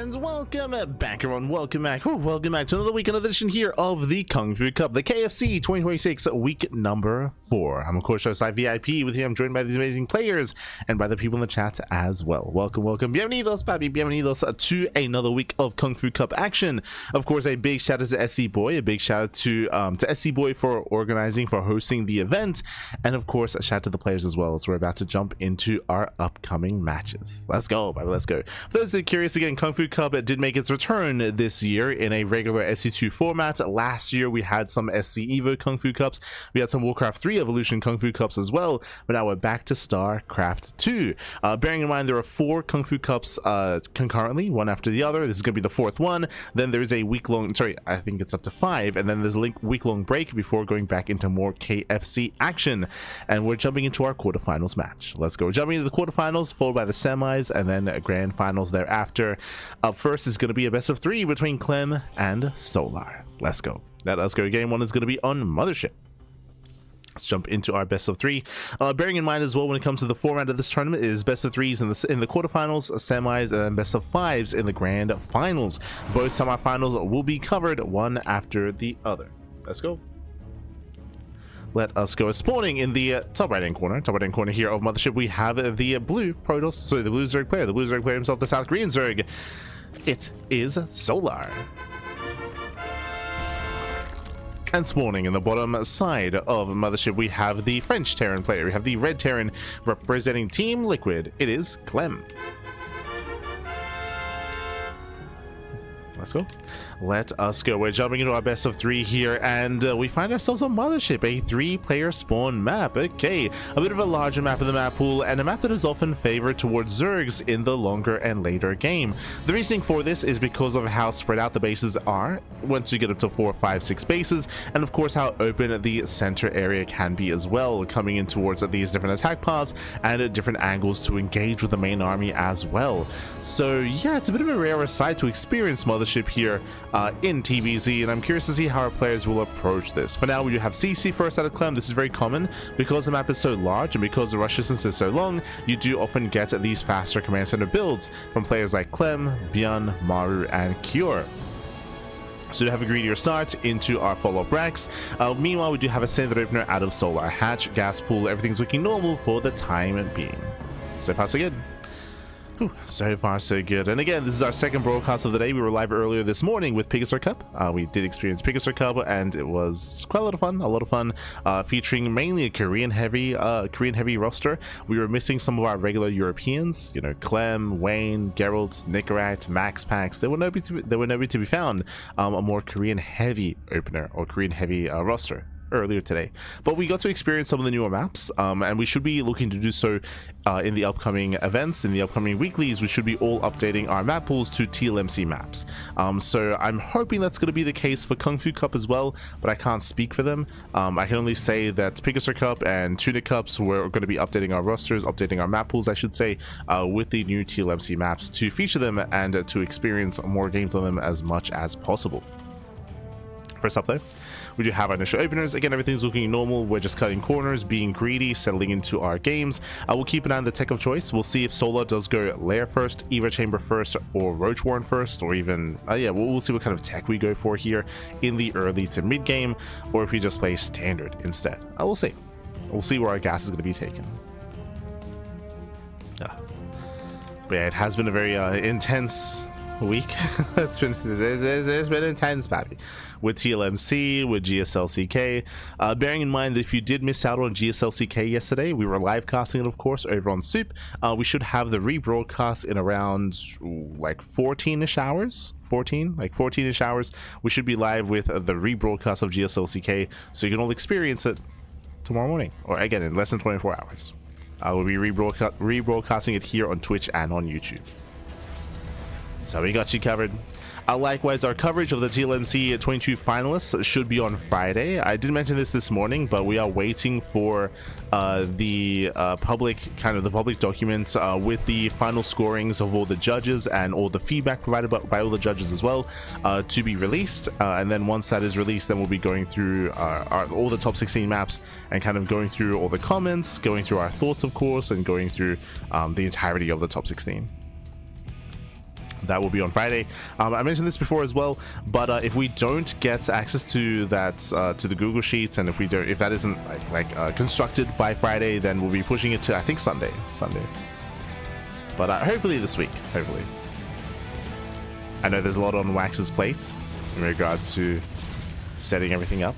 And welcome back, everyone. Welcome back to another week, another edition here of the KungFu Cup, the KFC 2026 week number 4. I'm of course your side VIP. With you I'm joined by these amazing players and by the people in the chat as well. Welcome. Bienvenidos, papi. Bienvenidos to another week of KungFu Cup action. Of course, a big shout out to SC Boy, a big shout out to SC Boy for organizing, for hosting the event, and of course a shout out to the players as well. So we're about to jump into our upcoming matches. Let's go, baby. Let's go. For those that are curious, again, KungFu Cup did make its return this year in a regular SC2 format. Last year we had some SC Evo KungFu Cups, we had some Warcraft 3 Evolution KungFu Cups as well, but now we're back to StarCraft 2. Bearing in mind there are 4 KungFu Cups concurrently, one after the other. This is going to be the 4th one. Then there's a week-long, sorry, I think it's up to 5, and then there's a week-long break before going back into more KFC action. And we're jumping into our quarterfinals match. Let's go. Jumping into the quarterfinals, followed by the semis, and then grand finals thereafter. Up first is going to be a best of 3 between Clem and Solar. Let's go. That Let's Go game 1 is going to be on Mothership. Let's jump into our best of 3. Bearing in mind as well, when it comes to the format of this tournament, is best of 3s in the quarterfinals, semis, and then best of 5s in the grand finals. Both semifinals will be covered one after the other. Let's go. Let us go. Spawning in the top right hand corner here of Mothership, we have the blue Protoss, sorry, the blue Zerg player himself, the South Korean Zerg. It is Solar. And spawning in the bottom side of Mothership, we have the French Terran player. We have the red Terran representing Team Liquid. It is Clem. Let's go. Let us go. We're jumping into our best of 3 here, and we find ourselves on Mothership, a 3-player spawn map. Okay, a bit of a larger map of the map pool, and a map that is often favored towards Zergs in the longer and later game. The reasoning for this is because of how spread out the bases are once you get up to 4, 5, 6 bases, and of course how open the center area can be as well, coming in towards these different attack paths and at different angles to engage with the main army as well. So yeah, it's a bit of a rarer side to experience Mothership here in TBZ, and I'm curious to see how our players will approach this. For now, we do have CC first out of Clem. This is very common because the map is so large and because the rush distance is so long. You do often get these faster command center builds from players like Clem, Byun, Maru, and Cure. So we have a greedier start into our follow-up racks. Meanwhile, we do have a standard opener out of Solar. Hatch, gas pool, everything's looking normal for the time being. So far so good. Whew, so far so good. And again, this is our second broadcast of the day. We were live earlier this morning with Pegasus Cup. We did experience Pegasus Cup, and it was quite a lot of fun, featuring mainly a Korean heavy roster. We were missing some of our regular Europeans, you know, Clem, Wayne, Geralt, Nicorette, Max Pax. They were nobody to be found. A more Korean heavy opener or Korean heavy roster earlier today, but we got to experience some of the newer maps, and we should be looking to do so in the upcoming events, in the upcoming weeklies. We should be all updating our map pools to TLMC maps, so I'm hoping that's going to be the case for KungFu Cup as well, but I can't speak for them. I can only say that Pegasus Cup and Tunic Cups, we're going to be updating our rosters, updating our map pools, I should say, with the new TLMC maps to feature them and to experience more games on them as much as possible. First up though, we do have our initial openers. Again, everything's looking normal. We're just cutting corners, being greedy, settling into our games. We'll keep an eye on the tech of choice. We'll see if Solar does go Lair first, Eva Chamber first, or Roach Warren first, or even yeah, we'll see what kind of tech we go for here in the early to mid game, or if we just play standard instead. We'll see. We'll see where our gas is going to be taken. But yeah, it has been a very intense week. it's been intense, pappy, with TLMC, with GSLCK. Bearing in mind that if you did miss out on GSLCK yesterday, we were live casting it, of course, over on Soup. We should have the rebroadcast in around like 14-ish hours. 14-ish hours. We should be live with the rebroadcast of GSLCK, so you can all experience it tomorrow morning, or again in less than 24 hours. We'll be rebroadcasting it here on Twitch and on YouTube. So we got you covered. Likewise, our coverage of the TLMC 22 finalists should be on Friday. I did mention this morning, but we are waiting for the public documents with the final scorings of all the judges and all the feedback provided by all the judges as well to be released. And then once that is released, then we'll be going through all the top 16 maps and kind of going through all the comments, going through our thoughts, of course, and going through the entirety of the top 16. That will be on Friday. I mentioned this before as well, but if we don't get access to that to the Google Sheets, and if that isn't constructed by Friday, then we'll be pushing it to, I think, Sunday. But hopefully this week. Hopefully. I know there's a lot on Wax's plate in regards to setting everything up.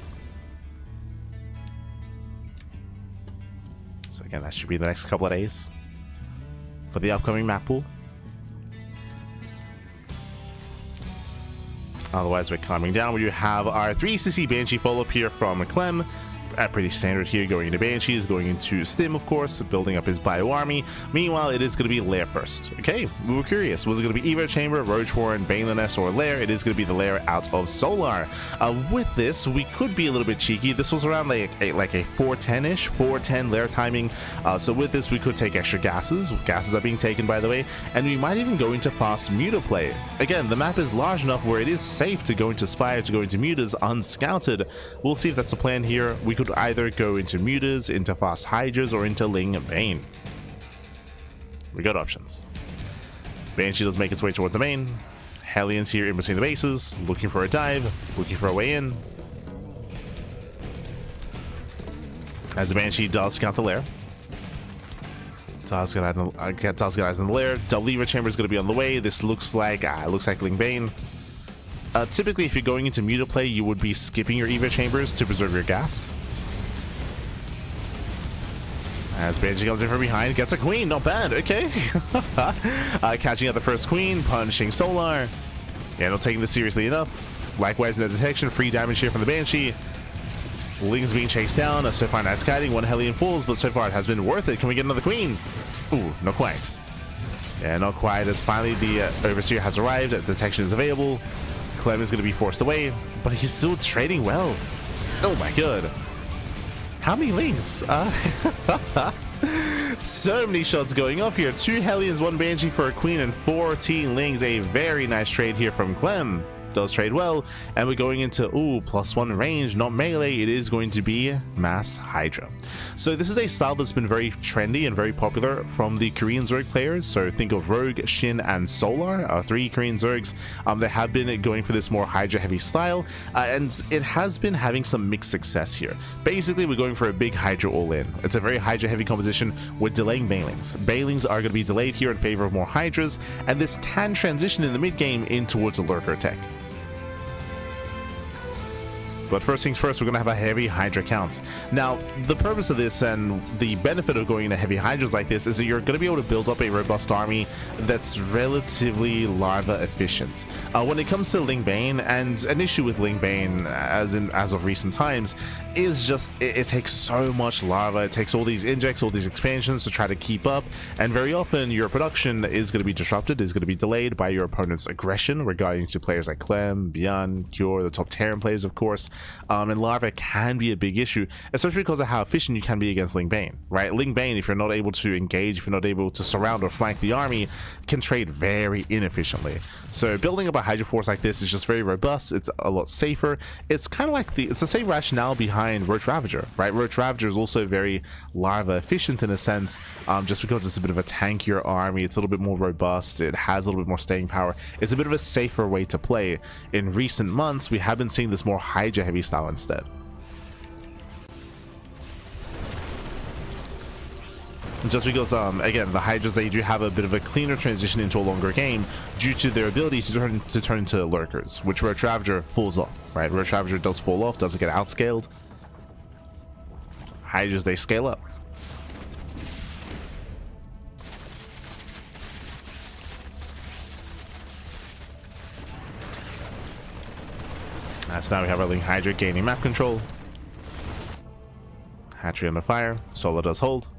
So again, that should be the next couple of days for the upcoming map pool. Otherwise, we're climbing down. We do have our 3cc Banshee follow-up here from Clem. Pretty standard here, going into Banshees, going into Stim, of course, building up his bio army. Meanwhile, it is going to be Lair first. Okay, we were curious. Was it going to be Evo Chamber, Roach Warren, Baneliness, or Lair? It is going to be the Lair out of Solar. With this, we could be a little bit cheeky. This was around like a 410-ish, 410 Lair timing. So with this, we could take extra gases. Gases are being taken, by the way, and we might even go into fast Muta play. Again, the map is large enough where it is safe to go into Spire, to go into Mutas unscouted. We'll see if that's the plan here. We could either go into Mutas, into fast Hydras, or into Ling and Bane. We got options. Banshee does make its way towards the main. Hellions here in between the bases, looking for a dive, looking for a way in. As the Banshee does scout the lair. Does get eyes in the lair. Double Evo Chamber is going to be on the way. This looks like Ling Bane. Typically, if you're going into Muta play, you would be skipping your Evo Chambers to preserve your gas. As Banshee comes in from behind, gets a queen, not bad, okay. Catching out the first queen, punching Solar. Yeah, not taking this seriously enough. Likewise, no detection, free damage here from the Banshee. Ling's being chased down, so far nice kiting, one Hellion falls, but so far it has been worth it. Can we get another queen? Ooh, not quite. Yeah, not quite, as finally the Overseer has arrived, detection is available. Clem is going to be forced away, but he's still trading well. Oh my god. How many Lings? So many shots going off here. 2 Hellions, 1 Banshee for a queen, and 14 Lings. A very nice trade here from Clem. Does trade well, and we're going into +1 range, not melee. It is going to be Mass Hydra. So this is a style that's been very trendy and very popular from the Korean Zerg players. So think of Rogue, Shin, and Solar, our 3 Korean Zergs. They have been going for this more Hydra heavy style, and it has been having some mixed success here. Basically, we're going for a big Hydra all-in. It's a very Hydra heavy composition with delaying Banelings. Banelings are going to be delayed here in favor of more Hydras, and this can transition in the mid game in towards a Lurker tech. But first things first, we're going to have a heavy Hydra count. Now, the purpose of this and the benefit of going into heavy Hydras like this is that you're going to be able to build up a robust army that's relatively larva efficient. When it comes to Ling Bane, and an issue with Ling Bane as of recent times, is just it takes so much larva. It takes all these injects, all these expansions to try to keep up, and very often your production is going to be disrupted, is going to be delayed by your opponent's aggression regarding to players like Clem, Beyond, Cure, the top Terran players, of course. And larva can be a big issue, especially because of how efficient you can be against Ling Bane, right? Ling Bane, if you're not able to engage, if you're not able to surround or flank the army, can trade very inefficiently. So building up a Hydra force like this is just very robust. It's a lot safer. It's kind of like it's the same rationale behind Roach Ravager, right? Roach Ravager is also very larva efficient in a sense, just because it's a bit of a tankier army. It's a little bit more robust. It has a little bit more staying power. It's a bit of a safer way to play. In recent months, we have been seeing this more Hydra heavy style instead. Just because, again, the Hydras, they do have a bit of a cleaner transition into a longer game due to their ability to turn into Lurkers, which Roach Ravager falls off, right? Roach Ravager does fall off, doesn't get outscaled. Hydras, they scale up. So now we have our Ling Hydra gaining map control. Hatchery under fire. Solar does hold.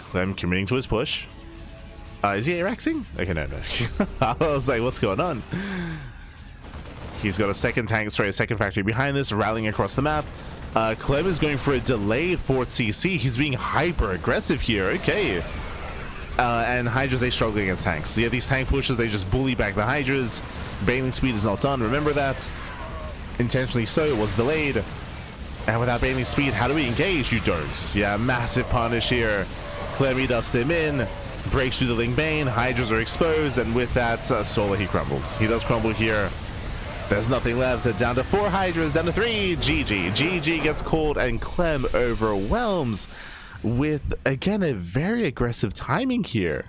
Clem committing to his push. Is he Araxing? Okay, no. I was like, what's going on? He's got a second tank, sorry, a second factory behind this, rallying across the map. Clem is going for a delayed 4th CC. He's being hyper aggressive here. Okay. And Hydras, they struggle against tanks. So yeah, these tank pushes, they just bully back the Hydras. Bailing speed is not done, remember that. Intentionally so, it was delayed. And without bailing speed, how do we engage? You don't. Yeah, massive punish here. Clemmy does him in. Breaks through the Ling Bane, Hydras are exposed, and with that, Solar, he crumbles. He does crumble here. There's nothing left. Down to 4 Hydras, down to 3. GG. GG gets called, and Clem overwhelms with, again, a very aggressive timing here.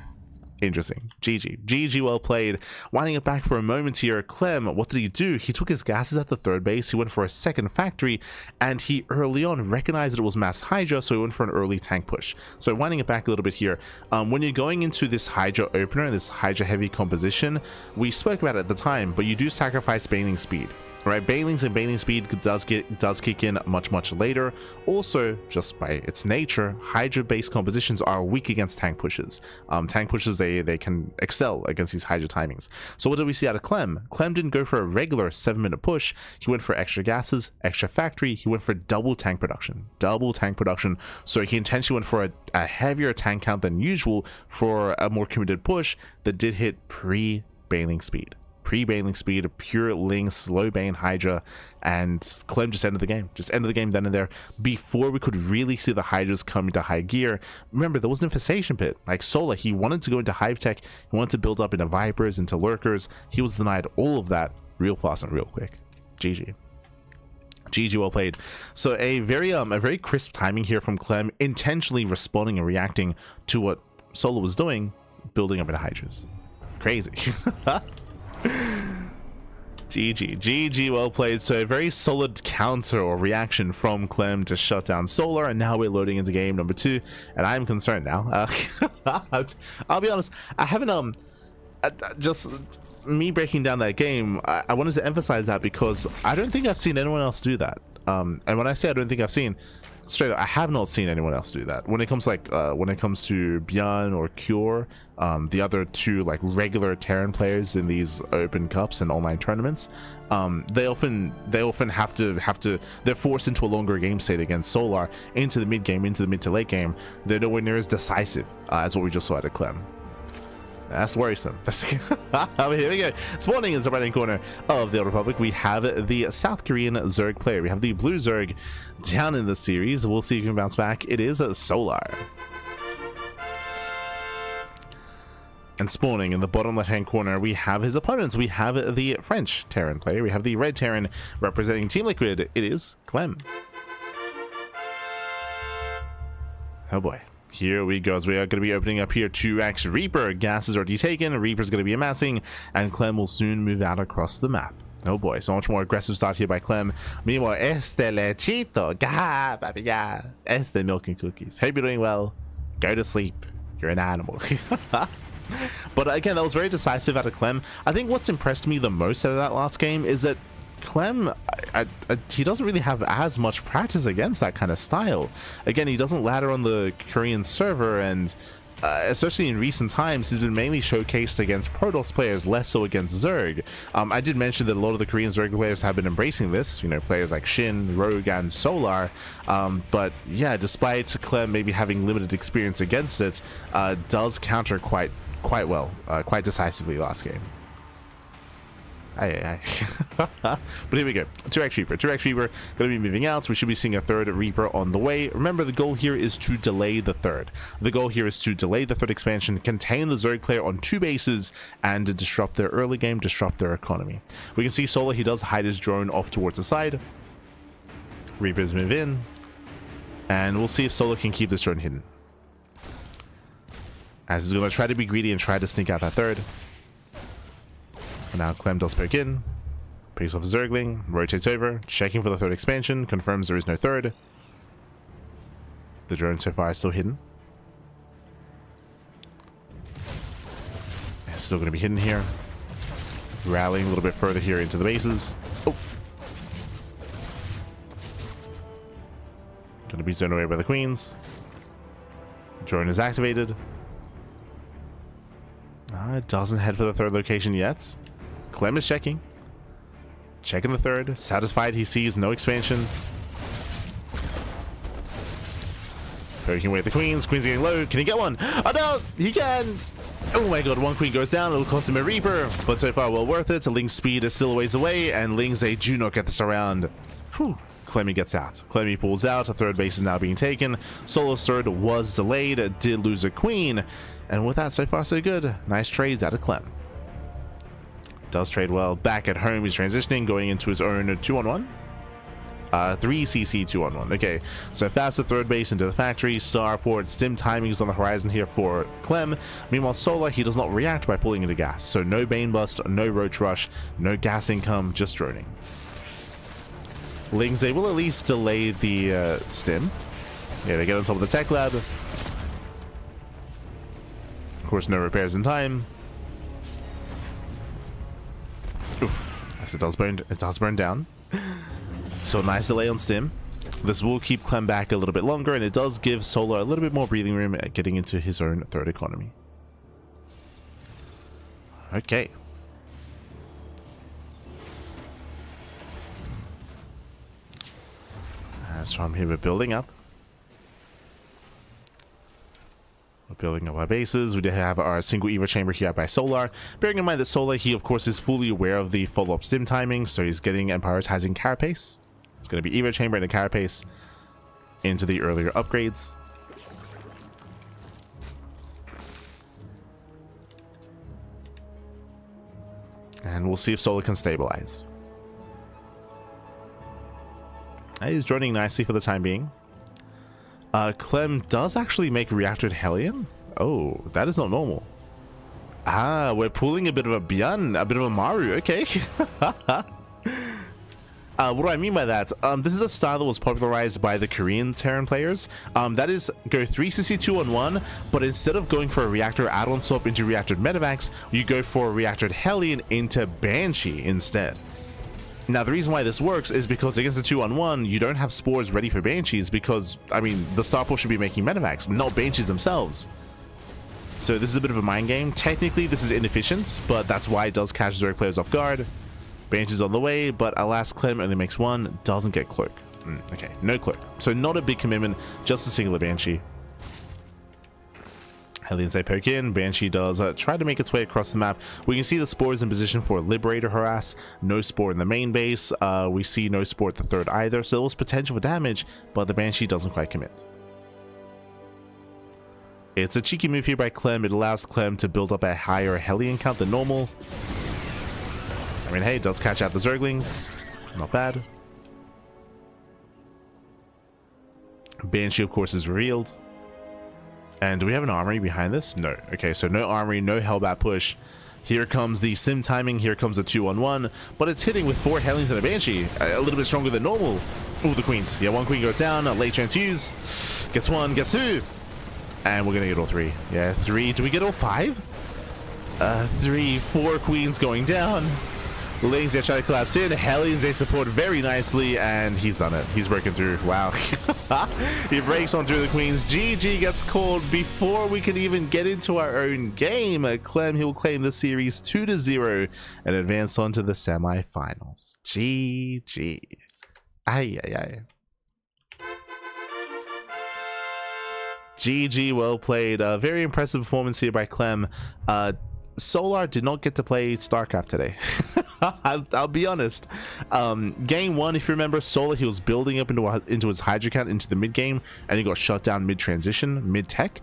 Interesting. GG. GG, well played. Winding it back for a moment here, Clem, what did he do? He took his gases at the third base, he went for a second factory, and he early on recognized that it was mass Hydra, so he went for an early tank push. So winding it back a little bit here, when you're going into this Hydra opener, this Hydra heavy composition, we spoke about it at the time, but you do sacrifice Baneling speed. Right, Banelings and Baneling speed does kick in much later. Also, just by its nature, Hydra based compositions are weak against tank pushes. Tank pushes, they can excel against these Hydra timings. So what did we see out of Clem? Clem didn't go for a regular 7-minute push. He went for extra gases, extra factory. He went for double tank production. So he intentionally went for a heavier tank count than usual for a more committed push that did hit pre-Baneling speed. Pre-Baneling speed, a pure Ling, slow Bane Hydra, and Clem just ended the game. Just ended the game then and there before we could really see the Hydras come into high gear. Remember, there was an infestation pit. Like Sola, he wanted to go into Hive Tech, he wanted to build up into Vipers, into Lurkers. He was denied all of that real fast and real quick. GG. GG, well played. So a very crisp timing here from Clem, intentionally responding and reacting to what Sola was doing, building up into Hydras. Crazy. GG, well played. So a very solid counter or reaction from Clem to shut down Solar, and now we're loading into game number 2, and I'm concerned now. I'll be honest, I haven't just me breaking down that game, I wanted to emphasize that because I don't think I've seen anyone else do that. And when I say I don't think I've seen, straight up, I have not seen anyone else do that. When it comes to Bjorn or Cure, the other two like regular Terran players in these open cups and online tournaments, they often they're forced into a longer game state against Solar, into the mid game, into the mid to late game. They're nowhere near as decisive as what we just saw at Clem. That's worrisome. Here we go. Spawning in the right hand corner of the Old Republic, we have the South Korean Zerg player. We have the blue Zerg down in the series. We'll see if he can bounce back. It is Solar. And spawning in the bottom left hand corner, we have his opponents. We have the French Terran player. We have the red Terran representing Team Liquid. It is Clem. Oh boy. Here we go, as we are going to be opening up here 2x Reaper. Gas is already taken, Reaper's going to be amassing, and Clem will soon move out across the map. Oh boy, so much more aggressive start here by Clem. Meanwhile, este lechito, ga, baby, ga, este milk and cookies. Hope you're doing well. Go to sleep. You're an animal. But again, that was very decisive out of Clem. I think what's impressed me the most out of that last game is that Clem, he doesn't really have as much practice against that kind of style. Again, he doesn't ladder on the Korean server, and especially in recent times, he's been mainly showcased against Protoss players, less so against Zerg. I did mention that a lot of the Korean Zerg players have been embracing this, you know, players like SHIN, Rogue, and Solar. But yeah, despite Clem maybe having limited experience against it, does counter quite well, quite decisively last game. But here we go. 2x Reaper. 2x Reaper going to be moving out. So we should be seeing a third Reaper on the way. Remember, the goal here is to delay the third. The goal here is to delay the third expansion, contain the Zerg player on 2 bases, and to disrupt their early game, disrupt their economy. We can see Solar, he does hide his drone off towards the side. Reapers move in. And we'll see if Solar can keep this drone hidden, as he's going to try to be greedy and try to sneak out that third. And now Clem does poke in, picks off a Zergling, rotates over, checking for the third expansion, confirms there is no third. The drone so far is still hidden. It's still going to be hidden here. Rallying a little bit further here into the bases. Oh! Going to be zoned away by the queens. Drone is activated. It doesn't head for the third location yet. Clem is checking the third, satisfied he sees no expansion. Poking away at the queens. Queen's getting low. Can he get one? Oh no, he can. Oh my god, one queen goes down. It'll cost him a Reaper, but so far well worth it. Ling's speed is still a ways away, and Ling's a do not get this around. Whew. Clemmy gets out. Clemmy pulls out. A third base is now being taken. Solo's third was delayed. Did lose a queen. And with that, so far so good. Nice trades out of Clem. Does trade well. Back at home, he's transitioning, going into his own 2-on-1. 3cc 2-on-1. Okay, so fast at third base into the factory. Starport, stim timing is on the horizon here for Clem. Meanwhile, Solar, he does not react by pulling into gas. So no Bane Bust, no Roach Rush, no gas income, just droning. Lings, they will at least delay the stim. Yeah, they get on top of the tech lab. Of course, no repairs in time. Oof. Yes, it does burn down. So nice delay on stim. This will keep Clem back a little bit longer, and it does give Solar a little bit more breathing room at getting into his own third economy. Okay. So from here we're building up. We're building up our bases. We have our single Evo chamber here by Solar. Bearing in mind that Solar, he of course is fully aware of the follow-up stim timing, so he's getting and prioritizing carapace. It's going to be Evo chamber and a carapace into the earlier upgrades. And we'll see if Solar can stabilize. He's droning nicely for the time being. Clem does actually make reactor Hellion. Oh, that is not normal. Ah, we're pulling a bit of a Byan, a bit of a Maru. Okay. What do I mean by that? This is a style that was popularized by the Korean Terran players. That is, go 3cc 2-on-1, but instead of going for a reactor add-on swap into reactor Medivacs, you go for a reactor Hellion into Banshee instead. Now, the reason why this works is because against a 2-on-1, you don't have spores ready for Banshees because, I mean, the Starport should be making Medivacs, not Banshees themselves. So this is a bit of a mind game. Technically, this is inefficient, but that's why it does catch Zerg players off guard. Banshee's on the way, but alas, Clem only makes one, doesn't get Cloak. Okay, no Cloak. So not a big commitment, just a singular Banshee. Hellions they poke in. Banshee does try to make its way across the map. We can see the spores in position for Liberator harass. No spore in the main base. We see no spore at the third either. So there was potential for damage, but the Banshee doesn't quite commit. It's a cheeky move here by Clem. It allows Clem to build up a higher Hellion count than normal. I mean, hey, it does catch out the Zerglings. Not bad. Banshee, of course, is revealed. And do we have an armory behind this? No. Okay, so no armory, no Hellbat push. Here comes the sim timing. Here comes the 2-on-1. But it's hitting with 4 Hellions and a Banshee. A little bit stronger than normal. Oh, the queens. Yeah, one queen goes down. A late transfuse. Gets one, gets two. And we're going to get all 3. Yeah, 3. Do we get all 5? 3, 4 queens going down. Lings, they try to collapse in. Hellions, they support very nicely, and he's done it. He's breaking through. Wow. He breaks on through the queens. GG gets called before we can even get into our own game. Clem, he'll claim the series 2-0 and advance on to the semifinals. GG. Ay, ay, ay. GG, well played. Very impressive performance here by Clem. Solar did not get to play StarCraft today. I'll be honest. Game 1, if you remember, Solar, he was building up into his Hydra count into the mid game, and he got shut down mid transition, mid tech.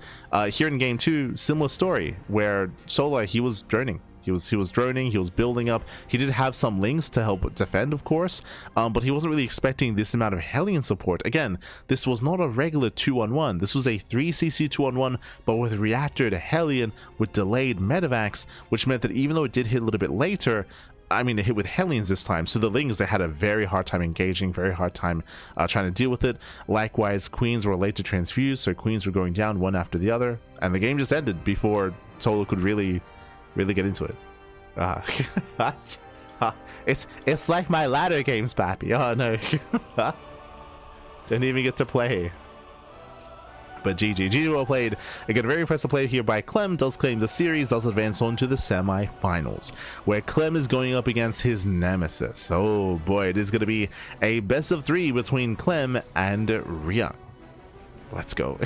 Here in game 2, similar story where Solar, he was droning. He was droning, he was building up. He did have some Lings to help defend, of course, but he wasn't really expecting this amount of Hellion support. Again, this was not a regular 2-on-1. This was a 3cc 2-on-1, but with reactor to Hellion with delayed Medivacs, which meant that even though it did hit a little bit later, I mean, it hit with Hellions this time, so the Lings, they had a very hard time engaging, very hard time trying to deal with it. Likewise, queens were late to transfuse, so queens were going down one after the other, and the game just ended before Solar could really get into it. It's like my ladder games, Pappy. Oh no. Didn't even get to play. But GG well played. Again, very impressive play here by Clem. Does claim the series, does advance on to the semi-finals, where Clem is going up against his nemesis. Oh boy, it is going to be a best of 3 between Clem and Ria. Let's go.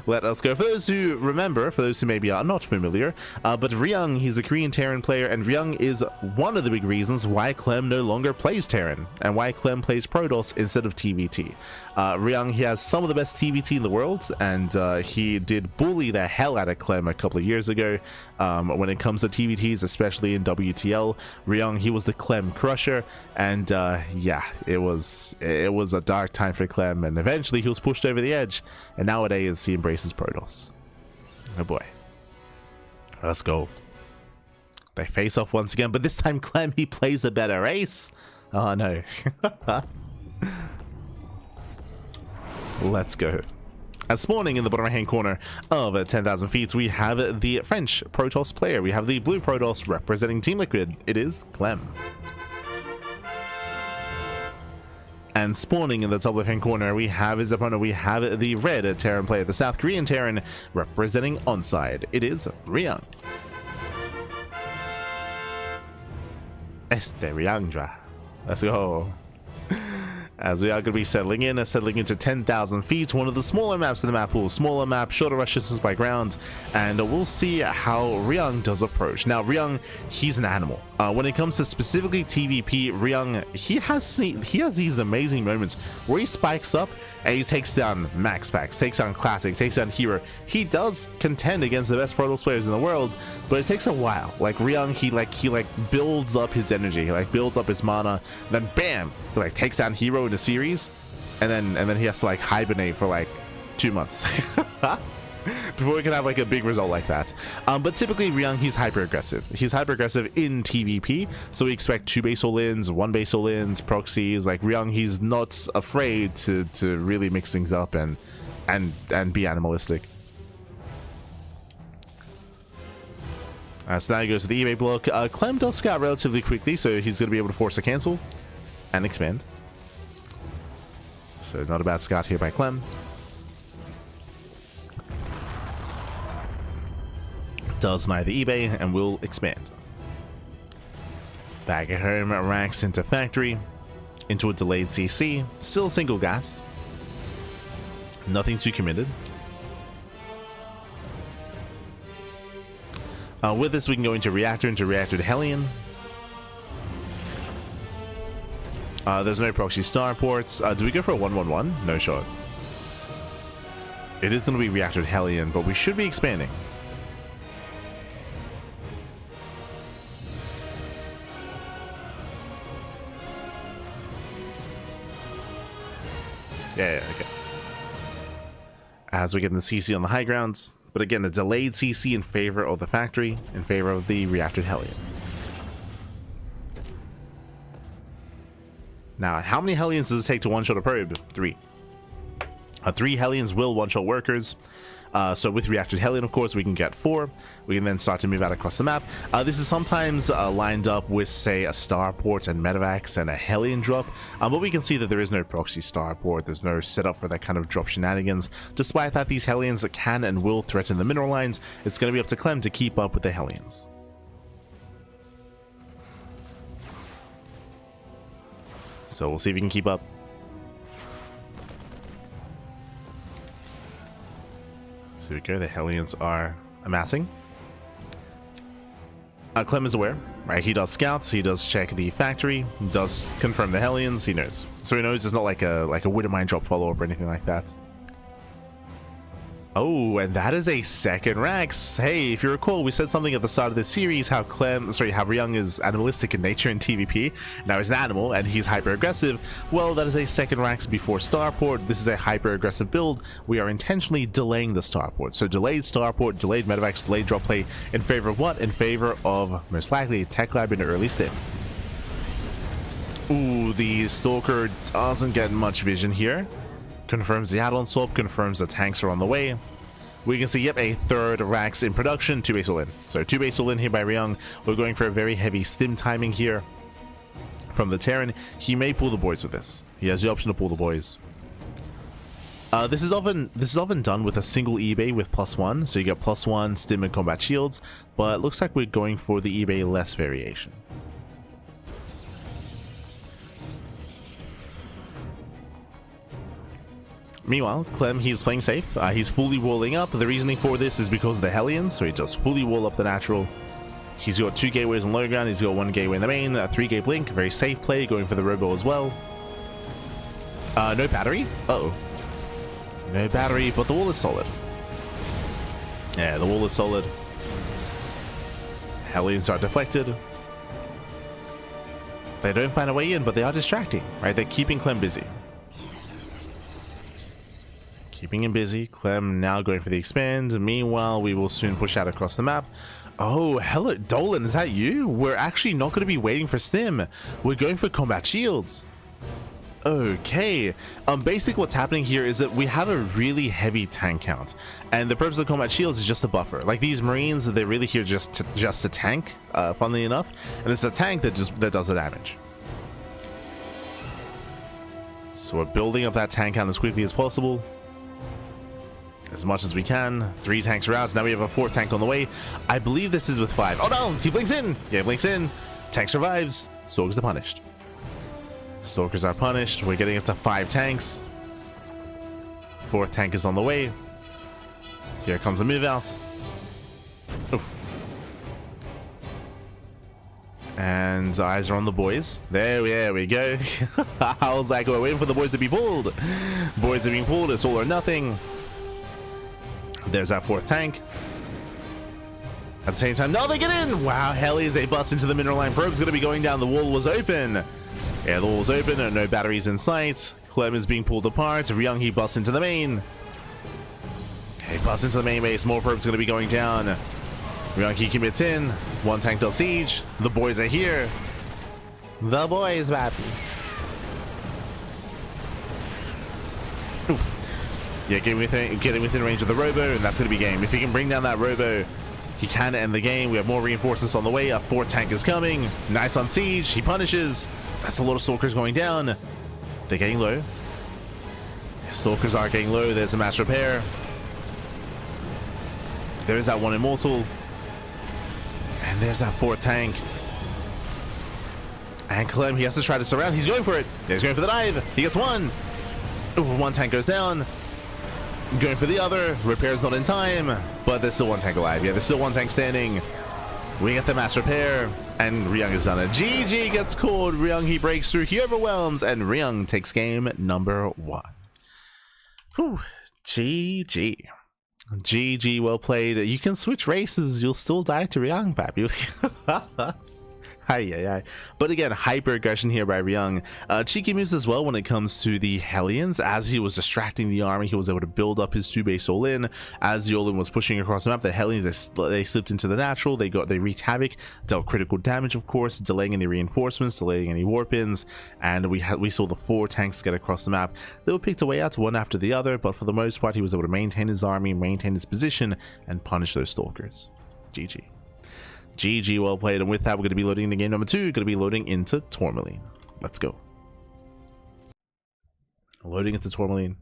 Let us go. For those who remember, for those who maybe are not familiar, but ryung, he's a Korean Terran player, and ryung is one of the big reasons why Clem no longer plays Terran, and why Clem plays Protoss instead of TVT. ryung, he has some of the best TVT in the world, and he did bully the hell out of Clem a couple of years ago. When it comes to TVTs, especially in WTL, ryung, he was the Clem crusher, and yeah, it was a dark time for Clem, and eventually he was pushed over the edge, and nowadays he embraces Protoss. Oh boy. Let's go. They face off once again, but this time Clem, he plays a better ace. Oh no. Let's go. As spawning in the bottom right hand corner of 10,000 feet, we have the French Protoss player. We have the blue Protoss representing Team Liquid. It is Clem. And spawning in the top left hand corner, we have his opponent. We have the red Terran player, the South Korean Terran representing Onside. It is ryung. Ryung. Let's go. As we are going to be settling into 10,000 feet, one of the smaller maps in the map pool. Smaller map, shorter rush distance by ground, and we'll see how ryung does approach. Now, ryung, he's an animal. When it comes to specifically TVP, ryung, he has these amazing moments where he spikes up and he takes down max packs, takes down classic, takes down hero. He does contend against the best Protoss players in the world, but it takes a while. Like ryung, he builds up his energy, he builds up his mana, then bam, he takes down hero in a series, and then he has to hibernate for 2 months before we can have a big result like that. But typically ryung, he's hyper aggressive. He's hyper aggressive in TVP, so we expect 2 base all-ins, 1 base all-ins, proxies. ryung, he's not afraid to really mix things up and be animalistic. So now he goes to the eBay block. Clem does scout relatively quickly, so he's going to be able to force a cancel and expand. So not a bad scout here by Clem. Does neither eBay and will expand. Back at home, racks into factory, into a delayed CC, still single gas. Nothing too committed. With this, we can go into reactor to Hellion. There's no proxy starports. Do we go for a 1-1-1? No shot. It is going to be reactor to Hellion, but we should be expanding. Yeah, okay. As we get in the CC on the high grounds, but again, a delayed CC in favor of the factory, in favor of the reactor Hellion. Now, how many Hellions does it take to one-shot a probe? 3. 3 Hellions will one-shot workers. So with reactor Hellion, of course, we can get 4. We can then start to move out across the map. This is sometimes lined up with, say, a starport and medevacs and a Hellion drop. But we can see that there is no proxy starport. There's no setup for that kind of drop shenanigans. Despite that, these Hellions can and will threaten the mineral lines. It's going to be up to Clem to keep up with the Hellions. So we'll see if he can keep up. So we go, the Hellions are amassing. Clem is aware, right? He does scouts, he does check the factory, he does confirm the Hellions, he knows. So he knows it's not like a Widowmine drop follow-up or anything like that. Oh, and that is a second Rax. Hey, if you recall, we said something at the start of this series, how ryung is animalistic in nature in TVP. Now he's an animal and he's hyper aggressive. Well, that is a second Rax before starport. This is a hyper aggressive build. We are intentionally delaying the starport. So delayed starport, delayed medevacs, delayed drop play in favor of what? In favor of most likely Tech Lab in an early stim. Ooh, the Stalker doesn't get much vision here. Confirms the add-on swap, confirms the tanks are on the way. We can see, yep, a third Rax in production, 2 base all-in. So 2 base all-in here by ryung. We're going for a very heavy stim timing here from the Terran. He may pull the boys with this. He has the option to pull the boys. This is often done with a single eBay with +1. So you get +1 stim and combat shields, but it looks like we're going for the eBay less variation. Meanwhile, Clem, he's playing safe. He's fully walling up. The reasoning for this is because of the Hellions, so he does fully wall up the natural. He's got 2 gateways on low ground. He's got 1 gateway in the main, a 3-gate blink. Very safe play, going for the robo as well. No battery. Uh-oh. No battery, but the wall is solid. Yeah, the wall is solid. Hellions are deflected. They don't find a way in, but they are distracting, right? They're keeping Clem busy. Keeping him busy. Clem now going for the expand. Meanwhile, we will soon push out across the map. Oh, hello, Dolan, is that you? We're actually not going to be waiting for stim. We're going for combat shields. Okay. Basically what's happening here is that we have a really heavy tank count, and the purpose of combat shields is just a buffer. Like these Marines, they're really here just to tank, funnily enough, and it's a tank that does the damage. So we're building up that tank count as quickly as possible, as much as we can. 3 tanks are out. Now we have a 4th tank on the way. I believe this is with 5. Oh no, he blinks in. Yeah, he blinks in. Tank survives. Stalkers are punished. Stalkers are punished. We're getting up to 5 tanks. 4th tank is on the way. Here comes the move out. Oof. And eyes are on the boys. There we go. I was like, we're waiting for the boys to be pulled. Boys are being pulled. It's all or nothing. There's our 4th tank. At the same time, no, they get in. Wow, Hellions, they bust into the mineral line. Probe's going to be going down. The wall was open. Yeah, the wall was open and no batteries in sight. Clem is being pulled apart. ryung, he busts into the main. He busts into the main base. More probes going to be going down. ryung, he commits in. 1 tank does siege. The boys are here. The boys, baby. Oof. Yeah, getting within range of the robo, and that's going to be game. If he can bring down that robo, he can end the game. We have more reinforcements on the way. A 4th tank is coming. Nice on siege. He punishes. That's a lot of stalkers going down. They're getting low. Stalkers are getting low. There's a mass repair. There's that 1 immortal. And there's that 4th tank. And Clem, he has to try to surround. He's going for it. Yeah, he's going for the dive. He gets 1. Ooh, 1 tank goes down. Going for the other. Repair's not in time, but there's still 1 tank alive. Yeah, there's still 1 tank standing. We get the mass repair, and ryung has done it. GG gets called. ryung, he breaks through, he overwhelms, and ryung takes game number 1. Whew. GG. GG, well played. You can switch races, you'll still die to ryung, pap. Hi. But again, hyper aggression here by ryung. Cheeky moves as well when it comes to the Hellions. As he was distracting the army, he was able to build up his 2-base all-in. As the all-in was pushing across the map, the Hellions, they slipped into the natural. They wreaked havoc, dealt critical damage, of course, delaying any reinforcements, delaying any warp-ins, and we saw the 4 tanks get across the map. They were picked away out one after the other, but for the most part, he was able to maintain his army, maintain his position, and punish those stalkers. GG. GG, well played. And with that, we're going to be loading into game number 2. Going to be loading into Tourmaline. Let's go. Loading into Tourmaline.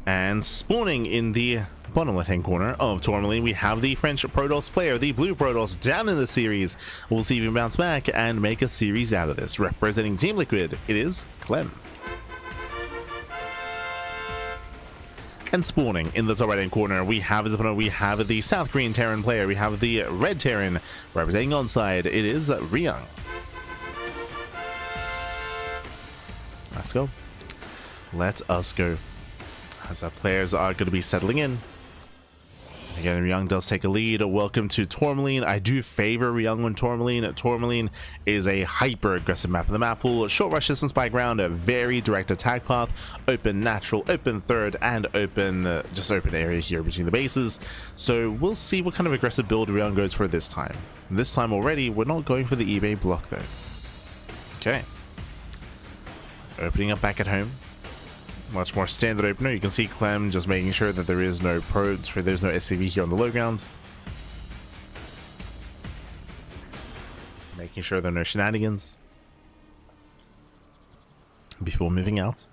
And spawning in the bottom left-hand corner of Tourmaline, we have the French Protoss player, the blue Protoss, down in the series. We'll see if he can bounce back and make a series out of this. Representing Team Liquid, it is Clem. And spawning in the top right-hand corner, we have his opponent. We have the South Korean Terran player. We have the red Terran representing onside. It is ryung. Let's go. Let us go. As our players are going to be settling in. Again, ryung does take a lead. Welcome to Tourmaline. I do favor ryung on Tourmaline. Tourmaline is a hyper aggressive map of the map pool. Short rush distance by ground, a very direct attack path, open natural, open third, and open just open area here between the bases. So we'll see what kind of aggressive build ryung goes for this time. This time already, we're not going for the eBay block though. Okay. Opening up back at home. Much more standard opener. You can see Clem just making sure that there is no probes, there's no SCV here on the low ground. Making sure there are no shenanigans before moving out.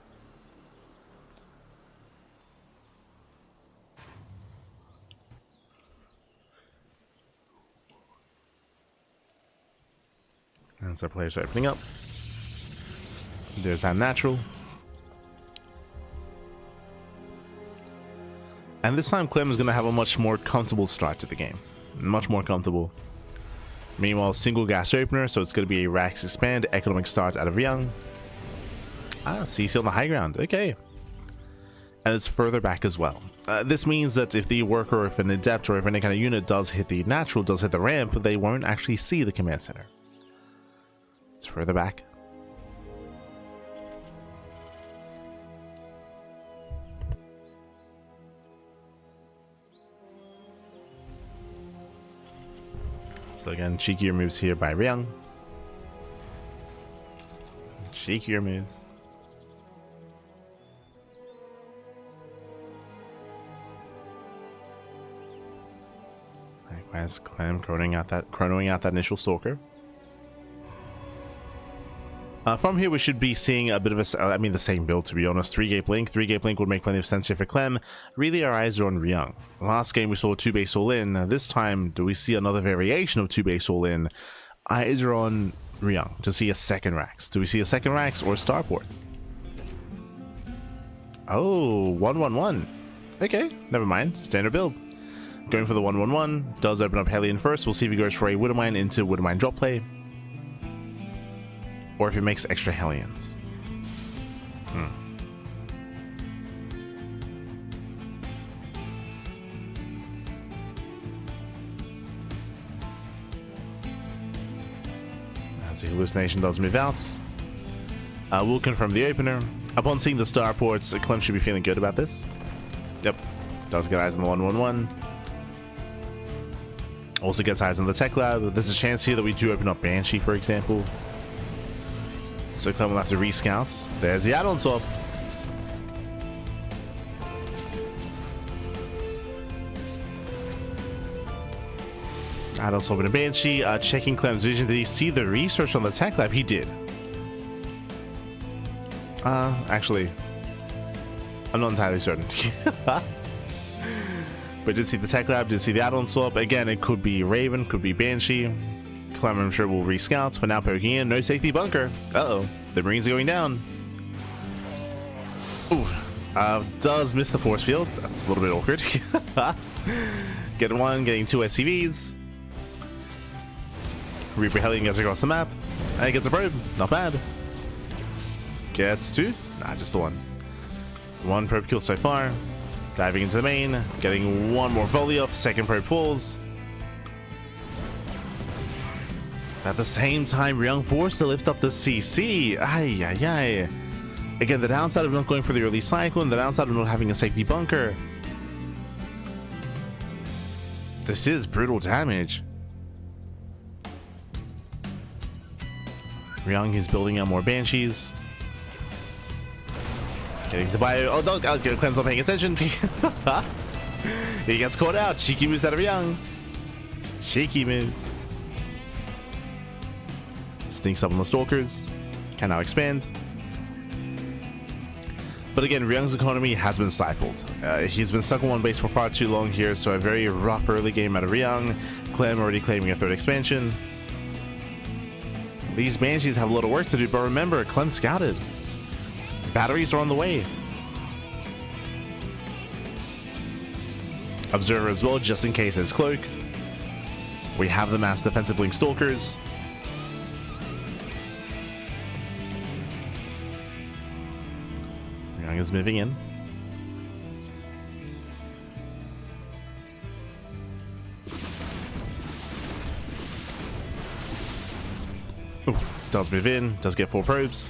As our players are opening up. There's that natural. And this time Clem is going to have a much more comfortable start to the game. Much more comfortable. Meanwhile, single gas opener, so it's going to be a Rax expand, economic start out of Ryung. Ah, CC on the high ground. Okay. And it's further back as well. This means that if the worker, or if an adept, or if any kind of unit does hit the natural, does hit the ramp, they won't actually see the command center. It's further back. So again, cheekier moves here by Ryung. Cheekier moves. Likewise, Clem chronoing out that initial stalker. From here, we should be seeing a bit of the same build, to be honest. 3-gate blink. 3-gate blink would make plenty of sense here for Clem. Really, our eyes are on Ryung. Last game, we saw 2-base all-in. This time, do we see another variation of 2-base all-in? Eyes are on Ryung to see a second Rax. Do we see a second Rax or a Starport? Oh, 1-1-1. Okay, never mind. Standard build. Going for the 1-1-1. Does open up Hellion first. We'll see if he goes for a Widowmine into Widowmine drop play. Or if he makes extra Hellions. As the hallucination does move out. We'll confirm the opener. Upon seeing the starports, Clem should be feeling good about this. Yep. Does get eyes on the 1-1-1. Also gets eyes on the tech lab. There's a chance here that we do open up Banshee, for example. So Clem will have to re-scouts. There's the add-on swap. Add-on swap in a Banshee. Checking Clem's vision. Did he see the research on the tech lab? He did. Actually, I'm not entirely certain. But did see the tech lab, did see the add-on swap. Again, it could be Raven, could be Banshee. Clem, I'm sure, will re-scout. For now, poking in. No safety bunker. Uh-oh. The Marines are going down. Ooh. Does miss the force field. That's a little bit awkward. Getting one, getting 2 SCVs. Reaper Hellion gets across the map. And gets a probe. Not bad. Gets 2. Nah, just the 1. 1 probe kill so far. Diving into the main. Getting 1 more volley off. Second probe falls. At the same time, Ryung forced to lift up the CC. Ay, ay, ay. Again, the downside of not going for the early cycle and the downside of not having a safety bunker. This is brutal damage. Ryung is building out more Banshees. Getting to buy. Oh, no, Clem's not paying attention. He gets caught out. Cheeky moves out of Ryung. Cheeky moves. Stinks up on the Stalkers. Can now expand. But again, Ryung's economy has been stifled. He's been stuck on one base for far too long here, so a very rough early game out of Ryung. Clem already claiming a 3rd expansion. These Banshees have a lot of work to do, but remember, Clem scouted. Batteries are on the way. Observer as well, just in case as Cloak. We have the mass defensive blink Stalkers. Ryung is moving in. Ooh, does move in, does get 4 probes.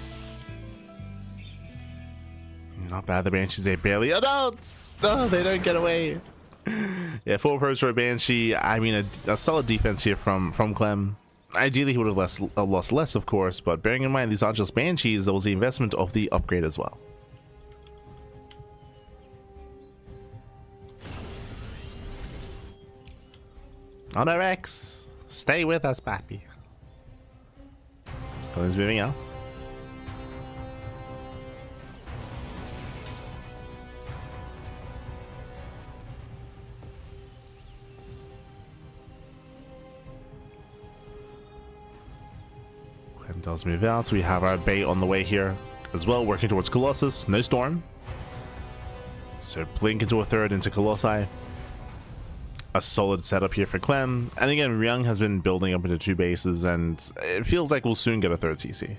Not bad, the Banshees, they barely. Oh no! Oh, they don't get away. Yeah, 4 probes for a Banshee. I mean, a solid defense here from Clem. Ideally, he would have lost less, of course, but bearing in mind these aren't just Banshees, there was the investment of the upgrade as well. Oh no, Rex! Stay with us, Pappy. Clem's moving out. Clem does move out. We have our bait on the way here as well, working towards Colossus. No storm. So blink into a third into Colossi. A solid setup here for Clem. And again, herO has been building up into 2 bases, and it feels like we'll soon get a 3rd CC.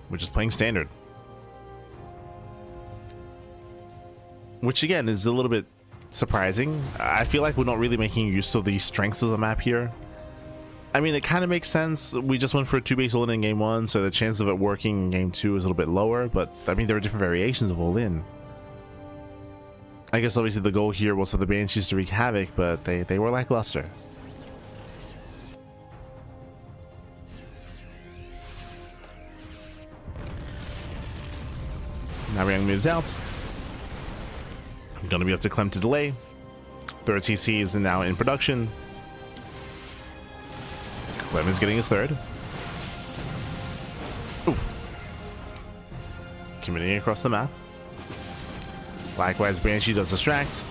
We're just playing standard. Which again is a little bit surprising. I feel like we're not really making use of the strengths of the map here. I mean, it kind of makes sense. We just went for a 2-base all-in game 1, so the chance of it working in game 2 is a little bit lower, but I mean, there are different variations of all-in. I guess obviously the goal here was for the Banshees to wreak havoc, but they were lackluster. Now herO moves out. I'm gonna be up to Clem to delay. 3rd TC is now in production. Clem is getting his 3rd. Ooh. Committing across the map. Likewise, Banshee does distract.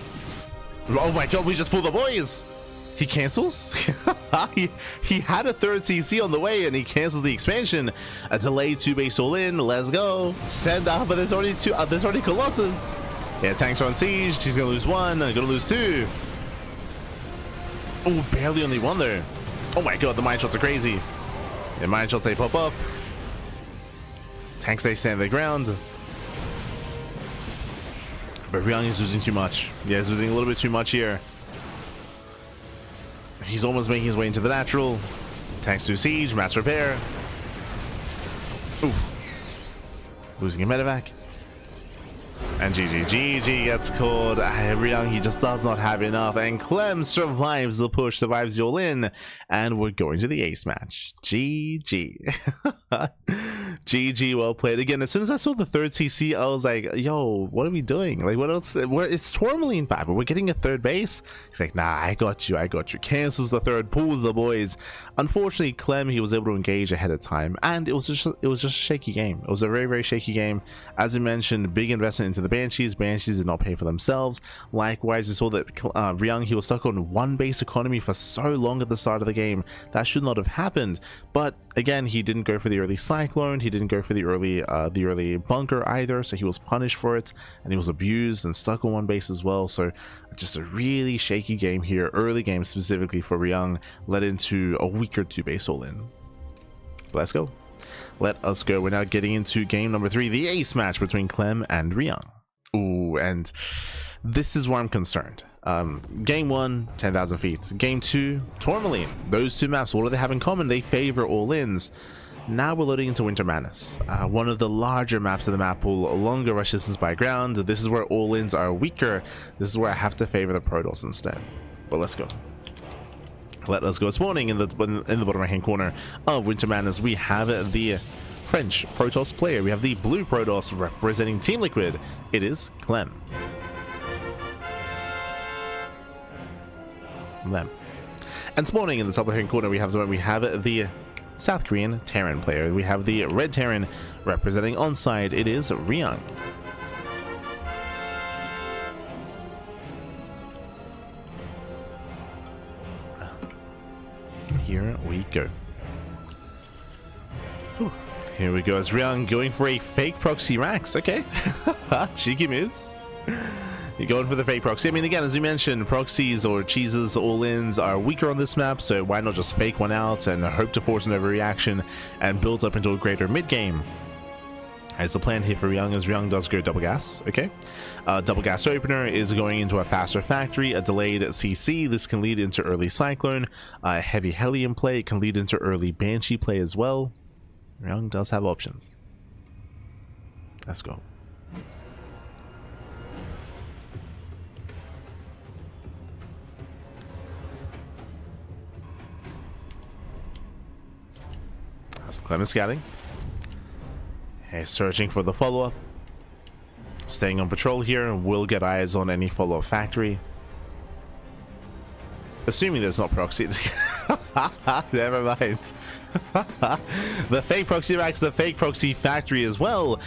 Oh my god, we just pulled the boys! He cancels? he had a 3rd CC on the way and he cancels the expansion. A delayed 2-base all-in. Let's go. Send up, but there's already there's already Colossus. Yeah, tanks are on siege. She's gonna lose 1, gonna lose 2. Oh, barely only 1 there. Oh my god, the mine shots are crazy. Yeah, mine shots, they pop up. Tanks, they stand their ground. But herO is losing too much. Yeah, he's losing a little bit too much here. He's almost making his way into the natural. Tanks do siege, mass repair. Oof. Losing a medevac. And GG gets called. herO, he just does not have enough. And Clem survives the push, survives the all-in. And we're going to the ace match. GG. GG, well played. Again, as soon as I saw the 3rd CC, I was like, yo, what are we doing? Like, what else? It's Tourmaline back, but we're getting a 3rd base. He's like, nah, I got you. Cancels the 3rd, pulls the boys. Unfortunately, Clem, he was able to engage ahead of time, and it was just a shaky game. It was a very, very shaky game. As you mentioned, big investment into the Banshees. Banshees did not pay for themselves. Likewise, you saw that herO, he was stuck on 1 base economy for so long at the start of the game. That should not have happened. But again, he didn't go for the early Cyclone. He didn't go for the early bunker either, so he was punished for it, and he was abused and stuck on 1 base as well. So just a really shaky game here. Early game specifically for herO led into a weaker 2-base all-in. Let's go. Let us go. We're now getting into game number 3, the ace match between Clem and herO. Ooh, and this is where I'm concerned. Game 1, 10,000 feet. Game 2, Tourmaline. Those 2 maps, what do they have in common? They favor all-ins. Now we're loading into Winter Madness, one of the larger maps of the map pool, a longer rush distance by ground. This is where all-ins are weaker. This is where I have to favor the Protoss instead. But let's go. Let us go. Spawning in the bottom right hand corner of Winter Madness, we have the French Protoss player. We have the blue Protoss representing Team Liquid. It is Clem. And spawning in the top left-hand corner, we have the South Korean Terran player. We have the red Terran representing onside. It is herO. Here we go. Whew. Here we go as herO going for a fake proxy Rax. Okay. Cheeky moves. You're going for the fake proxy. I mean, again, as you mentioned, proxies or cheeses, all-ins are weaker on this map, so why not just fake one out and hope to force an overreaction and build up into a greater mid-game? As the plan here for herO, as herO does go double gas. Okay. Double gas opener is going into a faster factory, a delayed CC. This can lead into early Cyclone, heavy Hellion play. It can lead into early Banshee play as well. herO does have options. Let's go. Clem is scouting. He's searching for the follow-up. Staying on patrol here. Will get eyes on any follow-up factory. Assuming there's not proxy. Never mind. The fake proxy Rax, the fake proxy factory as well.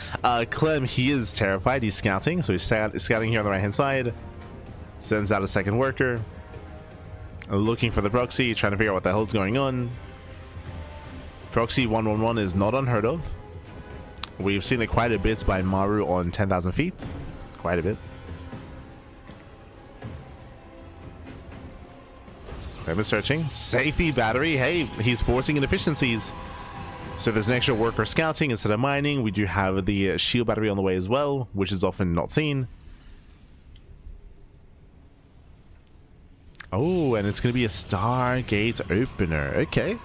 Clem, he is terrified. He's scouting. So he's scouting here on the right-hand side. Sends out a second worker. Looking for the proxy. Trying to figure out what the hell's going on. Proxy 111 is not unheard of. We've seen it quite a bit by Maru on 10,000 feet. Quite a bit. Clem is searching. Safety battery. Hey, he's forcing inefficiencies. So there's an extra worker scouting instead of mining. We do have the shield battery on the way as well, which is often not seen. Oh, and it's going to be a Stargate opener. Okay.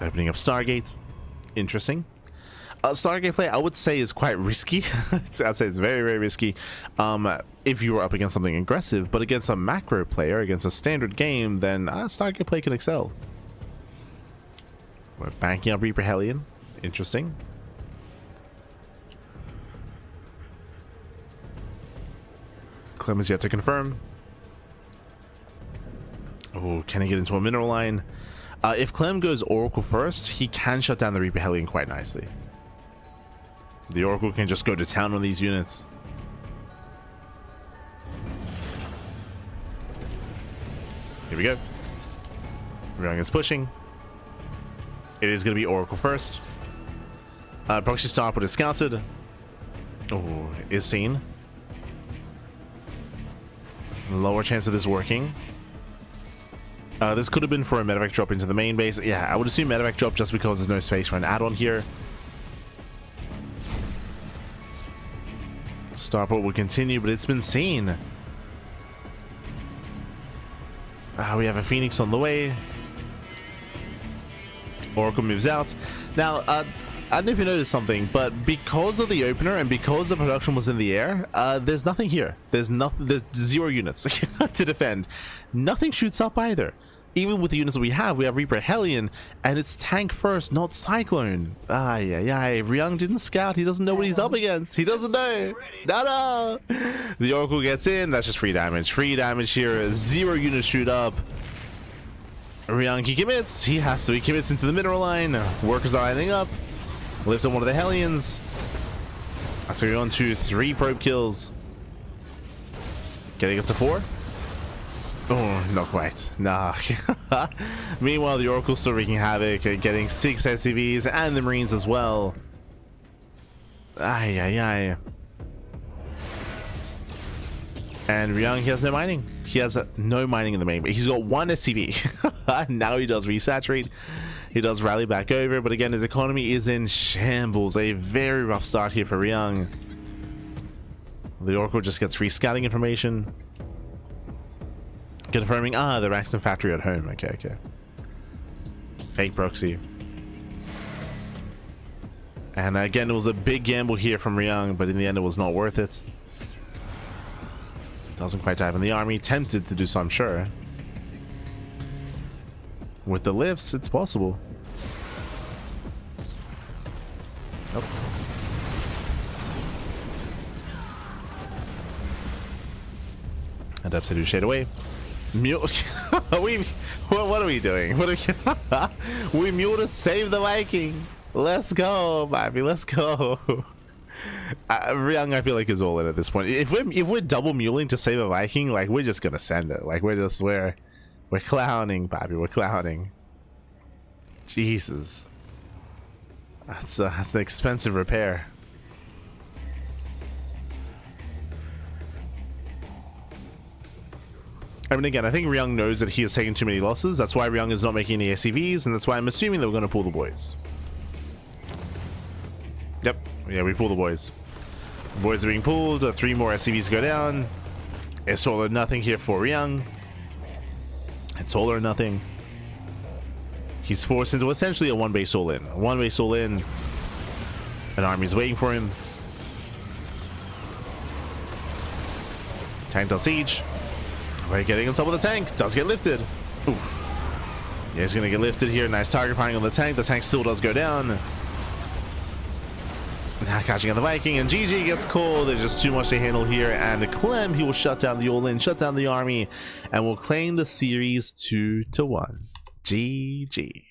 Opening up Stargate. Interesting. Stargate play, I would say, is quite risky. I'd say it's very, very risky if you were up against something aggressive. But against a macro player, against a standard game, then Stargate play can excel. We're banking up Reaper Hellion. Interesting. Clem is yet to confirm. Oh, can he get into a mineral line? If Clem goes Oracle first, he can shut down the Reaper Hellion quite nicely. The Oracle can just go to town on these units. Here we go. Ryung is pushing. It is going to be Oracle first. Proxy Starport is scouted. Oh, is seen. Lower chance of this working. This could have been for a medevac drop into the main base. Yeah, I would assume medevac drop just because there's no space for an add-on here. Starport will continue, but it's been seen. We have a Phoenix on the way. Oracle moves out. Now, I don't know if you noticed something, but because of the opener and because the production was in the air, there's nothing here. There's nothing. There's 0 units to defend. Nothing shoots up either. Even with the units that we have Reaper Hellion, and it's tank first, not Cyclone. Ryung didn't scout. He doesn't know what he's up against. He doesn't know. No. The Oracle gets in. That's just free damage. Free damage here. 0 units shoot up. Ryung, he commits. He has to. He commits into the mineral line. Workers are lining up. Lifts on one of the Hellions. That's going on to 3 probe kills. Getting up to 4. Oh, not quite. Nah. Meanwhile, the Oracle's still wreaking havoc, getting 6 SCVs and the Marines as well. And Ryung, he has no mining. He has no mining in the main, but he's got 1 SCV. Now he does resaturate. He does rally back over, but again, his economy is in shambles. A very rough start here for Ryung. The Oracle just gets free scouting information. Confirming, the Raxton factory at home. Okay. Fake proxy. And again, it was a big gamble here from Ryung, but in the end, it was not worth it. Doesn't quite dive in the army. Tempted to do so, I'm sure. With the lifts, it's possible. Nope. Adapt to do shade away. Mule. What are we doing? We mule to save the Viking. Let's go, baby. Let's go. Ryung, I feel like, is all in at this point. If we're double muling to save a Viking, like, we're just gonna send it. Like, we're clowning, baby. We're clowning. Jesus, that's an expensive repair. I mean, again, I think Ryung knows that he has taken too many losses. That's why Ryung is not making any SCVs, and that's why I'm assuming that we're going to pull the boys. Yep, yeah, we pull the boys. The boys are being pulled. 3 more SCVs go down. It's all or nothing here for Ryung. It's all or nothing. He's forced into essentially a 1 base all in. 1 base all in. An army's waiting for him. Tank does siege. Right, getting on top of the tank. Does get lifted. Oof. Yeah, he's going to get lifted here. Nice target firing on the tank. The tank still does go down. Now catching on the Viking, and GG gets called. There's just too much to handle here. And Clem, he will shut down the all-in, shut down the army, and will claim the series 2-1. GG.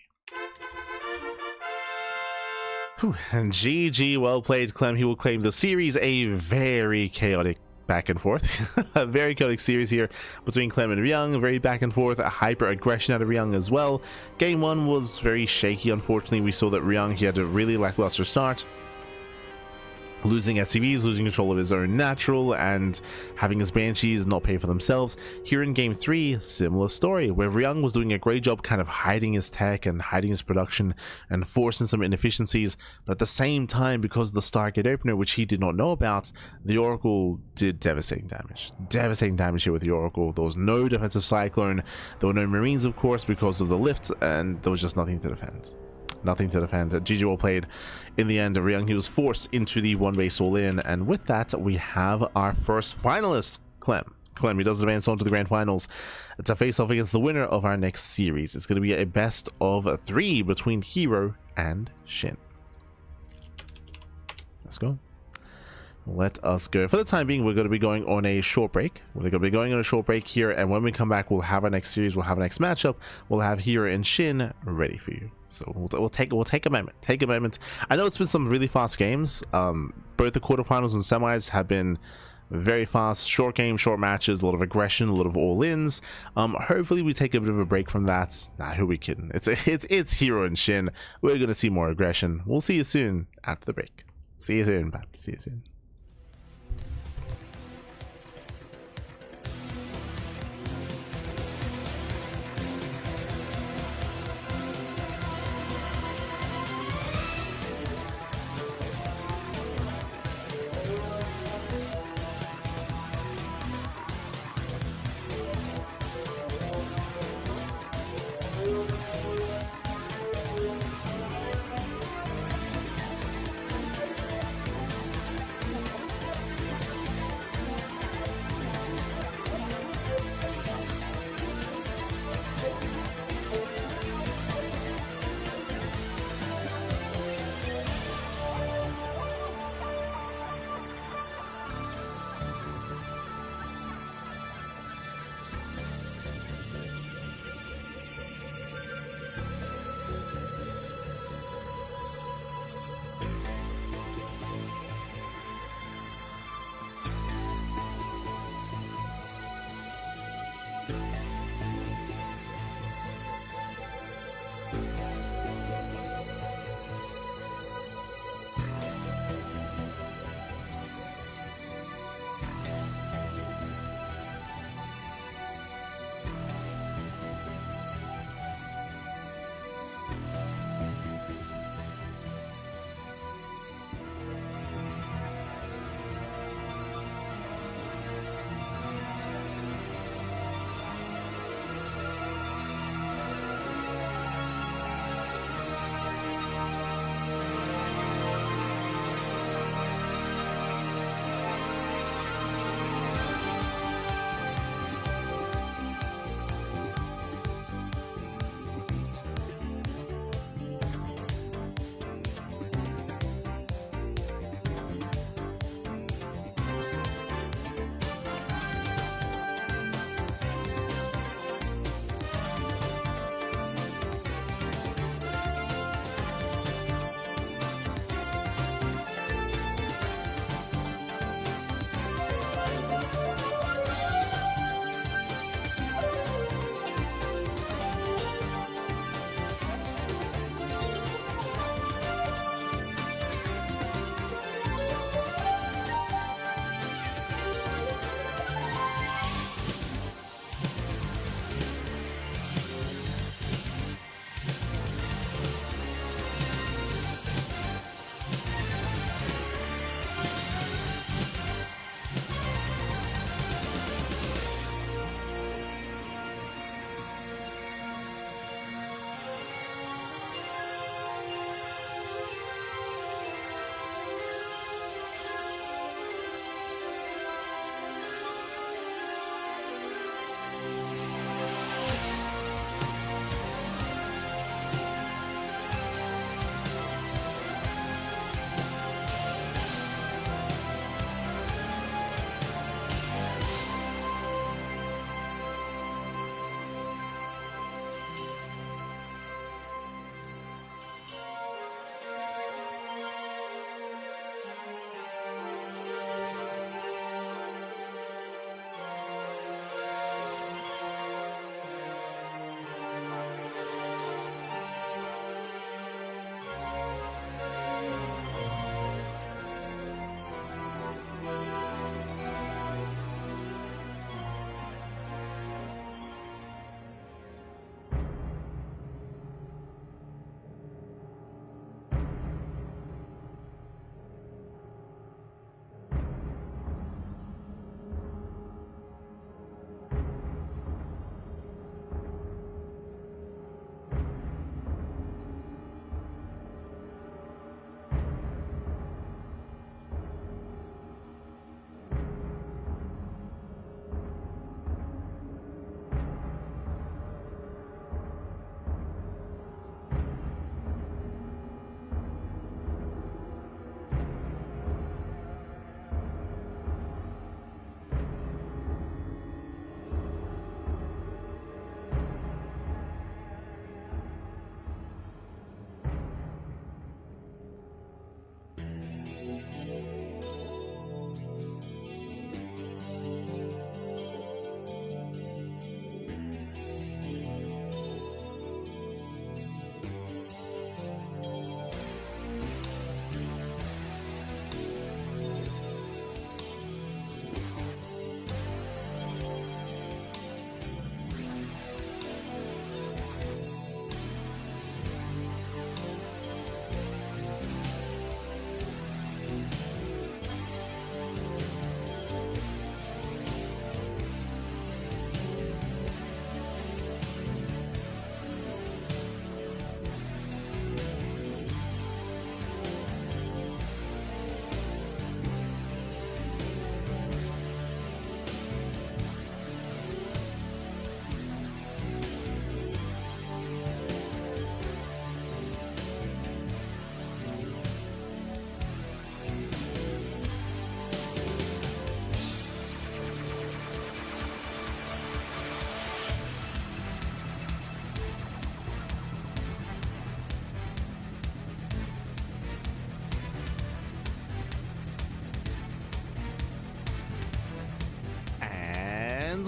Whew. And GG, well played, Clem. He will claim the series. A very chaotic back and forth. A very chaotic series here between Clem and ryung, very back and forth, a hyper aggression out of ryung as well. Game 1 was very shaky, unfortunately. We saw that ryung, he had a really lackluster start, losing SCVs, losing control of his own natural, and having his banshees not pay for themselves. Here in game 3, similar story, where ryung was doing a great job kind of hiding his tech and hiding his production and forcing some inefficiencies, but at the same time, because of the Stargate opener, which he did not know about, the Oracle did devastating damage here with the Oracle. There was no defensive cyclone, there were no marines of course because of the lift, and there was just nothing to defend. GG well played. In the end, ryung, he was forced into the one base all in, and with that we have our first finalist, Clem. He does advance on to the grand finals to face off against the winner of our next series. It's going to be a best of 3 between herO and SHIN. Let's go. Let us go. For the time being, we're going to be going on a short break. We're going to be going on a short break here, and when we come back, we'll have our next series, we'll have our next matchup, we'll have herO and SHIN ready for you. So we'll take a moment. I know it's been some really fast games. Both the quarterfinals and semis have been very fast, short games, short matches, a lot of aggression, a lot of all-ins. Hopefully we take a bit of a break from that. Nah, who are we kidding? It's herO and SHIN. We're gonna see more aggression. We'll see you soon after the break. See you soon, Pap. See you soon.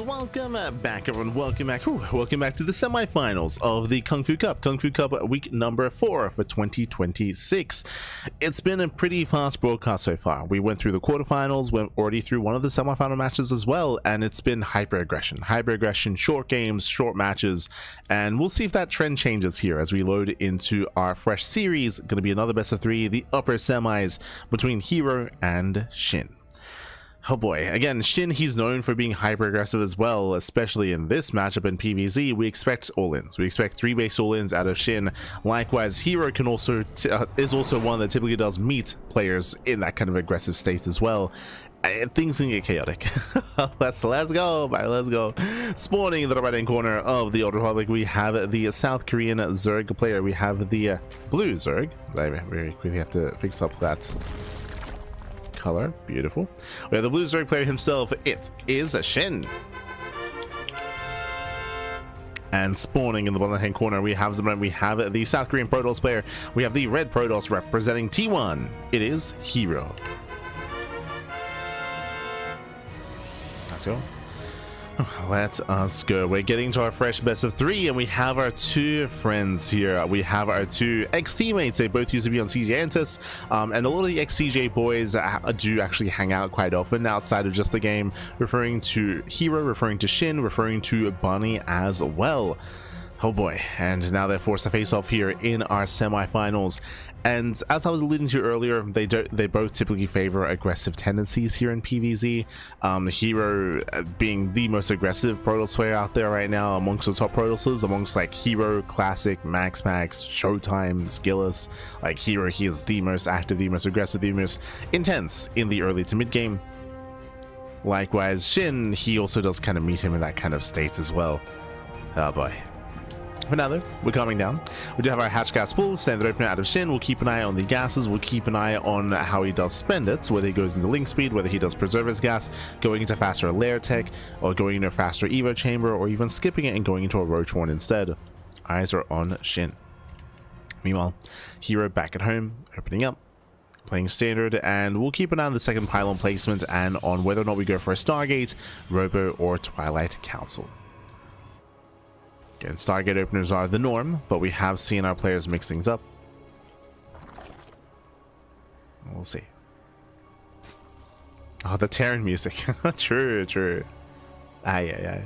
welcome back, everyone. Welcome back. Welcome back to the semifinals of the KungFu Cup. KungFu Cup week number 4 for 2026. It's been a pretty fast broadcast so far. We went through the quarterfinals, went already through one of the semifinal matches as well, and it's been hyper aggression, short games, short matches, and we'll see if that trend changes here as we load into our fresh series. Going to be another best of 3, the upper semis between herO and SHIN. Oh boy, again, SHIN, he's known for being hyper aggressive as well, especially in this matchup in PvZ. We expect all-ins. We expect 3 base all-ins out of SHIN. Likewise, herO can also is also one that typically does meet players in that kind of aggressive state as well. Things can get chaotic. let's go, bye, let's go. Spawning in the right hand corner of the Old Republic, we have the South Korean Zerg player. We have the blue Zerg. I very quickly have to fix up that color. Beautiful. We have the blue Zerg player himself. It is a SHIN. And spawning in the bottom hand corner, we have the South Korean Protoss player. We have the red Protoss representing T1. It is herO. Let's go. Let us go. We're getting to our fresh best of 3, and we have our 2 friends here. We have our 2 ex-teammates. They both used to be on CJ Entus, and a lot of the ex-CJ boys do actually hang out quite often outside of just the game, referring to herO, referring to SHIN, referring to Bunny as well. Oh boy, and now they're forced to face off here in our semifinals. And as I was alluding to earlier, they both typically favor aggressive tendencies here in PvZ. herO being the most aggressive Protoss player out there right now amongst the top Protosses, amongst like herO, Classic, Max, Showtime, Skillus. Like herO, he is the most active, the most aggressive, the most intense in the early to mid game. Likewise, SHIN, he also does kind of meet him in that kind of state as well. Oh boy. But now though, we're coming down. We do have our hatch gas pool, standard opener out of SHIN. We'll keep an eye on the gases. We'll keep an eye on how he does spend it, whether he goes into link speed, whether he does preserve his gas, going into faster lair tech, or going into a faster evo chamber, or even skipping it and going into a roach one instead. Eyes are on SHIN. Meanwhile, herO back at home, opening up, playing standard, and we'll keep an eye on the second pylon placement and on whether or not we go for a Stargate, Robo, or Twilight Council. Again, Stargate openers are the norm, but we have seen our players mix things up. We'll see. Oh, the Terran music. True. Aye.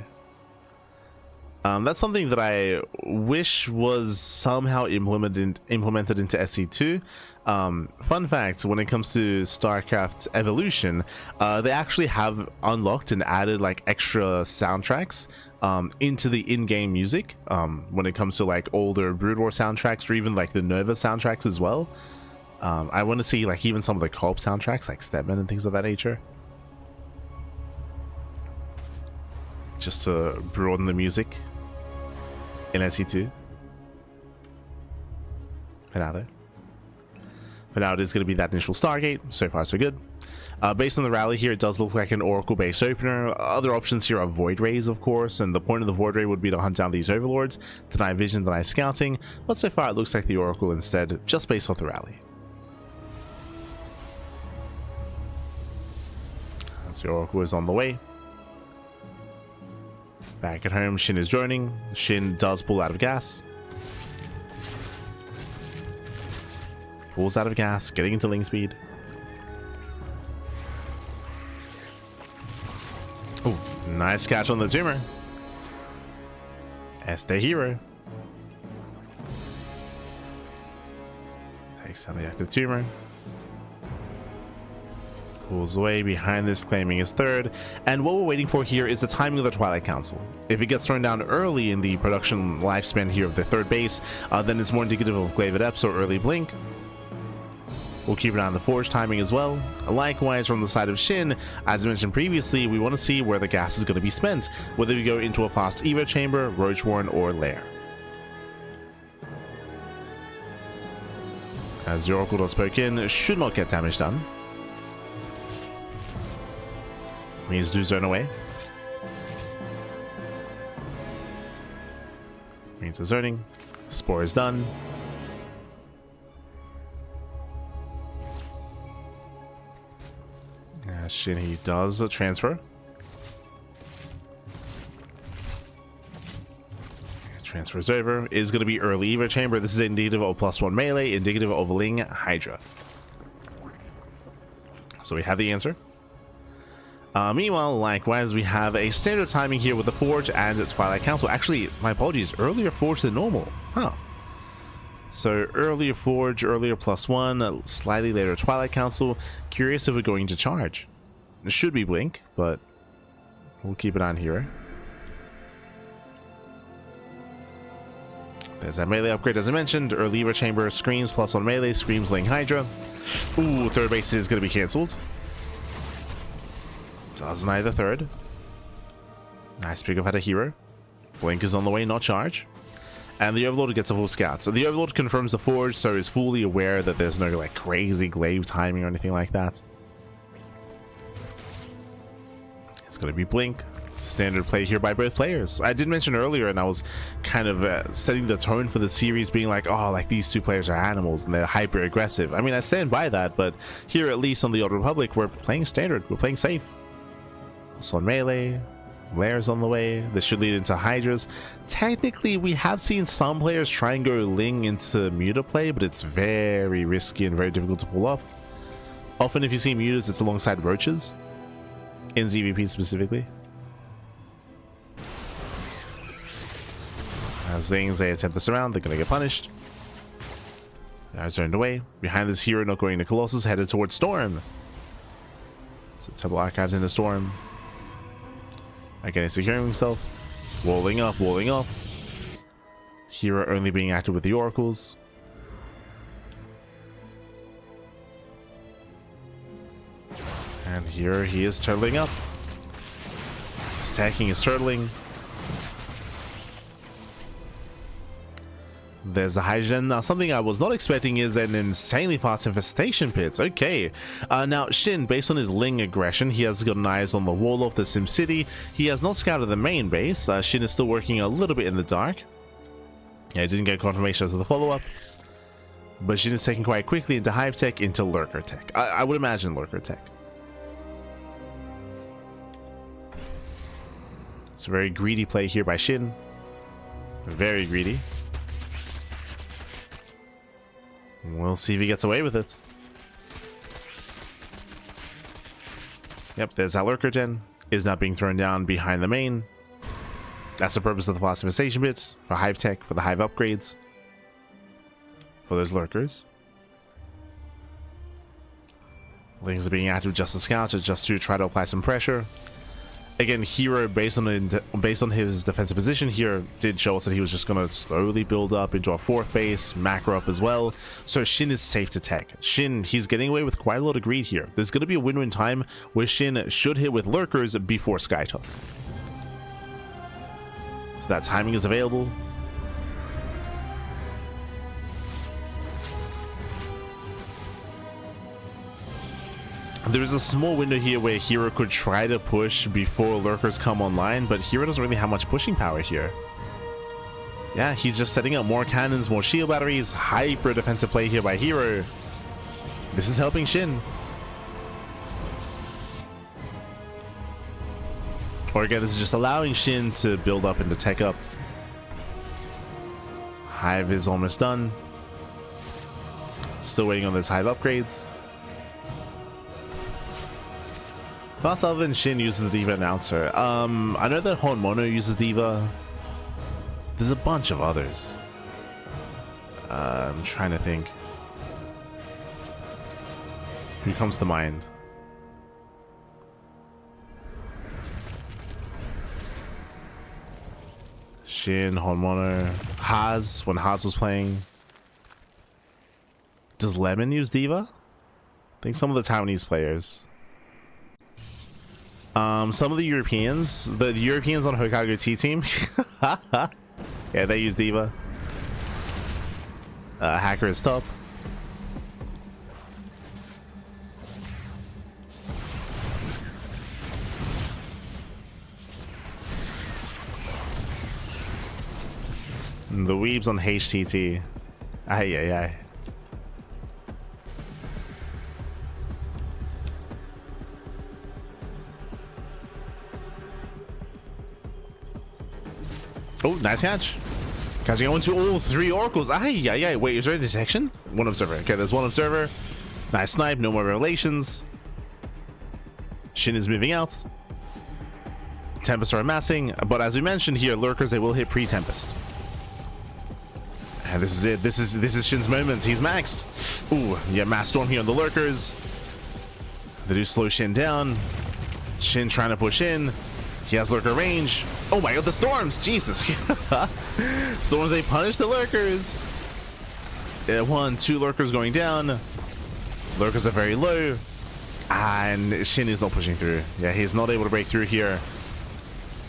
That's something that I wish was somehow implemented into SC2. Fun fact, when it comes to StarCraft Evolution, they actually have unlocked and added like extra soundtracks into the in-game music when it comes to like older Brood War soundtracks, or even like the Nova soundtracks as well. I want to see like even some of the co-op soundtracks like Stepman and things of that nature, just to broaden the music in SC2. But now it is going to be that initial Stargate. So far so good. Based on the rally here, it does look like an Oracle base opener. Other options here are Void Rays, of course, and the point of the Void Ray would be to hunt down these Overlords, deny vision, deny scouting, but so far it looks like the Oracle instead, just based off the rally. As the Oracle is on the way. Back at home, SHIN is joining. SHIN does pull out of gas. Pulls out of gas, getting into link speed. Oh, nice catch on the tumor. Este herO. Takes down the active tumor. Pulls away behind this, claiming his third. And what we're waiting for here is the timing of the Twilight Council. If it gets thrown down early in the production lifespan here of the third base, then it's more indicative of Glaive Adepts or early blink. We'll keep an eye on the Forge timing as well. Likewise, from the side of SHIN, as I mentioned previously, we want to see where the gas is going to be spent, whether we go into a fast evo chamber, roach warren, or lair. As the Oracle does poke in, should not get damage done. Means do zone away. Means the zoning. Spore is done. SHIN, he does a transfer. transfers over, is going to be early Evo Chamber. This is indicative of +1 melee, indicative of Ling Hydra. So we have the answer. Meanwhile, likewise, we have a standard timing here with the Forge and Twilight Council. Actually, my apologies, earlier Forge than normal. Huh. So earlier Forge, earlier +1, slightly later Twilight Council. Curious if we're going to charge. It should be Blink, but we'll keep it on here. There's that melee upgrade as I mentioned. Early Evo Chamber, Screams +1 melee, Screams Ling Hydra. Ooh, third base is going to be cancelled. Doesn't either third. Nice pick up at a hero. Blink is on the way, not charge. And the Overlord gets a full scout. So the Overlord confirms the Forge, so is fully aware that there's no like crazy glaive timing or anything like that. It's going to be Blink. Standard play here by both players. I did mention earlier, and I was kind of setting the tone for the series, being like, oh, like these two players are animals and they're hyper aggressive. I mean, I stand by that, but here, at least on the Old Republic, we're playing standard. We're playing safe. This one melee, Lairs on the way. This should lead into Hydras. Technically, we have seen some players try and go Ling into Muta play, but it's very risky and very difficult to pull off. Often, if you see Mutas, it's alongside Roaches, in ZVP specifically. As things they attempt to surround, they're going to get punished. They're turned away. Behind this hero, not going to Colossus, headed towards Storm. So Temple Archives in the Storm. Again, securing himself. Walling up, walling off. Hero only being active with the Oracles. And here he is turtling up. He's attacking his turtling. There's a Hydra. Now, something I was not expecting is an insanely fast infestation pit. Okay. Now, Shin, based on his Ling aggression, he has gotten eyes on the wall of the Sim City. He has not scouted the main base. Shin is still working a little bit in the dark. Yeah, I didn't get confirmation as to the follow-up. But Shin is taking quite quickly into Hive Tech, into Lurker Tech. I would imagine Lurker Tech. It's a very greedy play here by Shin. Very greedy. We'll see if he gets away with it. Yep, there's our Lurker Gen. Is not being thrown down behind the main. That's the purpose of the fast infestation bits. For Hive Tech, for the Hive upgrades. For those Lurkers. Lings are being active just to scout, just to try to apply some pressure. Again, hero, based on his defensive position here, did show us that he was just going to slowly build up into a fourth base, macro up as well. So Shin is safe to tech. Shin, he's getting away with quite a lot of greed here. There's going to be a win-win time where Shin should hit with Lurkers before Sky Toss. So that timing is available. There is a small window here where Hero could try to push before Lurkers come online, but Hero doesn't really have much pushing power here. Yeah, he's just setting up more cannons, more shield batteries, hyper defensive play here by Hero. This is helping Shin. Or again, this is just allowing Shin to build up and to tech up. Hive is almost done. Still waiting on those Hive upgrades. Plus, other than Shin using the Diva announcer, I know that Hon Mono uses Diva. There's a bunch of others. I'm trying to think. Who comes to mind? Shin, Hon Mono, Haz, when Haz was playing. Does Lemon use Diva? I think some of the Taiwanese players. Some of the Europeans on Hokkaido T team, yeah, they use Diva. Hacker is top. The weebs on HTT. Aye. Oh, nice catch. Catching on to all 3 oracles. Ay. Wait, is there a detection? One observer. Okay, there's one observer. Nice snipe. No more revelations. SHIN is moving out. Tempests are amassing, but as we mentioned here, lurkers, they will hit pre-tempest. And this is it. This is SHIN's moment. He's maxed. Ooh, yeah, mass storm here on the lurkers. They do slow SHIN down. SHIN trying to push in. He has lurker range. Oh my god, the storms! Jesus. Storms, they punish the lurkers. Yeah, 1, 2 lurkers going down. Lurkers are very low. And SHIN is not pushing through. Yeah, he's not able to break through here.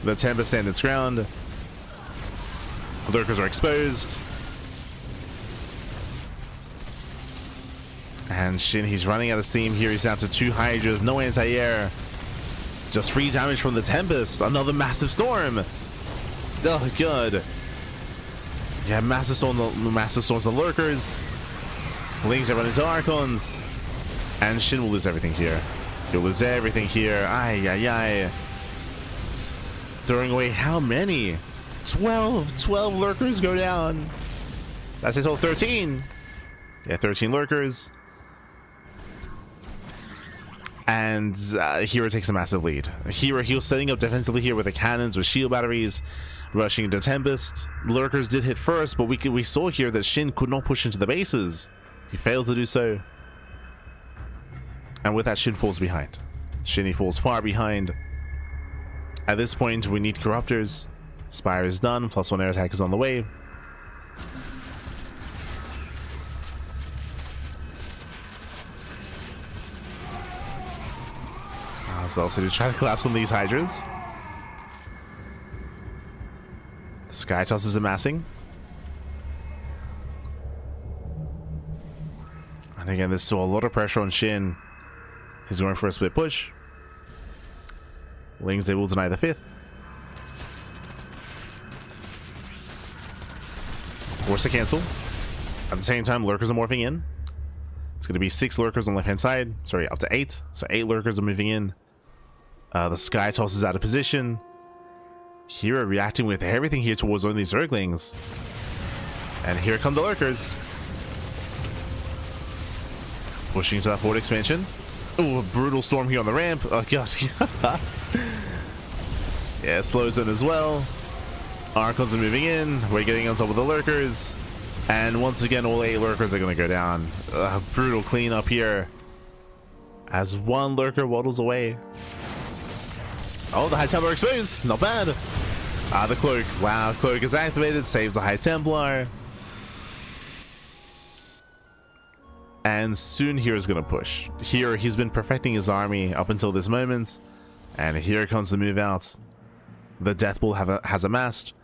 The Tempest stand its ground. Lurkers are exposed. And SHIN, he's running out of steam here. He's down to 2 Hydras, no anti-air. Just free damage from the Tempest. Another massive storm. Oh, good. Yeah, massive storms on lurkers. Lings are running into Archons. And SHIN will lose everything here. He'll lose everything here. Ay. Throwing away how many? 12 lurkers go down. That's a total of 13. Yeah, 13 lurkers. And herO takes a massive lead. herO, he was setting up defensively here with the cannons, with shield batteries, rushing into Tempest. Lurkers did hit first, but we saw here that SHIN could not push into the bases. He failed to do so. And with that, SHIN falls behind. SHIN, he falls far behind. At this point, we need Corruptors. Spire is done, +1 air attack is on the way. So also to try to collapse on these Hydras. The Sky Toss is amassing. And again, there's still a lot of pressure on SHIN. He's going for a split push. Lings, they will deny the 5th. Force to cancel. At the same time, lurkers are morphing in. It's going to be 6 lurkers on the left-hand side. Sorry, up to 8. So 8 lurkers are moving in. The Sky Toss is out of position. herO reacting with everything here towards only Zerglings. And here come the lurkers. Pushing into that forward expansion. Oh, a brutal storm here on the ramp. Oh, gosh. Yeah, slow zone as well. Archons are moving in. We're getting on top of the lurkers. And once again, all 8 lurkers are going to go down. Brutal cleanup here. As 1 lurker waddles away. Oh, the High Templar exposed. Not bad. The Cloak. Wow, Cloak is activated. Saves the High Templar. And soon hero's going to push. herO, he's been perfecting his army up until this moment. And here comes the move out. The Death Bull has amassed.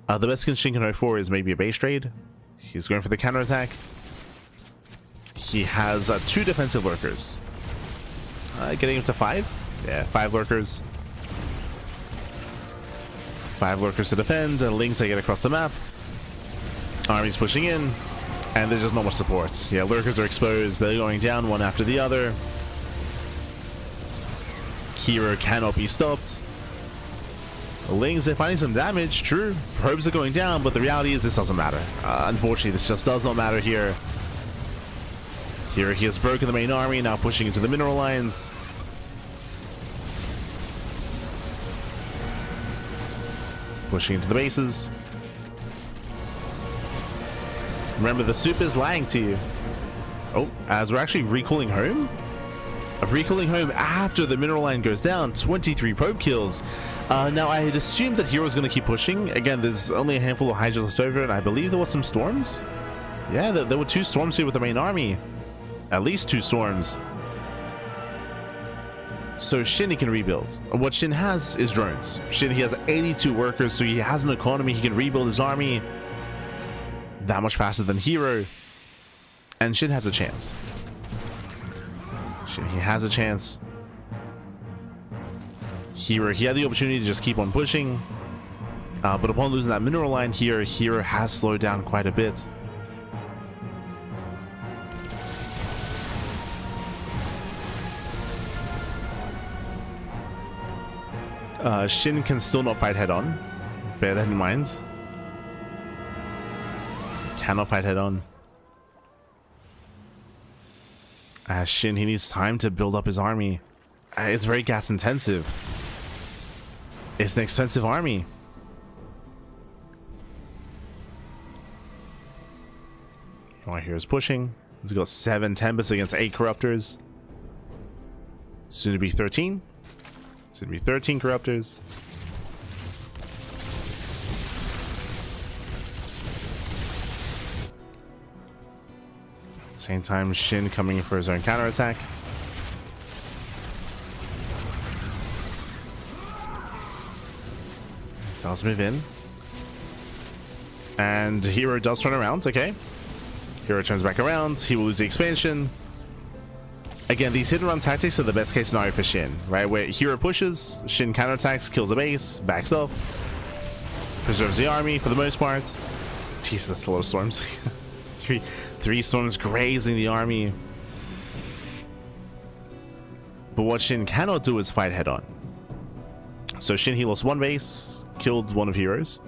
The best SHIN can hope for is maybe a base trade. He's going for the counterattack. He has 2 defensive lurkers. Getting him to 5. Yeah, 5 lurkers. 5 lurkers to defend. Lings, they get across the map. Army's pushing in. And there's just not much support. Yeah, lurkers are exposed. They're going down one after the other. herO cannot be stopped. Lings, they're finding some damage. True. Probes are going down, but the reality is this doesn't matter. Unfortunately, this just does not matter here. herO, he has broken the main army, now pushing into the mineral lines. Pushing into the bases. Remember, the soup is lying to you. Oh, as we're actually recalling home? Recalling home after the mineral line goes down. 23 probe kills. Now, I had assumed that hero's going to keep pushing. Again, there's only a handful of Hydras left over, and I believe there was some storms. Yeah, there were 2 storms here with the main army. At least 2 storms. So SHIN, he can rebuild. What SHIN has is drones. SHIN, he has 82 workers, so he has an economy. He can rebuild his army that much faster than herO. And SHIN has a chance. SHIN, he has a chance. herO, he had the opportunity to just keep on pushing. But upon losing that mineral line here, herO has slowed down quite a bit. SHIN can still not fight head on. Bear that in mind. cannot fight head on. SHIN, he needs time to build up his army. It's very gas intensive. It's an expensive army. All right, here's pushing. He's got 7 Tempest against 8 Corruptors. Soon to be 13. Soon to be 13 Corruptors. Same time, SHIN coming in for his own counterattack. Does move in. And herO does turn around, okay. herO turns back around, he will lose the expansion. Again, these hit and run tactics are the best case scenario for SHIN, right? Where herO pushes, SHIN counterattacks, kills the base, backs off, preserves the army for the most part. Jeez, that's a lot of storms. Three storms grazing the army. But what SHIN cannot do is fight head on. So SHIN, he lost 1 base, killed 1 of herO's.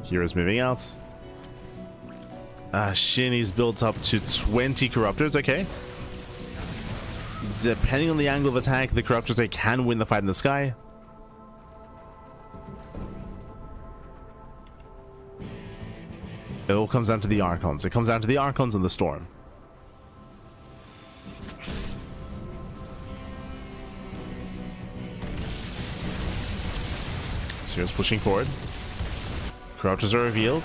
herO's moving out. SHIN is built up to 20 Corruptors, okay. Depending on the angle of attack, the Corruptors, they can win the fight in the sky. It all comes down to the Archons. It comes down to the Archons and the Storm. So here's pushing forward. Corruptors are revealed.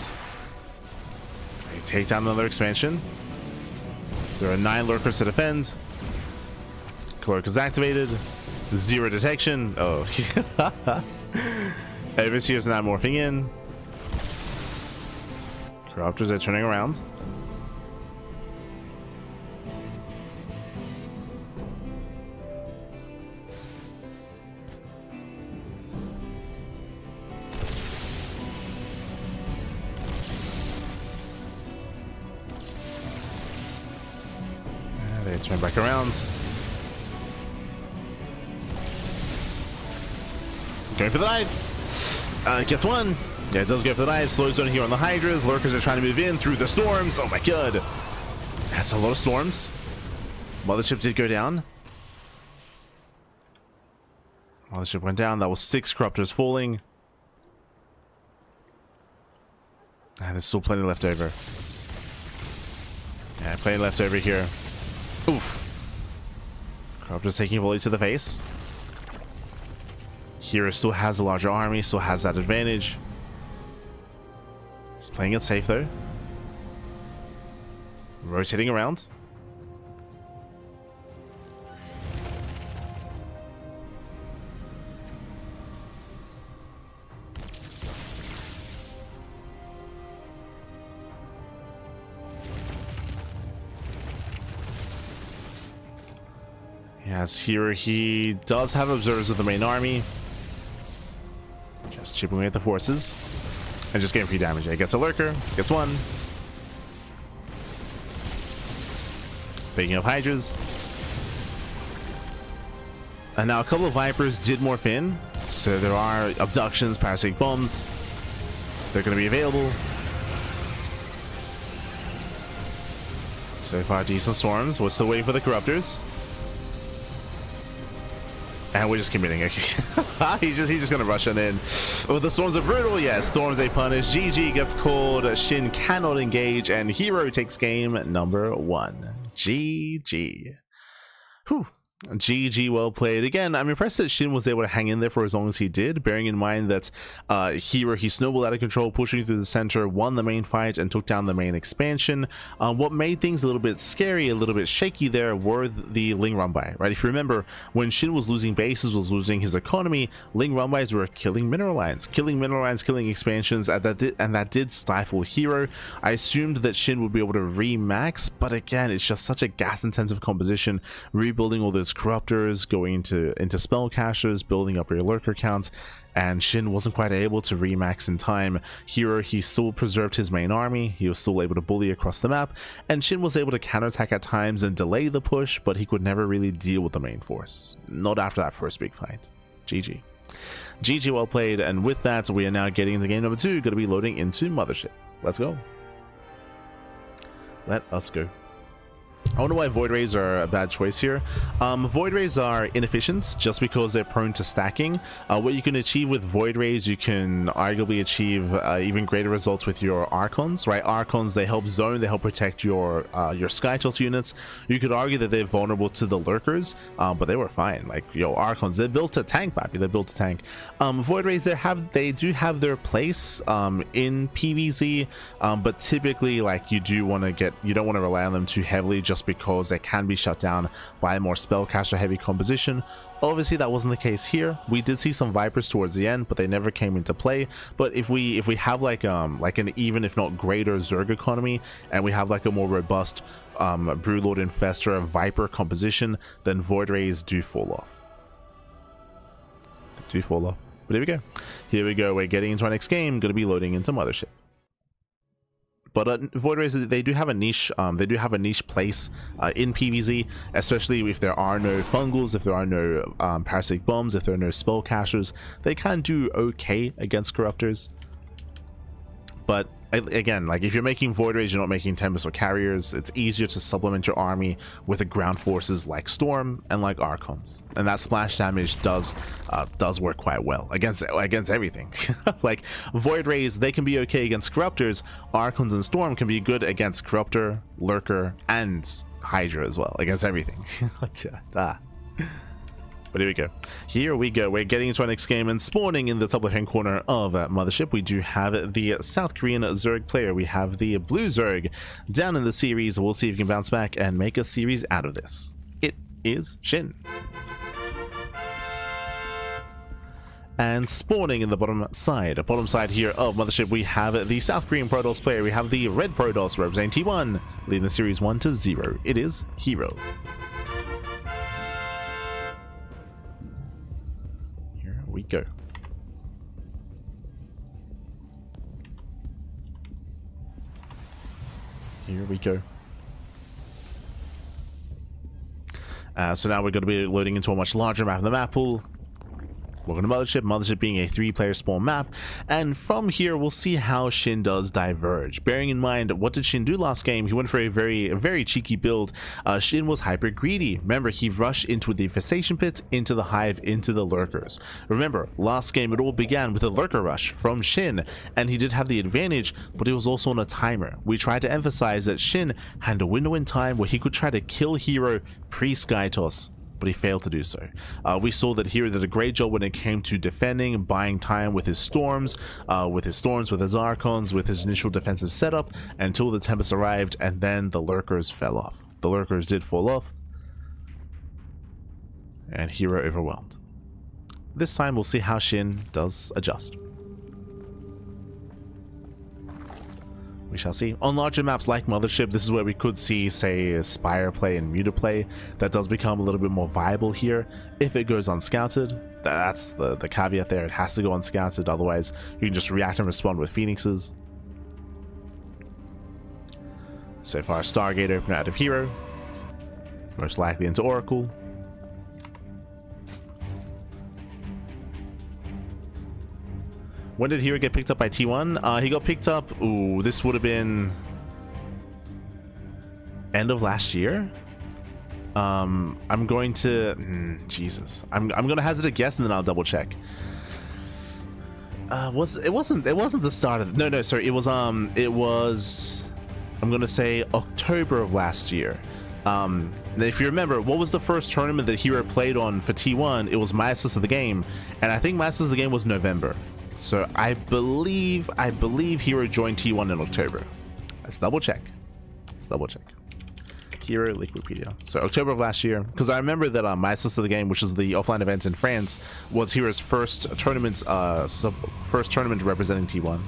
They take down another expansion. There are 9 lurkers to defend. Cloak is activated. 0 detection. Oh. Overseer's not morphing in. Corruptors are turning around. They turn back around. Going for the dive. Gets 1. Yeah, it does go for the dive. Slows down here on the Hydras. Lurkers are trying to move in through the storms. Oh my god. That's a lot of storms. Mothership did go down. Mothership went down. That was 6 Corruptors falling. And there's still plenty left over. Yeah, plenty left over here. Oof. Corruptors taking a volley to the face. herO still has a larger army, still has that advantage. He's playing it safe though. Rotating around. Yes, here he does have observers of the main army. Just chipping away at the forces. And just getting free damage. Yeah, gets a lurker, gets 1. Picking up Hydras. And now a couple of Vipers did morph in. So there are abductions, parasitic bombs. They're going to be available. So far, decent storms. We're still waiting for the Corruptors. And we're just committing. Okay. he's just gonna rush on in. Oh, the storms are brutal. Yeah, storms they punish. GG gets called. SHIN cannot engage, and herO takes game number 1. GG. Whew. GG, well played. Again, I'm impressed that SHIN was able to hang in there for as long as he did, bearing in mind that herO, he snowballed out of control, pushing through the center, won the main fight, and took down the main expansion. What made things a little bit scary, a little bit shaky there, were the Ling Rumbai, right? If you remember, when SHIN was losing bases, was losing his economy, Ling Rumbais were killing mineral lines, killing expansions, and that did stifle herO. I assumed that SHIN would be able to remax, but again, it's just such a gas-intensive composition, rebuilding all those Corruptors, going into spellcasters, building up your lurker count, and SHIN wasn't quite able to remax in time. herO, he still preserved his main army, he was still able to bully across the map, and SHIN was able to counterattack at times and delay the push, but he could never really deal with the main force. Not after that first big fight. GG. GG, well played, and with that, we are now getting into game number 2, going to be loading into Mothership. Let's go. Let us go. I wonder why Void Rays are a bad choice here. Void Rays are inefficient just because they're prone to stacking. What you can achieve with Void Rays, you can arguably achieve even greater results with your Archons, right? Archons, they help zone, they help protect your Skytoss units. You could argue that they're vulnerable to the Lurkers, but they were fine. Like, yo, Archons, they're built to tank, baby. They're built to tank. Void Rays, they do have their place in PvZ, but typically, like, you don't want to rely on them too heavily just because they can be shut down by a more spellcaster heavy composition. Obviously that wasn't the case here. We did see some Vipers towards the end, but they never came into play. But if we have like an even if not greater Zerg economy, and we have like a more robust Brewlord Infestor Viper composition, then Void Rays do fall off. But here we go, we're getting into our next game. Going to be loading into Mothership. But Void Rays, they do have a niche. They do have a niche place in PvZ, especially if there are no fungals, if there are no parasitic bombs, if there are no spellcasters. They can do okay against corruptors. But again, like if you're making Void Rays, you're not making Tempest or Carriers. It's easier to supplement your army with the ground forces like Storm and like Archons, and that splash damage does work quite well against everything. Like Void Rays, they can be okay against Corruptors. Archons and Storm can be good against Corruptor, Lurker, and Hydra as well, against everything. But here we go, we're getting into our next game, and spawning in the top left hand corner of Mothership, we do have the South Korean Zerg player. We have the blue Zerg down in the series. We'll see if we can bounce back and make a series out of this. It is SHIN. And spawning in the bottom side here of Mothership, we have the South Korean Protoss player. We have the red Protoss representing T1, leading the series 1-0. It is herO. We go. Here we go. So now we're going to be loading into a much larger map of the map pool. Welcome to Mothership being a 3-player spawn map, and from here we'll see how SHIN does diverge. Bearing in mind, what did SHIN do last game? He went for a very cheeky build. SHIN was hyper greedy. Remember, he rushed into the infestation pit, into the hive, into the lurkers. Remember, last game it all began with a lurker rush from SHIN, and he did have the advantage, but it was also on a timer. We tried to emphasize that SHIN had a window in time where he could try to kill herO pre-Skytoss, but he failed to do so. We saw that herO did a great job when it came to defending, buying time with his storms, with his Archons, with his initial defensive setup, until the Tempest arrived, and then the lurkers fell off. The lurkers did fall off, and herO overwhelmed. This time we'll see how SHIN does adjust. We shall see. On larger maps like Mothership, this is where we could see, say, Spire play and Muta play. That does become a little bit more viable here if it goes unscouted. That's the caveat there. It has to go unscouted, otherwise you can just react and respond with Phoenixes. So far, Stargate open out of herO, most likely into Oracle. When did herO get picked up by T1? He got picked up, ooh, this would have been end of last year. I'm going to, Jesus, I'm going to hazard a guess and then I'll double check. It wasn't the start of, no, sorry, it was, I'm going to say October of last year. If you remember, what was the first tournament that herO played on for T1? It was Masters of the Game, and I think Masters of the Game was November. So I believe herO joined T1 in October. Let's double check. herO Liquipedia. So October of last year, because I remember that Masters of the Game, which is the offline event in France, was herO's first tournament, representing T1.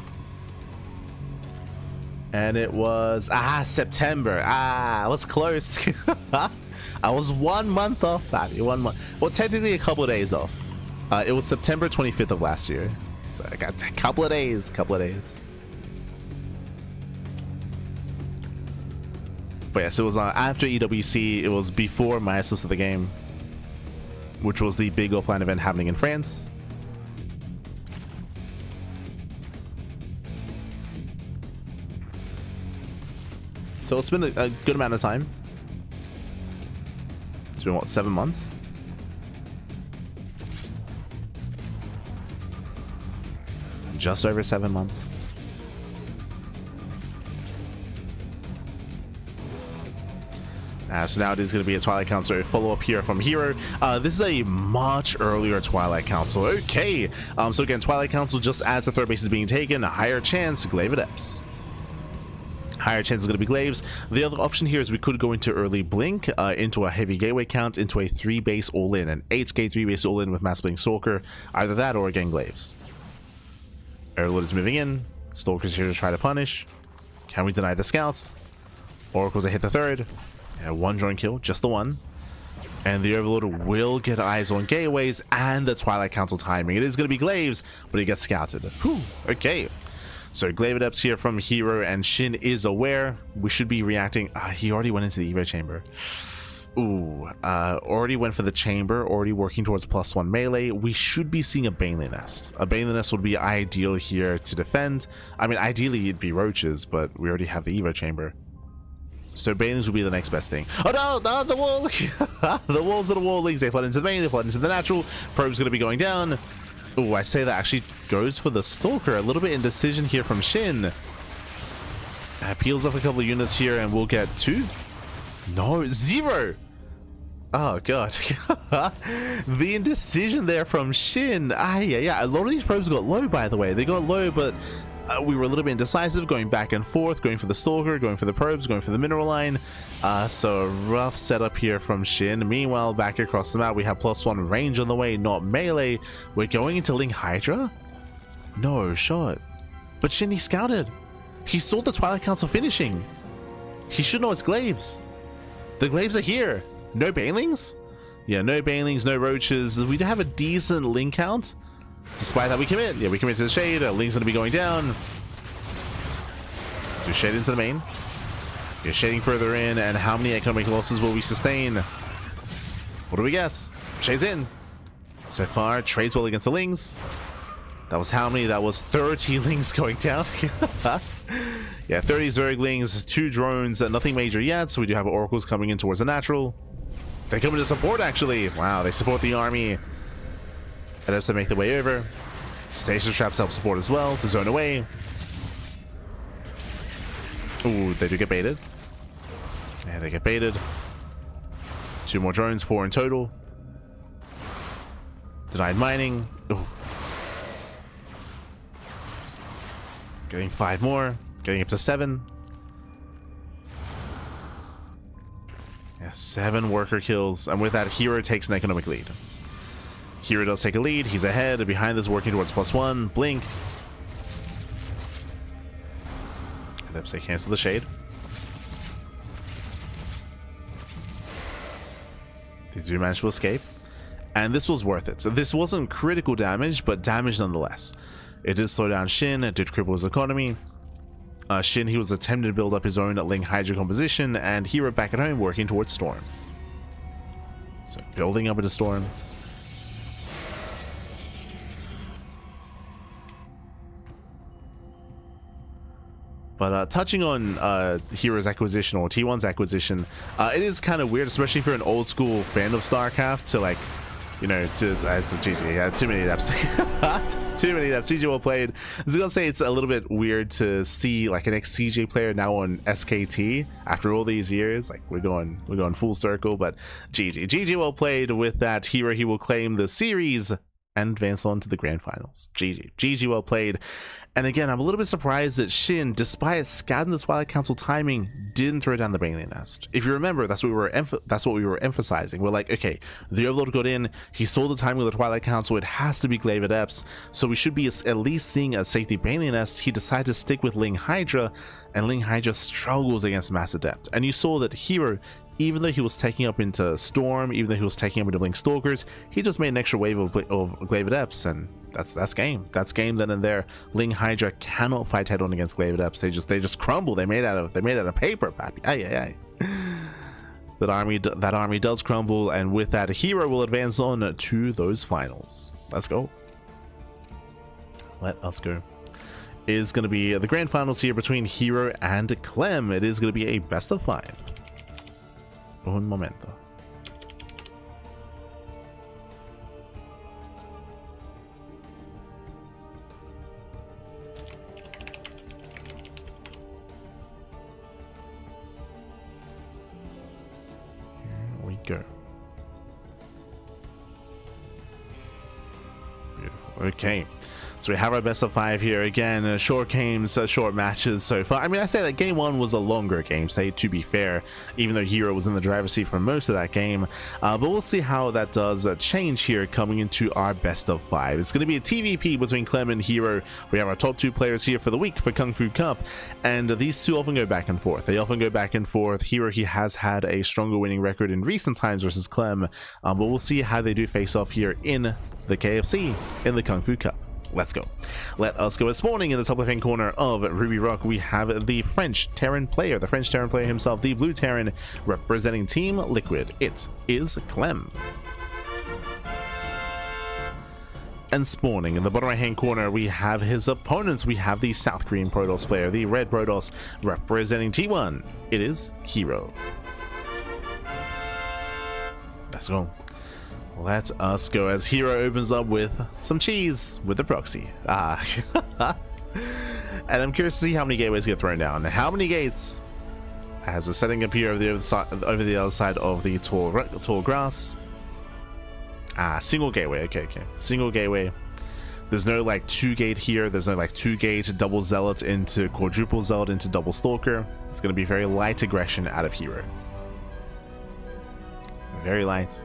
And it was September. I was close. I was 1 month off that. 1 month. Well, technically a couple of days off. It was September 25th of last year. So I got a couple of days. But yes, it was after EWC. It was before Masters of the Game, which was the big offline event happening in France. So it's been a good amount of time. It's been, what, 7 months? Just over 7 months. So now it is going to be a Twilight Council follow-up here from herO. This is a much earlier Twilight Council. Okay, so again, Twilight Council, just as the third base is being taken, a higher chance to glaive adepts. Higher chance is going to be glaives. The other option here is we could go into early blink, into a heavy gateway count, into a 3 base all-in, an 8k 3 base all-in with Mass Blink Stalker. Either that or again glaives. Airlord is moving in. Stalker's here to try to punish. Can we deny the scouts? Oracles a hit the third. Yeah, 1 joint kill, just the 1. And the Overlord will get eyes on gateways and the Twilight Council timing. It is going to be glaives, but he gets scouted. Whew, okay. So glaive adepts here from herO, and SHIN is aware. We should be reacting. He already went into the Evo chamber. Ooh, already went for the chamber, already working towards +1 melee. We should be seeing a Baneley Nest. A Baneley Nest would be ideal here to defend. I mean, ideally it'd be roaches, but we already have the Evo chamber. So Banelings will be the next best thing. Oh no, the wall! The walls of the wallings. They flood into the main, they flood into the natural. Probe's going to be going down. Oh, I say that actually goes for the Stalker. A little bit indecision here from SHIN. Peels off a couple of units here and we'll get 2. No, 0. Oh god. The indecision there from SHIN. Yeah. A lot of these probes got low, by the way. They got low, but we were a little bit indecisive, going back and forth, going for the Stalker, going for the probes, going for the mineral line. So a rough setup here from SHIN. Meanwhile, back across the map, we have +1 range on the way, not melee. We're going into Ling Hydra? No shot. But SHIN, he scouted. He saw the Twilight Council finishing. He should know it's glaives. The glaives are here. No Banelings? Yeah, no Banelings, no roaches. We do have a decent Ling count. Despite that, we commit. Yeah, we commit to the shade. Link's going to be going down. So shade into the main. You're shading further in, and how many economic losses will we sustain? What do we get? Shades in. So far, trades well against the Lings. That was how many? That was 30 Lings going down. Yeah, 30 Zerglings, 2 drones, nothing major yet. So we do have Oracles coming in towards the natural. They're coming to support, actually. Wow, they support the army. Adepts to make their way over. Stasis traps help support as well to zone away. Ooh, they do get baited. Yeah, they get baited. 2 more drones, 4 in total. Denied mining. Ooh. Getting 5 more. Getting up to 7. Yeah, 7 worker kills. And with that, herO takes an economic lead. herO does take a lead. He's ahead. Behind this, working towards +1. Blink. Adepts, they cancel the shade. They do manage to escape. And this was worth it. So this wasn't critical damage, but damage nonetheless. It did slow down SHIN. It did cripple his economy. SHIN, he was attempting to build up his own Ling Hydra composition, and herO back at home working towards Storm. So building up into Storm. But touching on herO's acquisition, or T1's acquisition, it is kind of weird, especially if you're an old school fan of StarCraft, to like, you know, GG, yeah, too many adepts. Too many adepts. CJ well played. I was gonna say it's a little bit weird to see like an ex-CJ player now on SKT after all these years. Like we're going full circle, but GG well played. With that, herO, he will claim the series and advance on to the grand finals. GG well played. And again, I'm a little bit surprised that SHIN, despite scouting the Twilight Council timing, didn't throw down the Baneley Nest. If you remember, that's what we were emphasizing. We're like, okay, the Overlord got in, he saw the timing of the Twilight Council, it has to be glaive adepts, so we should be at least seeing a safety Baneley Nest. He decided to stick with Ling Hydra, and Ling Hydra struggles against Mass Adept. And you saw that herO, even though he was taking up into Storm, even though he was taking up into Blink Stalkers, he just made an extra wave of glaive adepts, and that's game. That's game then and there. Ling Hydra cannot fight head on against glaive adepts. They just crumble. They made out of paper, papi. Ay. That army does crumble, and with that, herO will advance on to those finals. Let's go. Let us go. is going to be the grand finals here between herO and Clem. It is going to be a best of 5. Un momento. Here we go. Beautiful. Okay. So we have our best of 5 here again. Short games, short matches so far. I mean, I say that game 1 was a longer game, say, to be fair, even though herO was in the driver's seat for most of that game. But we'll see how that does change here coming into our best of 5. It's going to be a TVP between Clem and herO. We have our top 2 players here for the week for KungFu Cup, and these two often go back and forth. They often go back and forth. herO, he has had a stronger winning record in recent times versus Clem, but we'll see how they do face off here in the KFC in the KungFu Cup. Let's go. Let us go. Spawning in the top left-hand corner of Ruby Rock, we have the French Terran player, himself, the blue Terran, representing Team Liquid. It is Clem. And spawning in the bottom right-hand corner, we have his opponents. We have the South Korean Protoss player, the red Protoss, representing T1. It is herO. Let's go. Let us go as herO opens up with some cheese with the proxy. And I'm curious to see how many gateways get thrown down. How many gates? As we're setting up here over the other side of the tall grass. Single gateway. Okay. Single gateway. There's no like 2-gate here. There's no like 2-gate double zealot into quadruple zealot into double stalker. It's going to be very light aggression out of herO. Very light.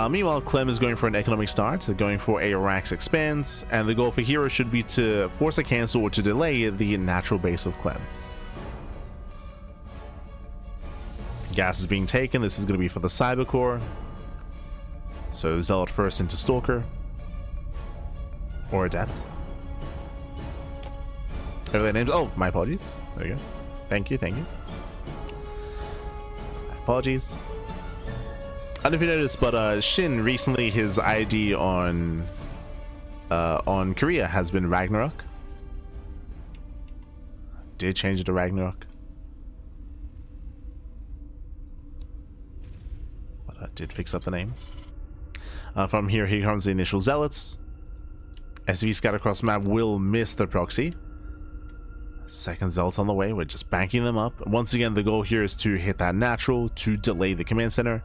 Meanwhile, Clem is going for an economic start, going for a Rax expands, and the goal for herO should be to force a cancel or to delay the natural base of Clem. Gas is being taken. This is going to be for the Cyber Core. So Zealot first into Stalker. Or Adept. Early names. Oh, my apologies. There you go. Thank you. Apologies. I don't know if you noticed, but SHIN recently, his ID on Korea has been Ragnarok. Did change it to Ragnarok. But I did fix up the names. From here comes the initial zealots. SV scatter across map will miss the proxy. Second zealots on the way. We're just banking them up. Once again, the goal here is to hit that natural to delay the command center.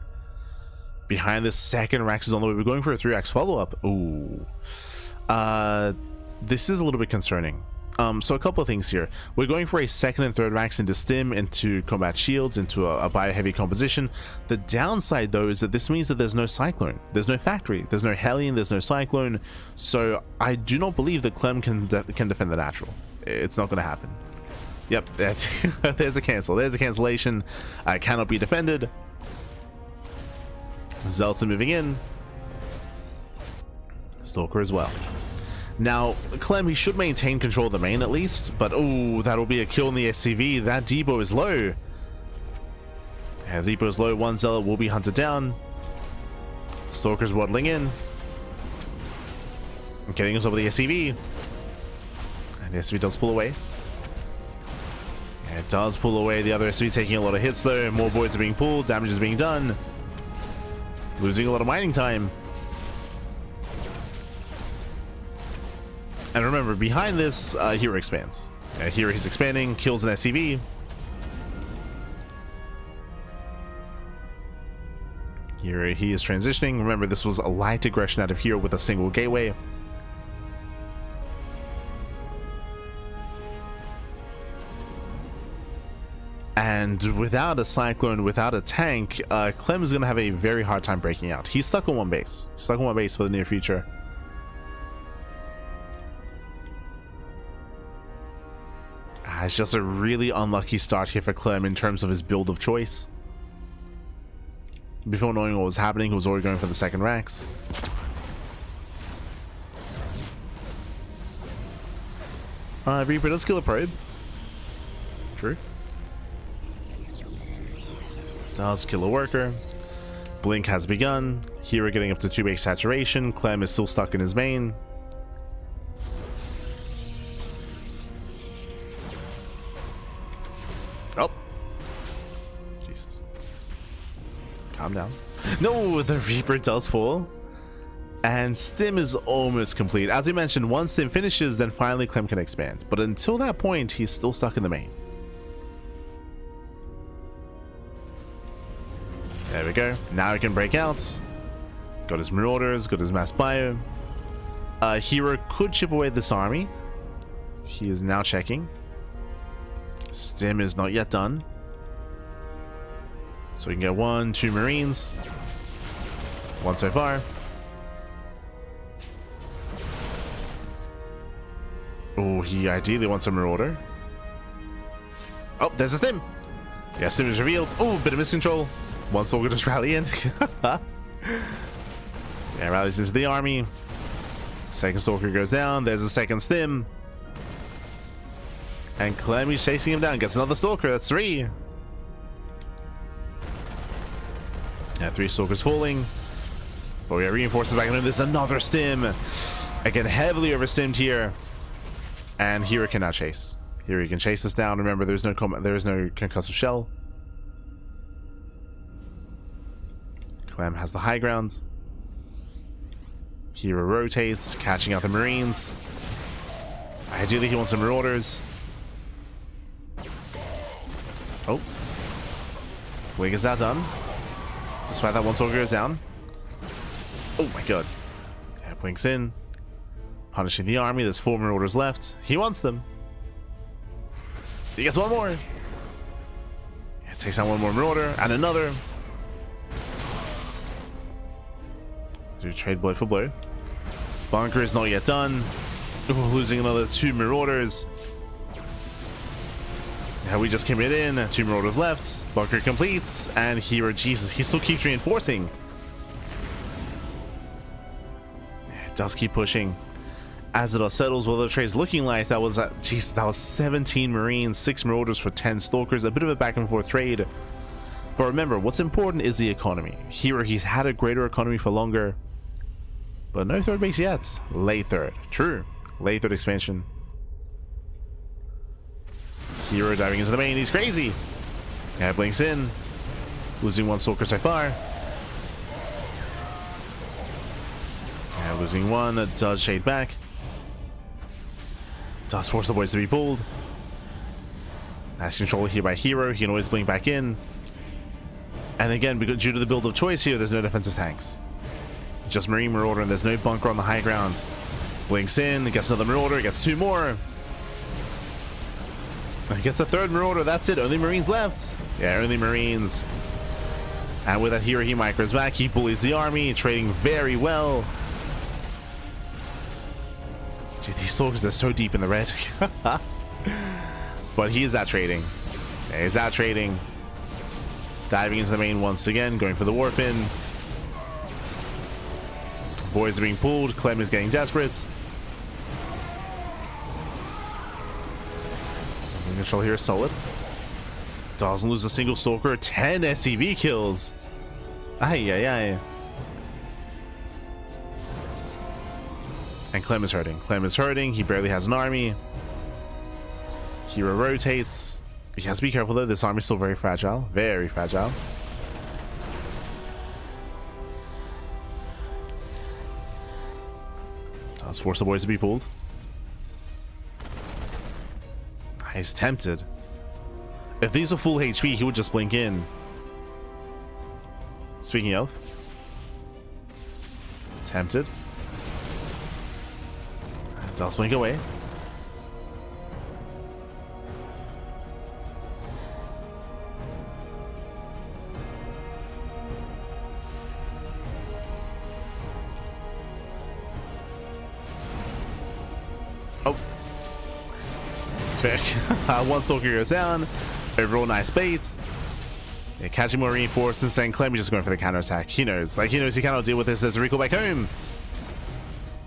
Behind this, second Rax is on the way. We're going for a 3-Rax follow-up. Ooh. This is a little bit concerning. So a couple of things here. We're going for a second and third Rax into stim, into combat shields, into a bio-heavy composition. The downside, though, is that this means that there's no Cyclone. There's no factory. There's no Hellion. There's no Cyclone. So I do not believe that Clem can defend the natural. It's not going to happen. Yep. There's a cancel. There's a cancellation. Cannot be defended. Zealots are moving in. Stalker as well. Now, Clem, he should maintain control of the main at least, but oh, that'll be a kill in the SCV. That depot is low. Yeah, the depot is low. One zealot will be hunted down. Stalker's waddling in. Getting us over the SCV. And the SCV does pull away. Yeah, it does pull away. The other SCV taking a lot of hits though. More boys are being pulled. Damage is being done. Losing a lot of mining time. And remember, behind this, herO expands. Here he's expanding, kills an SCV. Here he is transitioning. Remember, this was a light aggression out of herO with a single gateway. And without a Cyclone, without a tank, Clem is going to have a very hard time breaking out. He's stuck on one base. Stuck on one base for the near future. It's just a really unlucky start here for Clem in terms of his build of choice. Before knowing what was happening, he was already going for the second Rax. Reaper does kill a probe. True. Does kill a worker. Blink has begun. herO getting up to 2 base saturation. Clem is still stuck in his main. Jesus. Calm down. No, the Reaper does fall. And stim is almost complete. As we mentioned, once stim finishes, then finally Clem can expand. But until that point, he's still stuck in the main. There we go. Now he can break out. Got his Marauders, got his Mass Bio. herO could chip away this army. He is now checking. Stim is not yet done. So we can get 1, 2 Marines. 1 so far. Oh, he ideally wants a Marauder. Oh, there's a Stim. Yeah, Stim is revealed. Oh, bit of miscontrol. 1 soldier just rally in. Yeah, rallies into the army. Second Stalker goes down. There's a second Stim. And Clem is chasing him down. Gets another Stalker. That's 3. Yeah, 3 Stalkers falling. But we have reinforcements back in him. There's another Stim. Again, heavily overstimmed here. And herO can now chase. herO can chase us down. Remember, there's no concussive shell. Clem has the high ground. herO rotates, catching out the Marines. Ideally, he wants some Marauders. Oh. Blink is now done. Despite that, 1 soldier goes down. Oh my god. Yeah, Blink's in. Punishing the army. There's 4 Marauders left. He wants them. He gets 1 more. Yeah, takes out 1 more Marauder and another. Do trade blow for blow. Bunker is not yet done. Ooh, losing another 2 Marauders. Yeah, we just came in. 2 Marauders left. Bunker completes. And herO, Jesus, he still keeps reinforcing. It does keep pushing. As it all settles, what the trade's looking like, that was, Jesus, that was 17 Marines, 6 Marauders for 10 Stalkers. A bit of a back and forth trade. But remember, what's important is the economy. herO, he's had a greater economy for longer. But no 3rd base yet. Late 3rd. True. Late 3rd expansion. herO diving into the main. He's crazy. Yeah, Blinks in. Losing 1 Stalker so far. Yeah, losing 1. Does shade back. Does force the boys to be pulled. Nice control here by herO. He can always blink back in. And again, because due to the build of choice here, there's no defensive tanks. Just Marine Marauder, and there's no bunker on the high ground. Blinks in, gets another Marauder, gets 2 more. He gets a 3rd Marauder, that's it. Only Marines left. Yeah, only Marines. And with that herO, he micros back. He bullies the army, trading very well. Gee, these soldiers are so deep in the red. But he is out trading. Yeah, he's out trading. Diving into the main once again, going for the warp in. Boys are being pulled. Clem is getting desperate. Control here is solid. Doesn't lose a single Stalker. 10 SCV kills. Ay, ay, ay. And Clem is hurting. Clem is hurting. He barely has an army. herO rotates. He has to be careful though. This army is still very fragile. Very fragile. Let's force the boys to be pulled. He's tempted. If these were full HP, he would just blink in. Speaking of. Tempted. Does blink away. Fair. 1 Stalker goes down. Overall, nice bait. Yeah, catching more reinforcements, and Clem is just going for the counterattack. He knows. Like, he knows he cannot deal with this. There's a recall back home.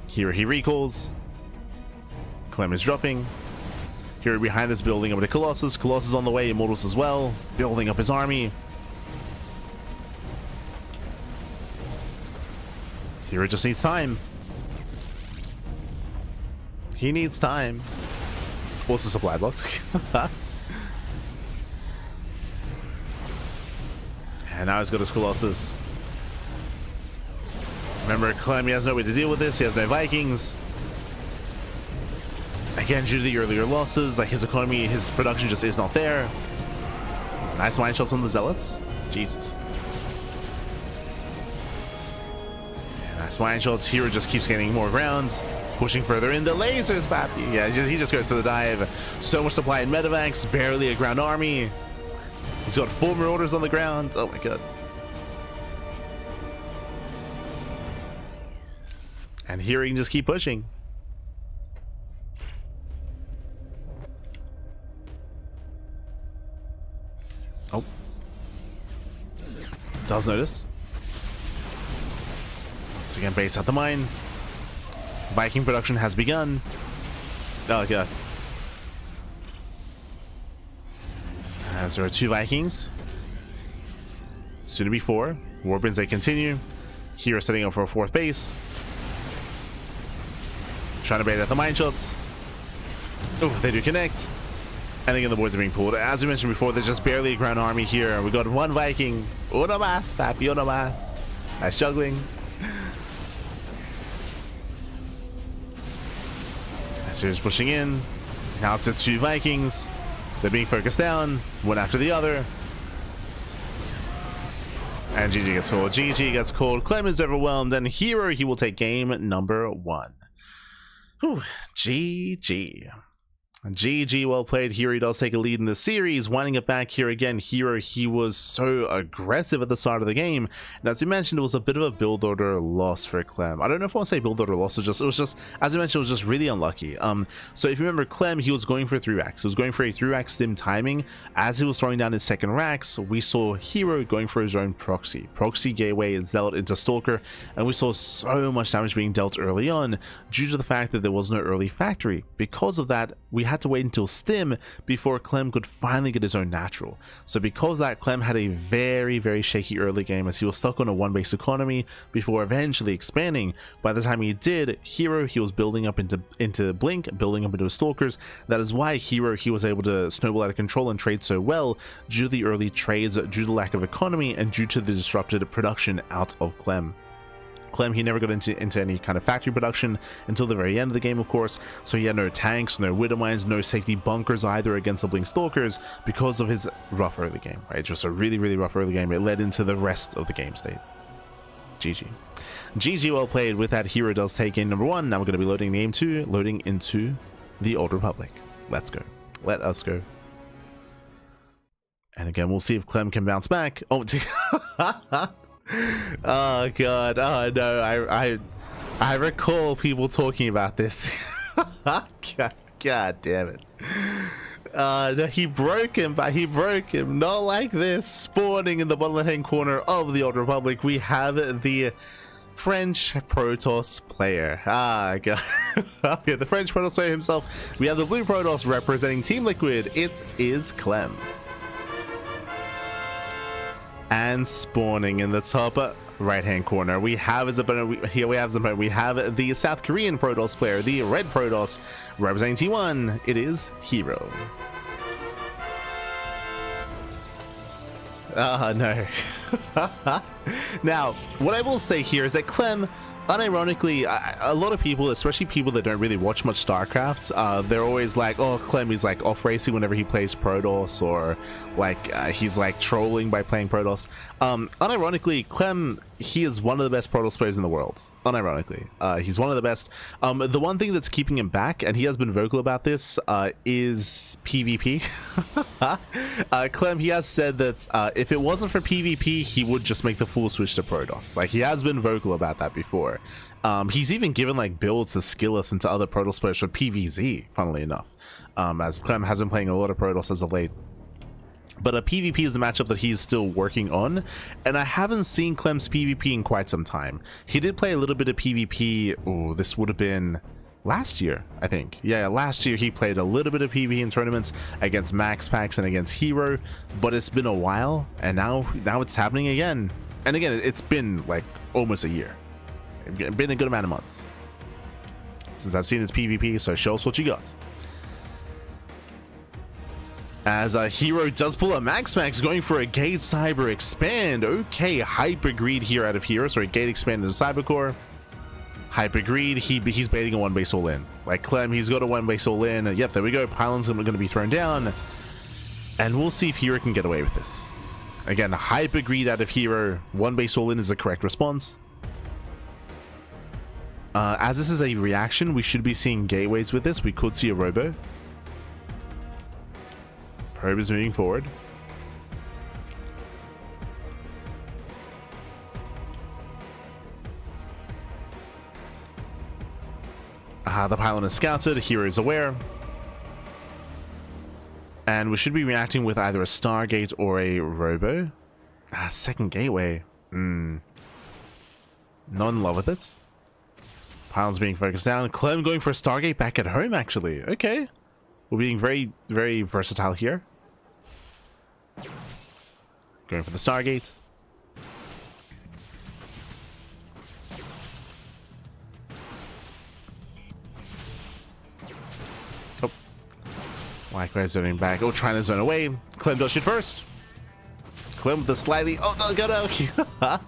Here he recalls. Clem is dropping. Here behind this building over to Colossus. Colossus on the way. Immortals as well. Building up his army. Here it just needs time. He needs time. Also supply box. And now he's got his Colossus. Remember, Clem, he has no way to deal with this. He has no Vikings. Again, due to the earlier losses, like his economy, his production just is not there. Nice mine shots on the Zealots. Jesus. Nice mine shots. herO just keeps gaining more ground. Pushing further in. The lasers, Bappy. Yeah, he just goes to the dive. So much supply in medevacs. Barely a ground army. He's got 4 marauders on the ground. Oh my god. And here he can just keep pushing. Oh. Does notice. Once again, base out the mine. Viking production has begun. Oh god. As there are 2 Vikings. Soon to be 4. Warbinds, they continue. herO setting up for a 4th base. Trying to bait out the mine shots. Oh, they do connect. And again, the boards are being pulled. As we mentioned before, there's just barely a ground army here. We got 1 Viking. Uno más, papi, uno más. Nice juggling. As he's pushing in. Now up to 2 Vikings. They're being focused down, one after the other. And GG gets called. GG gets called. Clem is overwhelmed, and herO, he will take game number 1. Whew, GG. GG, well played. herO does take a lead in the series, winding it back here again. herO, he was so aggressive at the start of the game, and as we mentioned, it was a bit of a build order loss for Clem. I don't know if I want to say build order loss, it was just as I mentioned, it was just really unlucky. So if you remember, Clem, he was going for 3 racks. He was going for a 3-rack stim timing. As he was throwing down his 2nd racks, we saw herO going for his own proxy gateway, zealot into stalker, and we saw so much damage being dealt early on due to the fact that there was no early factory. Because of that, we had to wait until stim before Clem could finally get his own natural. So because of that, Clem had a very shaky early game as he was stuck on a 1-base economy before eventually expanding. By the time he did, herO, he was building up into Blink, building up into his stalkers. That is why herO, he was able to snowball out of control and trade so well due to the early trades, due to the lack of economy, and due to the disrupted production out of Clem. Clem, he never got into any kind of factory production until the very end of the game, of course, so he had no tanks, no widow mines, no safety bunkers either against the Blink Stalkers because of his rough early game, right? Just a really rough early game. It led into the rest of the game state. GG. GG, well played. With that, herO does take in number 1. Now we're going to be loading game 2, loading into the Old Republic. Let's go. Let us go. And again, we'll see if Clem can bounce back. Oh, oh god, oh no, I recall people talking about this. God damn it. No, he broke him, but he broke him not like this. Spawning in the bottom left hand corner of the Old Republic, we have the French Protoss player. Ah, god. Yeah, the French Protoss player himself. We have the blue Protoss representing Team Liquid. It is Clem. And spawning in the top right hand corner, we have his opponent. Here we have his opponent. We have the South Korean Protoss player, the red Protoss, representing T1. It is herO. No. Now, what I will say here is that Clem, unironically, a lot of people, especially people that don't really watch much StarCraft, they're always like, oh, Clem is like off racing whenever he plays Protoss, or like he's like trolling by playing Protoss. Unironically, Clem, he is one of the best Protoss players in the world. Unironically, he's one of the best. The one thing that's keeping him back, and he has been vocal about this, is PvP. Clem, he has said that if it wasn't for PvP, he would just make the full switch to Protoss. Like, he has been vocal about that before. He's even given like builds to Skillus and to other Protoss players for PvZ, funnily enough, as Clem has been playing a lot of Protoss as of late. But a PvP is the matchup that he's still working on, and I haven't seen Clem's PvP in quite some time. He did play a little bit of PvP. Oh, this would have been last year, I think. Yeah, last year he played a little bit of PvP in tournaments against Max Packs and against herO, but it's been a while, and now it's happening again. And again, it's been like almost a year. It's been a good amount of months since I've seen his PvP, so show us what you got. As herO does pull a Max, going for a Gate Cyber Expand. Okay, Hyper Greed here out of herO. Sorry, Gate Expand into Cyber Core. Hyper Greed, he's baiting a one base all in. Like Clem, he's got a one base all in. Yep, there we go. Pylons are going to be thrown down. And we'll see if herO can get away with this. Again, Hyper Greed out of herO. One base all in is the correct response. As this is a reaction, we should be seeing gateways with this. We could see a robo. Probe is moving forward. The pylon is scouted. herO is aware. And we should be reacting with either a Stargate or a robo. Second gateway. Not in love with it. Pylon's being focused down. Clem going for a Stargate back at home, actually. Okay. We're being very, very versatile here. Going for the Stargate. Oh. Likewise zoning back. Oh, trying to zone away. Clem does shoot first. Clem with the slightly... Oh, no, go no. I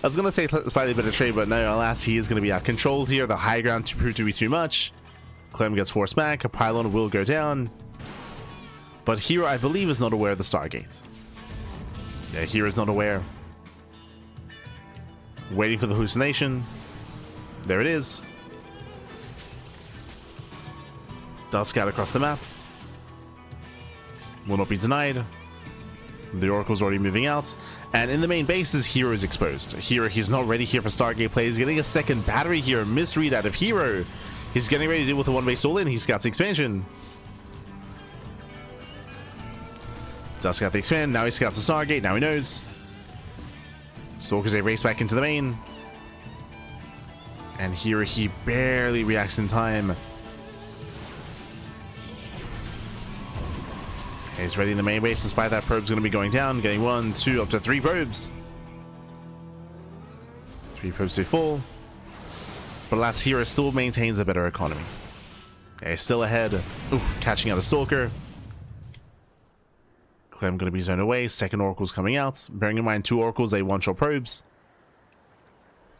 was going to say slightly better trade, but no, alas, he is going to be out controlled here. The high ground to prove to be too much. Clem gets forced back. A pylon will go down. But herO, I believe, is not aware of the Stargate. Yeah, herO is not aware. Waiting for the hallucination. There it is. Does scout across the map. Will not be denied. The Oracle's already moving out. And in the main bases, herO is exposed. herO, he's not ready here for Stargate play. He's getting a second battery here. Misread out of herO. He's getting ready to deal with the one base all in. He scouts the expansion. Does scout the expand. Now he scouts the Stargate. Now he knows. Stalkers, they race back into the main. And herO, he barely reacts in time. He's ready in the main base, despite that probe's going to be going down. Getting 1, 2, up to 3 probes. 3 probes to fall. But alas, herO still maintains a better economy. He's still ahead. Oof, catching out a Stalker. Clem going to be zoned away. Second Oracle's coming out. Bearing in mind 2 Oracles, they one-shot probes.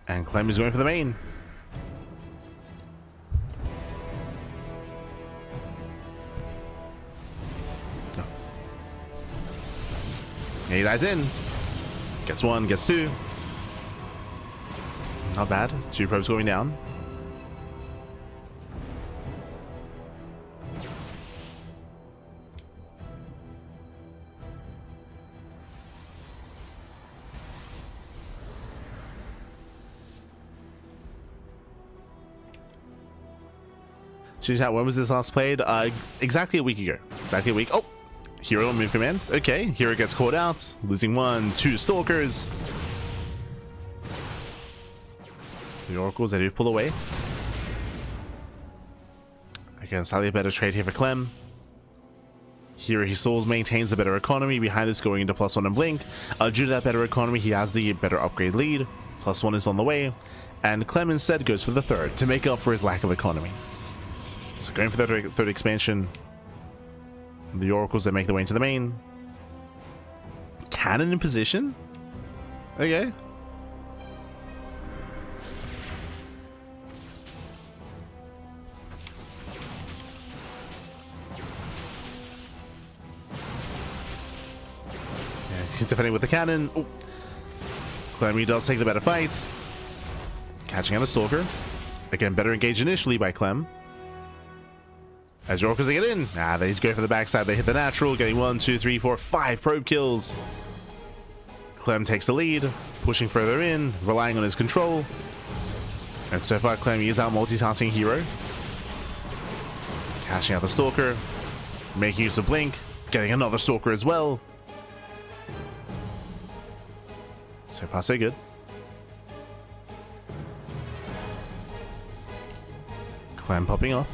And Clem is going for the main. He dives in. Gets 1, gets 2. Not bad. 2 probes going down. When was this last played? Exactly a week ago. Exactly a week. Oh! herO move commands. Okay, herO gets caught out, losing 1, 2 Stalkers. The Oracles, they do pull away. Again, slightly a better trade here for Clem. herO, he still maintains a better economy. Behind this, going into +1 and Blink. Due to that better economy, he has the better upgrade lead. +1 is on the way. And Clem instead goes for the third to make up for his lack of economy. So going for that third expansion. The Oracles, they make their way into the main. Cannon in position? Okay. Yeah, he's defending with the cannon. Oh. Clem does take the better fight. Catching out a Stalker. Again, better engaged initially by Clem. As your Oracles, they get in. They go for the backside. They hit the natural, getting 1, 2, 3, 4, 5 probe kills. Clem takes the lead, pushing further in, relying on his control. And so far, Clem is out multitasking herO. Cashing out the Stalker, making use of Blink, getting another Stalker as well. So far, so good. Clem popping off.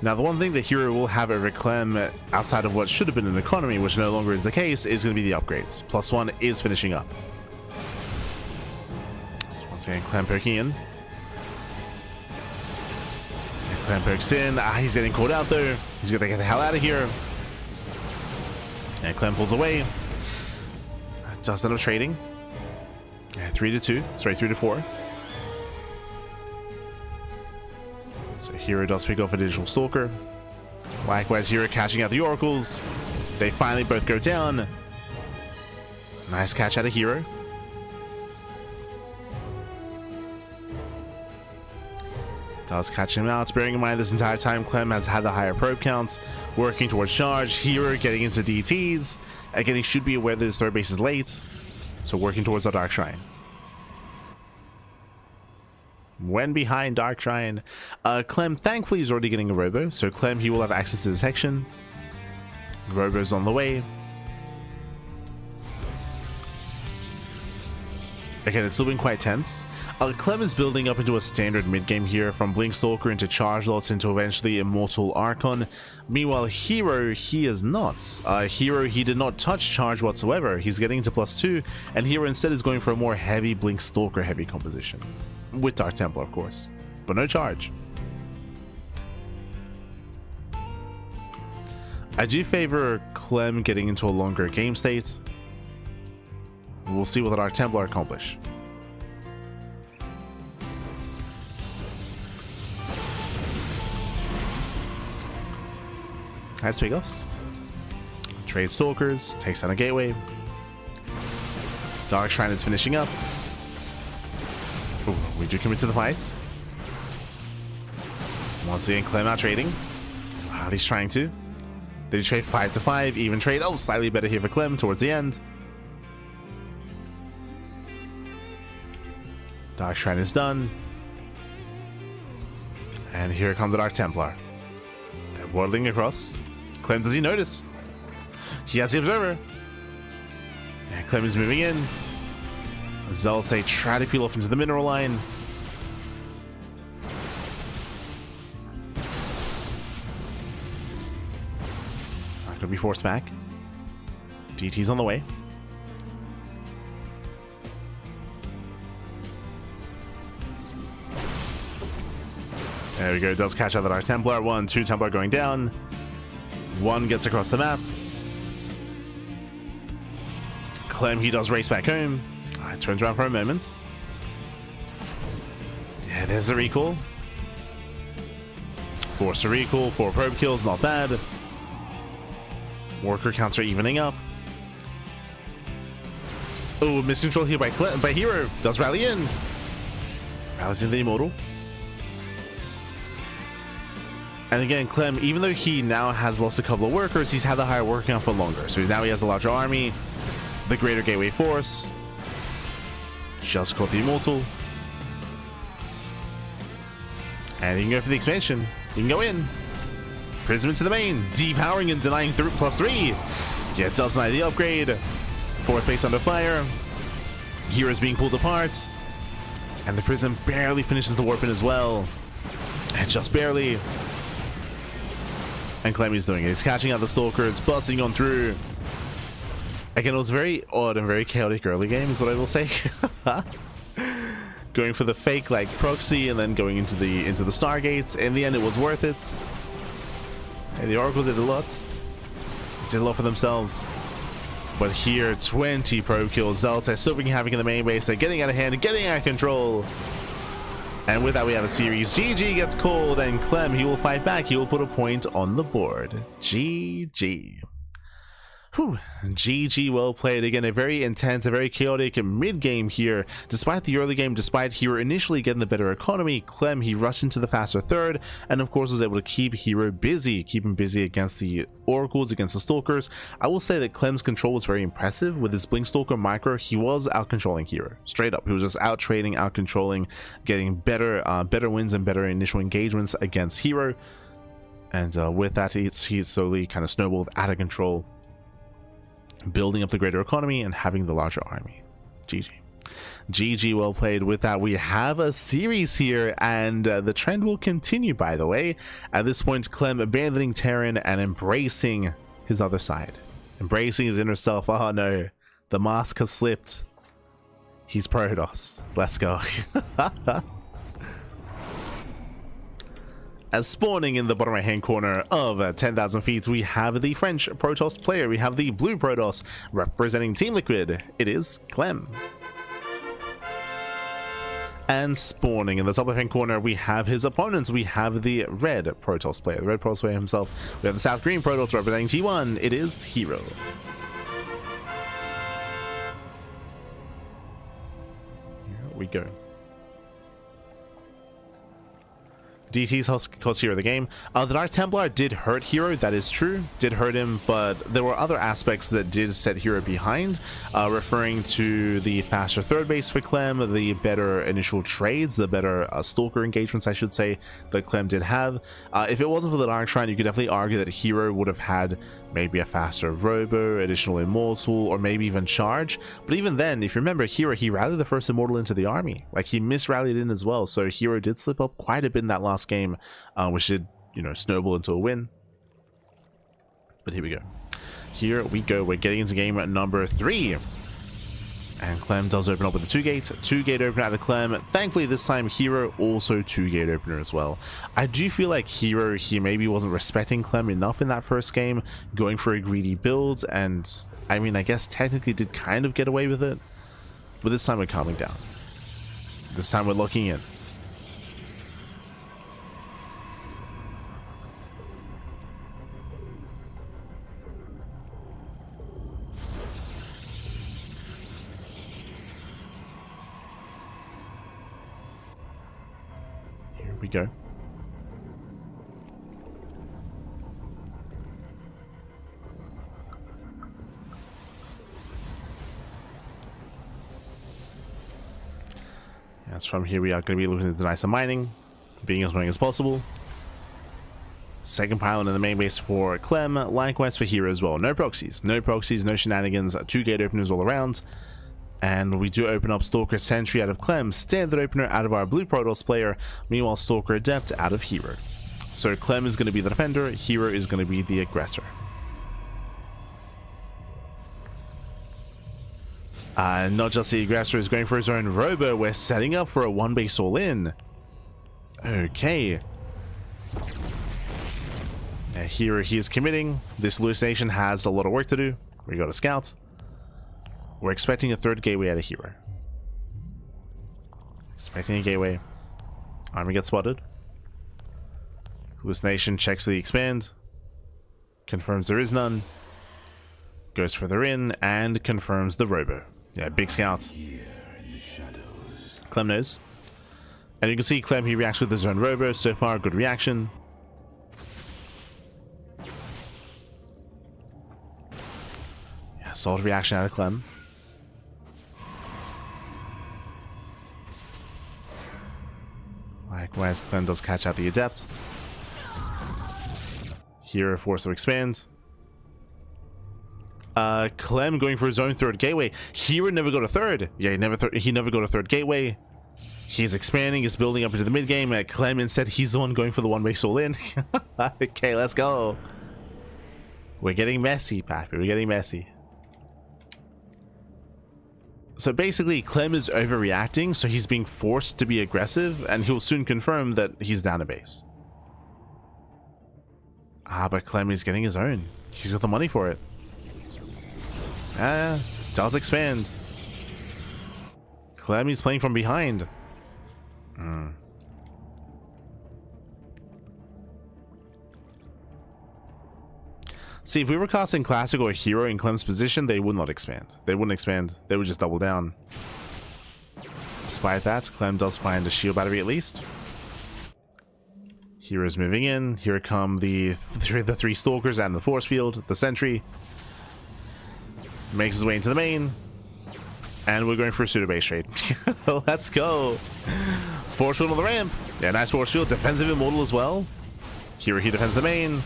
Now, the one thing that herO will have over Clem outside of what should have been an economy, which no longer is the case, is going to be the upgrades. +1 is finishing up. So once again, Clem poking in. And Clem pokes in. He's getting caught out though. He's gonna get the hell out of here. And Clem pulls away. Does end up trading. 3-2. Sorry, 3-4. So herO does pick off a digital stalker. Likewise, herO catching out the oracles. They finally both go down. Nice catch out of herO. Does catch him out. Bearing in mind this entire time Clem has had the higher probe counts, working towards charge. herO getting into DTs. Again, he should be aware that his third base is late, so working towards our Dark Shrine. When behind Dark Shrine, Clem thankfully is already getting a robo, so Clem, he will have access to detection. Robo's on the way. Again, it's still been quite tense. Clem is building up into a standard mid-game here, from Blink Stalker into Charge Lots into eventually Immortal Archon. Meanwhile, herO, he is not. herO, he did not touch Charge whatsoever. He's getting into +2, and herO instead is going for a more heavy Blink Stalker heavy composition. With Dark Templar, of course, but no Charge. I do favor Clem getting into a longer game state. We'll see what the Dark Templar accomplish. Has pickups. Trade Stalkers, takes down a Gateway. Dark Shrine is finishing up. Ooh, we do commit to the fight. Once again, Clem out trading. He's trying to. Did he trade 5-5? Even trade. Oh, slightly better here for Clem towards the end. Dark Shrine is done. And here comes the Dark Templar. They're waddling across. Clem, does he notice? He has the Observer. And Clem is moving in. Zealots, they try to peel off into the mineral line. Could be forced back. DT's on the way. There we go. Does catch out the Dark Templar. 1-2 Templar going down. One gets across the map. Clem, he does race back home. Turns around for a moment. Yeah, there's the recall. Force a recall. 4 probe kills. Not bad. Worker counts are evening up. Oh, miscontrol here by herO. Does rally in. Rallies in the Immortal. And again, Clem, even though he now has lost a couple of workers, he's had the higher worker count for longer. So now he has a larger army. The greater Gateway Force. Just caught the Immortal. And you can go for the expansion. You can go in. Prism into the main. Depowering and denying +3. Yeah, it does deny the upgrade. 4th base under fire. Hero's being pulled apart. And the Prism barely finishes the warp in as well. And just barely. And Clem is doing it. He's catching out the Stalkers, busting on through. Again, it was very odd and very chaotic early game, is what I will say. Going for the fake like proxy and then going into the Stargates. In the end, it was worth it. And the Oracle did a lot. Did a lot for themselves. But here, 20 probe kills. Zealots are still wreaking havoc in the main base. They're getting out of hand, getting out of control. And with that, we have a series. GG gets called, and Clem, he will fight back. He will put a point on the board. GG. Whew. GG, well played. Again, a very intense, a very chaotic mid-game here. Despite the early game, despite herO initially getting the better economy, Clem, he rushed into the faster third, and of course was able to keep herO busy, keep him busy against the Oracles, against the Stalkers. I will say that Clem's control was very impressive. With his Blink Stalker micro, he was out-controlling herO. Straight up, he was just out-trading, out-controlling, getting better wins and better initial engagements against herO. And with that, he slowly kind of snowballed out of control, building up the greater economy and having the larger army. GG. GG, well played. With that, we have a series here, and the trend will continue, by the way. At this point, Clem abandoning Terran and embracing his other side. Embracing his inner self. Oh no, the mask has slipped. He's Protoss. Let's go. As spawning in the bottom right hand corner of 10,000 feet, we have the French Protoss player. We have the blue Protoss representing Team Liquid. It is Clem. And spawning in the top left hand corner, we have his opponents. We have the red Protoss player, the red Protoss player himself. We have the south green Protoss representing T1. It is herO. Here we go. DT's cost herO of the game. The Dark Templar did hurt herO, that is true, did hurt him, but there were other aspects that did set herO behind, referring to the faster third base for Clem, the better initial trades, the better Stalker engagements, I should say, that Clem did have. If it wasn't for the Dark Shrine, you could definitely argue that herO would have had maybe a faster Robo, additional Immortal, or maybe even Charge. But even then, if you remember, herO, he rallied the first Immortal into the army. Like, he misrallied in as well, so herO did slip up quite a bit in that last game, which did, you know, snowball into a win. But here we go. Here we go. We're getting into game number 3. And Clem does open up with a 2-gate opener out of Clem. Thankfully, this time herO also 2-gate opener as well. I do feel like herO, he maybe wasn't respecting Clem enough in that first game, going for a greedy build, and I mean, I guess technically did kind of get away with it. But this time we're calming down. This time we're looking in. We go. Yes, from here we are going to be looking to deny some mining, being as annoying as possible. Second pylon in the main base for Clem, likewise for herO as well. No proxies, no shenanigans, 2-gate openers all around. And we do open up Stalker Sentry out of Clem, standard opener out of our blue Protoss player, meanwhile Stalker Adept out of herO. So Clem is going to be the defender, herO is going to be the aggressor. Not just the aggressor is going for his own Robo, we're setting up for a 1-base all-in. Okay. herO, he is committing. This hallucination has a lot of work to do. We got a scout. We're expecting a 3rd gateway out of herO. Expecting a gateway. Army gets spotted. Hallucination checks the expand. Confirms there is none. Goes further in and confirms the Robo. Yeah, big scout. Clem knows. And you can see Clem, he reacts with his own Robo. So far, good reaction. Yeah, solid reaction out of Clem. Likewise, Clem does catch out the Adept. herO forced to expand. Clem going for his own 3rd gateway. herO never got a 3rd. Yeah, he never got a 3rd gateway. He's expanding, he's building up into the mid game. Clem instead, he's the one going for the 1-base all-in. Okay, let's go. We're getting messy, Pappy. We're getting messy. So basically, Clem is overreacting, so he's being forced to be aggressive, and he'll soon confirm that he's down a base. But Clem is getting his own. He's got the money for it. Does expand. Clem is playing from behind. See, if we were casting Classic or herO in Clem's position, they would not expand. They wouldn't expand. They would just double down. Despite that, Clem does find a shield battery at least. herO's moving in. Here come the 3 Stalkers out in the force field. The Sentry makes his way into the main. And we're going for a pseudo base trade. Let's go. Force field on the ramp. Yeah, nice force field. Defensive Immortal as well. herO, he defends the main.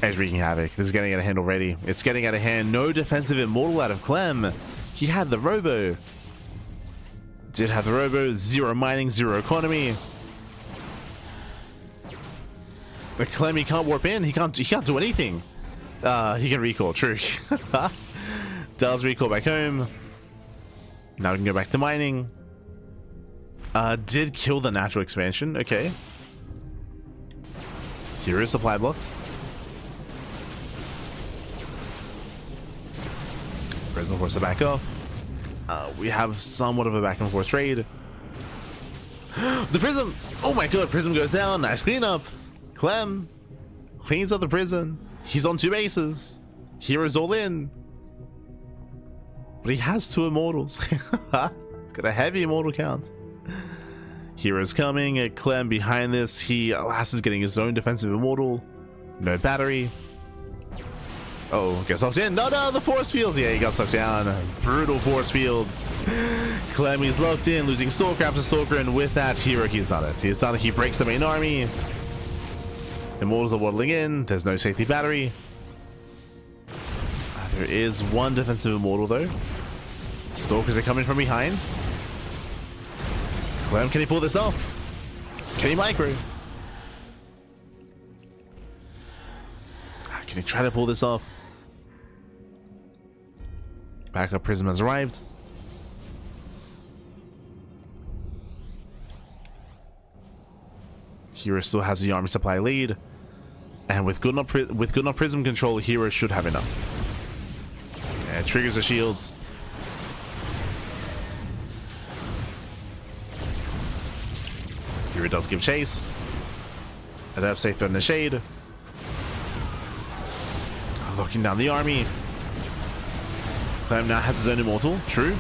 He's wreaking havoc. This is getting out of hand already. It's getting out of hand. No defensive Immortal out of Clem. He had the Robo. Did have the Robo. 0 mining, 0 economy. But Clem, he can't warp in. He can't do anything. He can recall. True. Does recall back home. Now we can go back to mining. Did kill the natural expansion. Okay. Here is supply blocked. Prism forced to back off. We have somewhat of a back and forth trade. The Prism! Oh my god, Prism goes down. Nice cleanup. Clem cleans up the Prism. He's on 2 bases. hero's all in. But he has 2 immortals. He's got a heavy immortal count. hero's coming. Clem behind this. Alas is getting his own defensive immortal. No battery. Oh, gets sucked in. No, the force fields. Yeah, he got sucked down. Brutal force fields. Clem is locked in, losing Stalker after Stalker, and with that, hero, he's done it. He's done it. He breaks the main army. Immortals are waddling in. There's no safety battery. There is 1 defensive immortal, though. Stalkers are coming from behind. Clem, can he pull this off? Can he micro? Can he try to pull this off? Backup Prism has arrived. Hero still has the army supply lead, and with good enough Prism control, Hero should have enough. And triggers the shields. Hero does give chase. A devastating threat in the shade. Locking down the army. Clem now has his own immortal. True.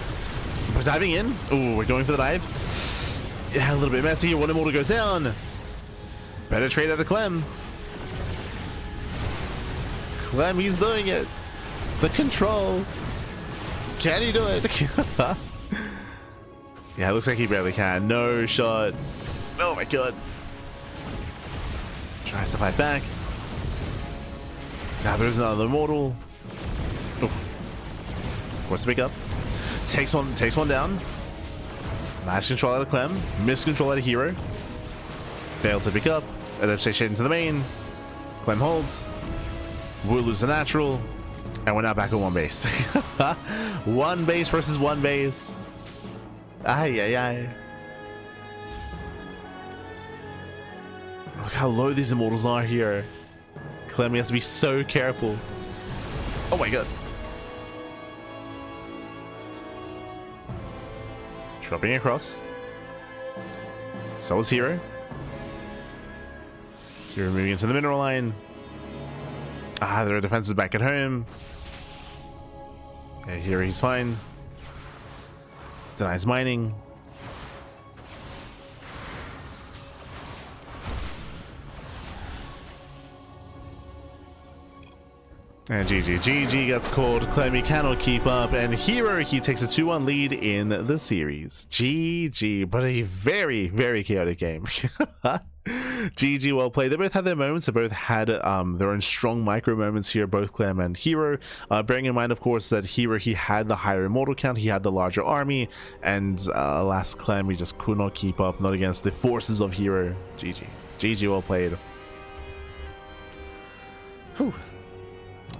We're diving in. Oh, we're going for the dive. Yeah, a little bit messy here. 1 immortal goes down. Better trade out of Clem. Clem, he's doing it. The control. Can he do it? Yeah, it looks like he barely can. No shot. Oh my god. Tries to fight back. Now there's another immortal. Wants to pick up. Takes one down. Nice control out of Clem. Missed control out of hero. Failed to pick up. Adaptation into the main. Clem holds. We'll lose the natural. And we're now back at 1 base. 1 base versus 1 base. Ay. Look how low these immortals are here. Clem has to be so careful. Oh my god. Dropping across. So is hero. Hero moving into the mineral line. There are defenses back at home. Yeah, here he's fine. Denies mining. And GG gets called. Clem, he cannot keep up, and hero, he takes a 2-1 lead in the series. GG, but a very, very chaotic game. GG, well played. They both had their moments. They both had their own strong micro moments here, both Clem and hero. Bearing in mind, of course, that hero, he had the higher immortal count, he had the larger army, and alas, Clem, he just could not keep up, not against the forces of hero. GG, well played. Whew.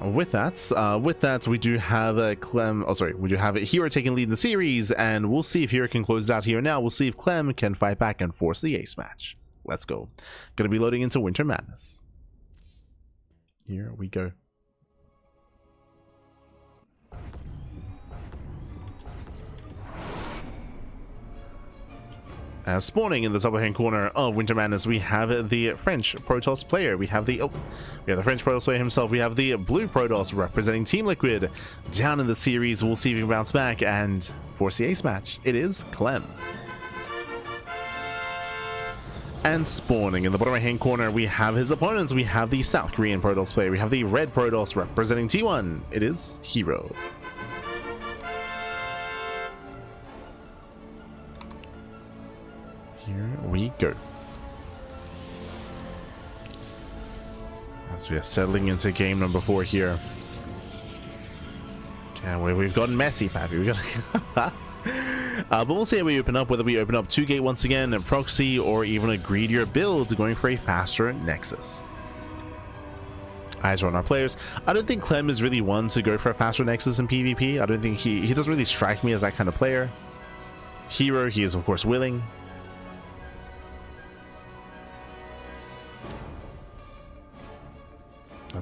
With that, we do have we do have hero taking lead in the series, and we'll see if hero can close it out here now. We'll see if Clem can fight back and force the ace match. Let's go. Gonna be loading into Winter Madness. Here we go. Spawning in the top right-hand corner of Winter Madness, we have the French Protoss player. We have the French Protoss player himself. We have the blue Protoss representing Team Liquid. Down in the series, we'll see if he can bounce back and force the ace match. It is Clem. And spawning in the bottom right-hand corner, we have his opponents. We have the South Korean Protoss player. We have the red Protoss representing T1. It is herO. Here we go. As we are settling into game number 4 here. And we've gotten messy, Pappy. We got but we'll see how we open up, whether we open up 2-gate once again, a proxy, or even a greedier build going for a faster Nexus. Eyes are on our players. I don't think Clem is really one to go for a faster Nexus in PvP. I don't think he doesn't really strike me as that kind of player. hero, he is of course willing.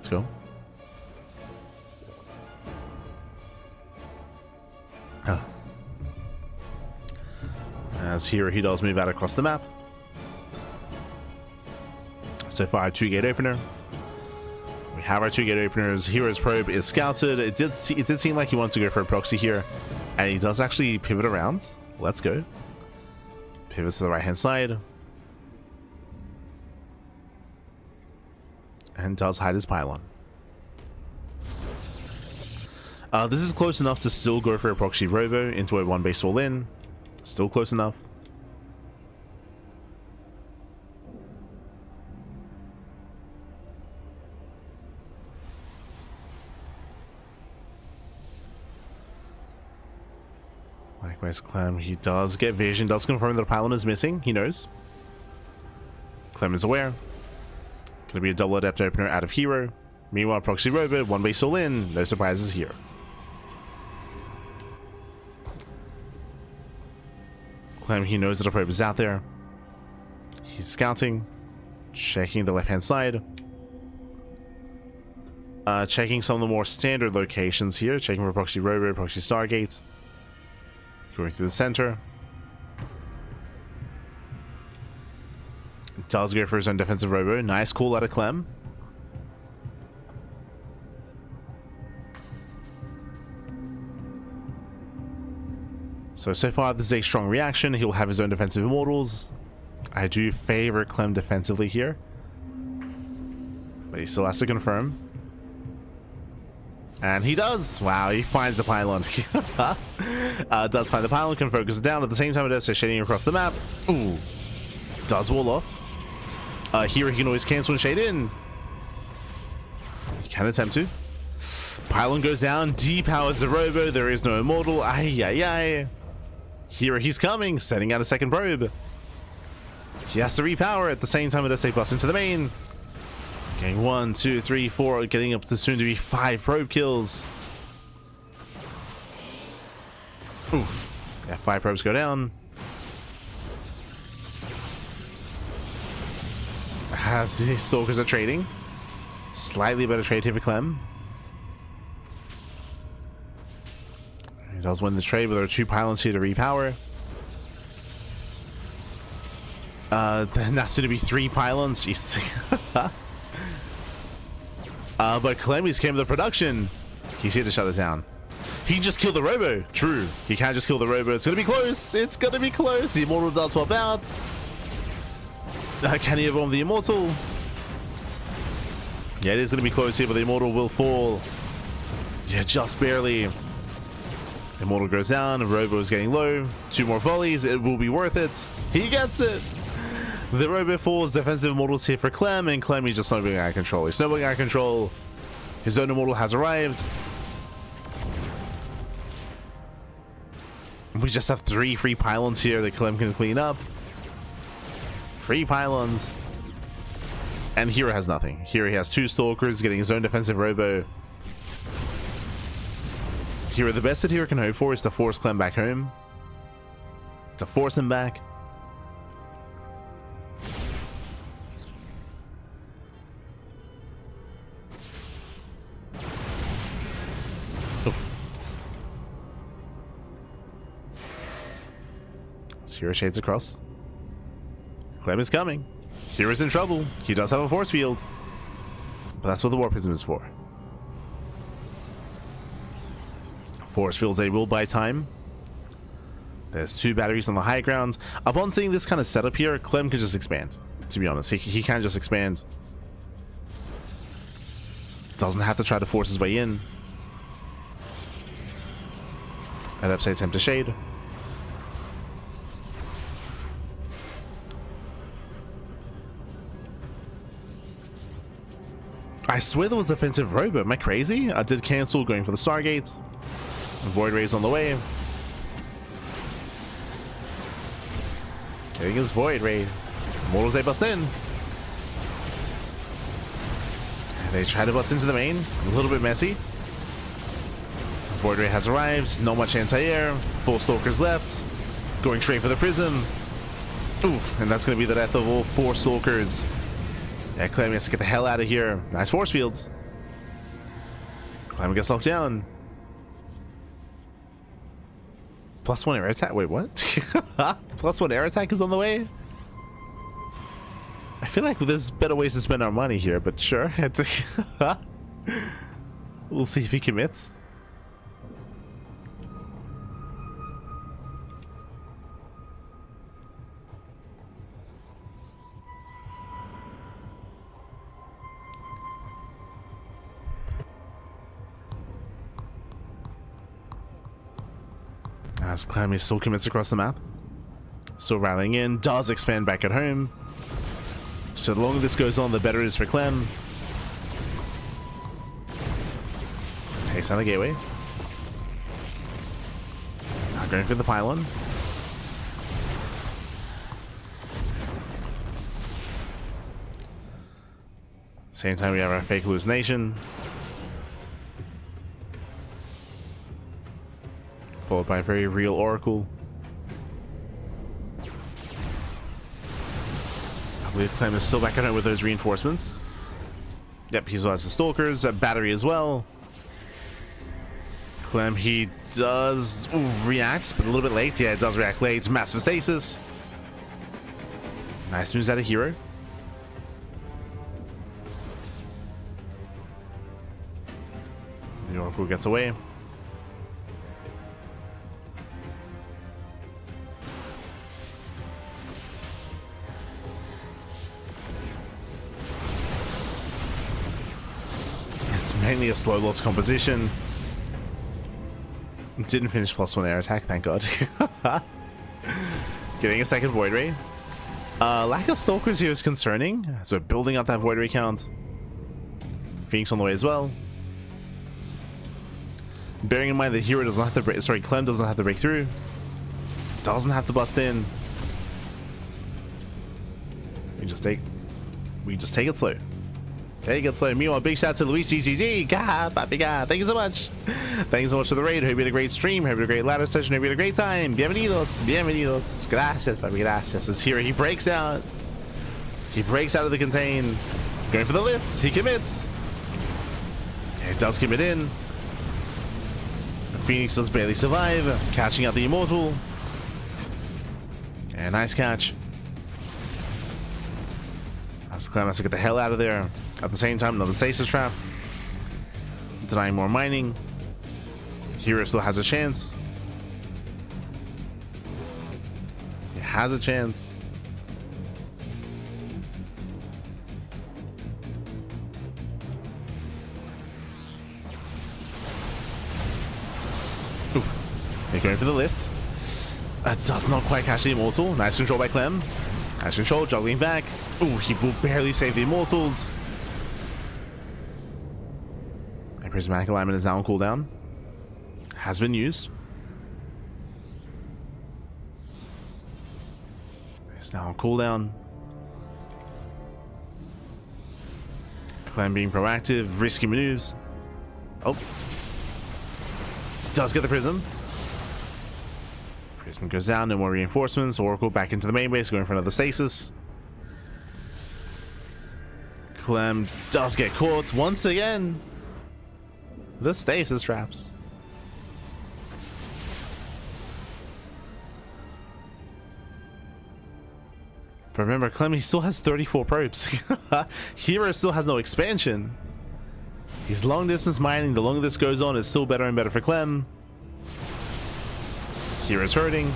Let's go. Oh. As here, he does move out across the map. So far, 2-gate opener. We have our 2-gate openers. hero's probe is scouted. It did seem like he wanted to go for a proxy here, and he does actually pivot around. Let's go. Pivots to the right hand side, and does hide his pylon. This is close enough to still go for a proxy robo into a 1-base all in. Still close enough. Likewise, Clem, he does get vision, does confirm that the pylon is missing. He knows. Clem is aware. Gonna be a double adept opener out of herO. Meanwhile, proxy robo, 1-base all in. No surprises here. Clem, he knows that a probe is out there. He's scouting, checking the left-hand side, checking some of the more standard locations here, checking for proxy robo, proxy stargate, going through the center. Does go for his own defensive robo. Nice call out of Clem. So far, this is a strong reaction. He'll have his own defensive immortals. I do favor Clem defensively here, but he still has to confirm. And he does. Wow, he finds the pylon. Does find the pylon, can focus it down. At the same time, it does shading across the map. Ooh. Does wall off. Here he can always cancel and shade in. He can attempt to. Pylon goes down, depowers the robo. There is no immortal. Ay. Here he's coming, setting out a second probe. He has to repower. At the same time, it does take bust into the main. Getting 1, 2, 3, 4, getting up to soon to be 5 probe kills. Oof. Yeah, 5 probes go down. As the stalkers are trading. Slightly better trade here for Clem. He does win the trade, but there are 2 pylons here to repower. Then that's going to be 3 pylons. Jeez. But Clem is came to the production. He's here to shut it down. He just killed the robo. True. He can't just kill the robo. It's going to be close. It's going to be close. The immortal does pop out. Can he evolve the immortal? Yeah, it is going to be close here, but the immortal will fall. Yeah, just barely. Immortal goes down. Robo is getting low. 2 more volleys. It will be worth it. He gets it. The robo falls. Defensive immortals here for Clem, and Clem is just snowballing out of control. He's snowballing out of control. His own immortal has arrived. We just have 3 free pylons here that Clem can clean up. 3 pylons. And herO has nothing. Here he has 2 stalkers getting his own defensive robo. Here, the best that herO can hope for is to force Clem back home. To force him back. So herO shades across. Clem is coming. herO's in trouble. He does have a force field. But that's what the Warp Prism is for. Force fields they will buy time. There's 2 batteries on the high ground. Upon seeing this kind of setup here, Clem can just expand. To be honest, he can just expand. Doesn't have to try to force his way in. Adept attempt to shade. I swear there was offensive robo. Am I crazy? I did cancel going for the Stargate. Void Ray's on the way. Getting his Void Ray. Immortals, they bust in. They try to bust into the main. A little bit messy. Void Ray has arrived. Not much anti-air. 4 stalkers left. Going straight for the prism. Oof. And that's going to be the death of all 4 stalkers. Yeah, Clem has to get the hell out of here. Nice force fields. Clem gets locked down. +1 air attack. Wait, what? +1 air attack is on the way? I feel like there's better ways to spend our money here, but sure. We'll see if he commits. As Clem still commits across the map. Still rallying in, does expand back at home. So the longer this goes on, the better it is for Clem. Takes down the gateway. Now going for the pylon. Same time we have our fake hallucination. Followed by a very real oracle. I believe Clem is still back at it with those reinforcements. Yep, he still has the stalkers, a battery as well. Clem, he does react, but a little bit late. Yeah, it does react late. Massive stasis. Nice moves out of herO. The oracle gets away. It's mainly a slow lots composition. Didn't finish +1 air attack, thank god. Getting a second Void Ray. Lack of stalkers here is concerning, so we're building up that Void Ray count. Phoenix on the way as well. Bearing in mind that herO doesn't have to break, sorry, Clem doesn't have to break through. Doesn't have to bust in. We just take it slow. Take it slow. Meanwhile, big shout out to Luis GGG. God, papi God. Thank you so much. Thank you so much for the raid. Hope you had a great stream. Hope you had a great ladder session. Hope you had a great time. Bienvenidos. Bienvenidos. Gracias, papi. Gracias. As herO, he breaks out. He breaks out of the contain. Going for the lift. He commits. It does commit in. Phoenix does barely survive. Catching out the Immortal. And nice catch. As Clem has to get the hell out of there. At the same time, another stasis trap. Denying more mining. herO still has a chance. He has a chance. Oof. They're going for the lift. Does not quite catch the Immortal. Nice control by Clem. Nice control, juggling back. Ooh, he will barely save the Immortals. Prismatic alignment is now on cooldown. Has been used. It's now on cooldown. Clem being proactive, risky moves. Oh. Does get the prism. Prism goes down, no more reinforcements. Oracle back into the main base, going for another stasis. Clem does get caught once again. The stasis traps. But remember, Clem, he still has 34 probes. herO still has no expansion. He's long distance mining. The longer this goes on, it's still better and better for Clem. herO's hurting.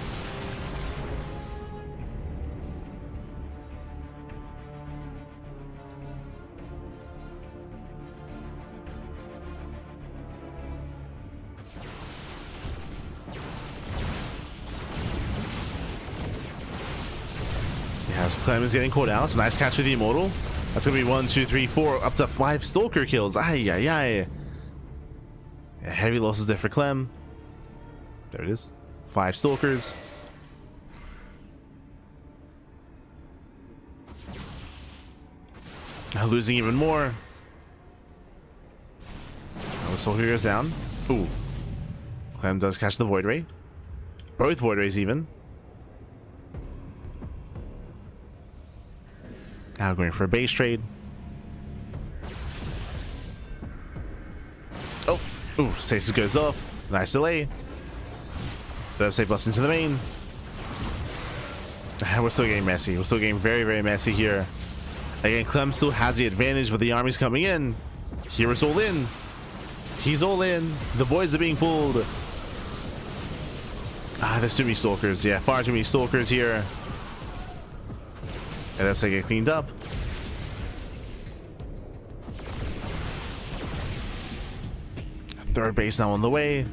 Clem is getting caught out. So nice catch for the Immortal. That's gonna be 1, 2, 3, 4, up to 5 Stalker kills. Ay, ay, ay. Yeah, heavy losses there for Clem. There it is. 5 Stalkers. Now losing even more. Now the Stalker goes down. Ooh. Clem does catch the Void Ray. Both Void Rays even. Now going for a base trade. Oh, Ooh, stasis goes off. Nice delay. Safe bust into the main. We're still getting messy. We're still getting very, very messy here. Again, Clem still has the advantage, but the army's coming in. herO's all in. He's all in. The boys are being pulled. There's too many stalkers. Yeah, far too many stalkers here. And that's to get cleaned up. Third base now on the way.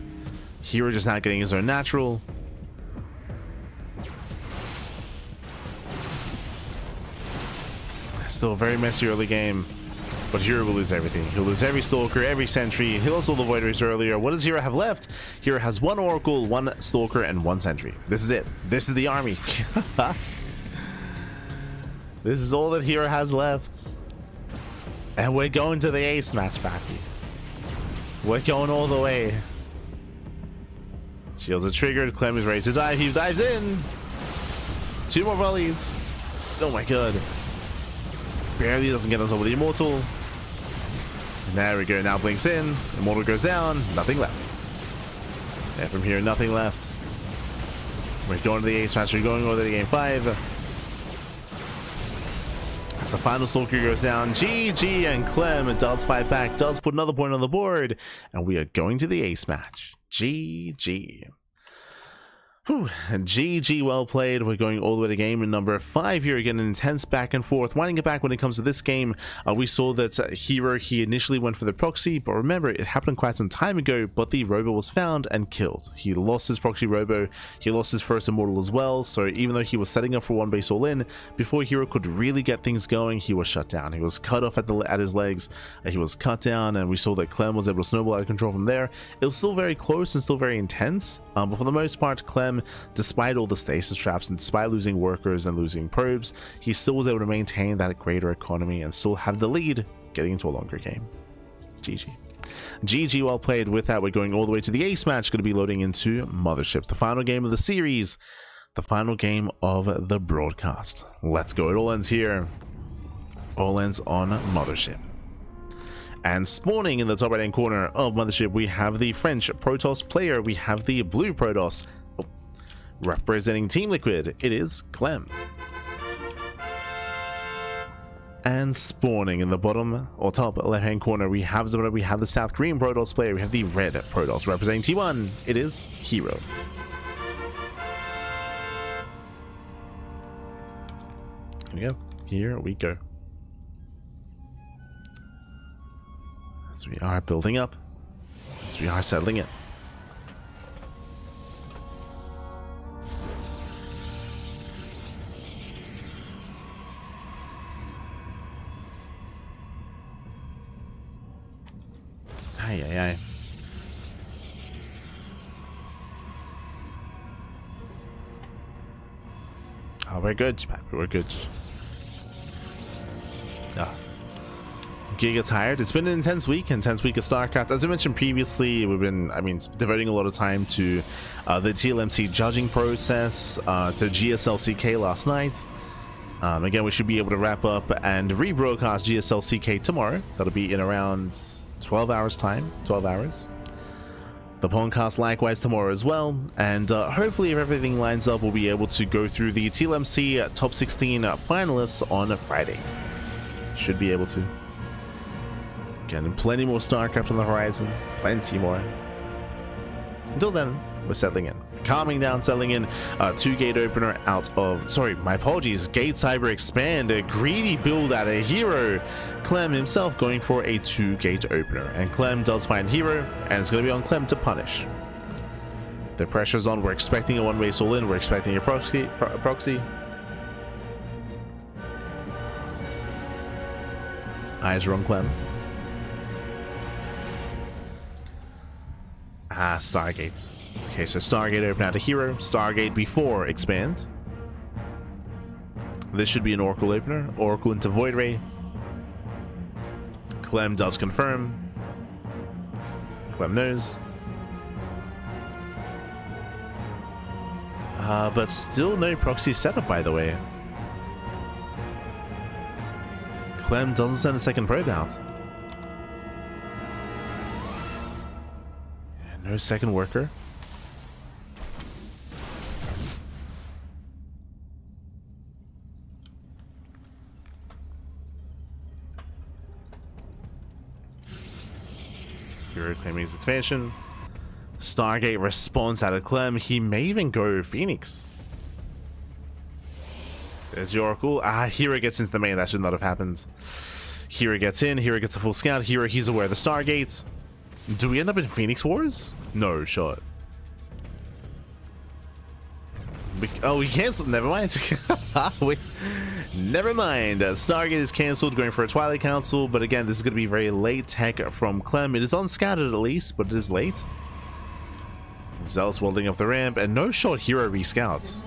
herO just not getting his own natural. Still a very messy early game, but herO will lose everything. He'll lose every stalker, every sentry. He lost all the void rays earlier. What does herO have left? herO has one oracle, one stalker, and one sentry. This is it. This is the army. This is all that herO has left. And we're going to the ace match, Pappy. We're going all the way. Shields are triggered. Clem is ready to dive. He dives in. 2 more volleys. Oh my god. Barely doesn't get us over the Immortal. There we go. Now blinks in. Immortal goes down. Nothing left. And from here, nothing left. We're going to the ace match. We're going over to game 5. As the final stalker goes down, GG, and Clem does fight back, does put another point on the board, and we are going to the ace match. GG. Whew. GG, well played. We're going all the way to game number 5 here. Again, an intense back and forth. Winding it back when it comes to this game, we saw that herO, he initially went for the proxy, but remember, it happened quite some time ago, but the robo was found and killed. He lost his proxy robo. He lost his first immortal as well, so even though he was setting up for one base all in, before herO could really get things going, he was shut down. He was cut off at his legs. He was cut down, and we saw that Clem was able to snowball out of control from there. It was still very close and still very intense, but for the most part, Clem, despite all the stasis traps and despite losing workers and losing probes, he still was able to maintain that greater economy and still have the lead getting into a longer game. GG. GG, well played. With that, we're going all the way to the ace match, going to be loading into Mothership, the final game of the series, the final game of the broadcast. Let's go. It all ends here. All ends on Mothership. And spawning in the top right hand corner of Mothership, we have the French Protoss player. We have the blue Protoss. Representing Team Liquid, it is Clem. And spawning in the bottom or top left hand corner, we have the South Korean Protoss player. We have the red Protoss representing T1. It is herO. Here we go. Here we go. As we are building up, as we are settling in. Aye. Oh, we're good, we're good. Giga tired. It's been an intense week of StarCraft. As I mentioned previously, we've been, devoting a lot of time to the TLMC judging process, to GSLCK last night. Again, we should be able to wrap up and rebroadcast GSLCK tomorrow. That'll be in around 12 hours time. 12 hours. The podcast likewise tomorrow as well, and hopefully if everything lines up, we'll be able to go through the TLMC top 16 finalists on Friday. Should be able to. Again, plenty more StarCraft on the horizon. Plenty more. Until then, we're settling in. Calming down, settling in. 2 gate opener out of... Sorry, my apologies. Gate Cyber Expand. A greedy build out of herO. Clem himself going for a 2 gate opener. And Clem does find herO, and it's going to be on Clem to punish. The pressure's on. We're expecting a one-base all in. We're expecting a proxy. Eyes are on Clem. Stargate. Okay, so Stargate open out to herO. Stargate before expand. This should be an Oracle opener. Oracle into Void Ray. Clem does confirm. Clem knows. But still no proxy setup, by the way. Clem doesn't send a second probe out. No second worker. herO claiming his expansion. Stargate response out of Clem. He may even go Phoenix. There's the Oracle. herO gets into the main. That should not have happened. herO gets in. herO gets a full scout. herO, he's aware of the Stargate. Do we end up in Phoenix Wars? No shot. Oh, we canceled. Never mind. Wait. Never mind. Stargate is cancelled, going for a Twilight Council. But again, this is going to be very late tech from Clem. It is unscouted at least, but it is late. Zealous welding up the ramp, and no shot herO rescouts.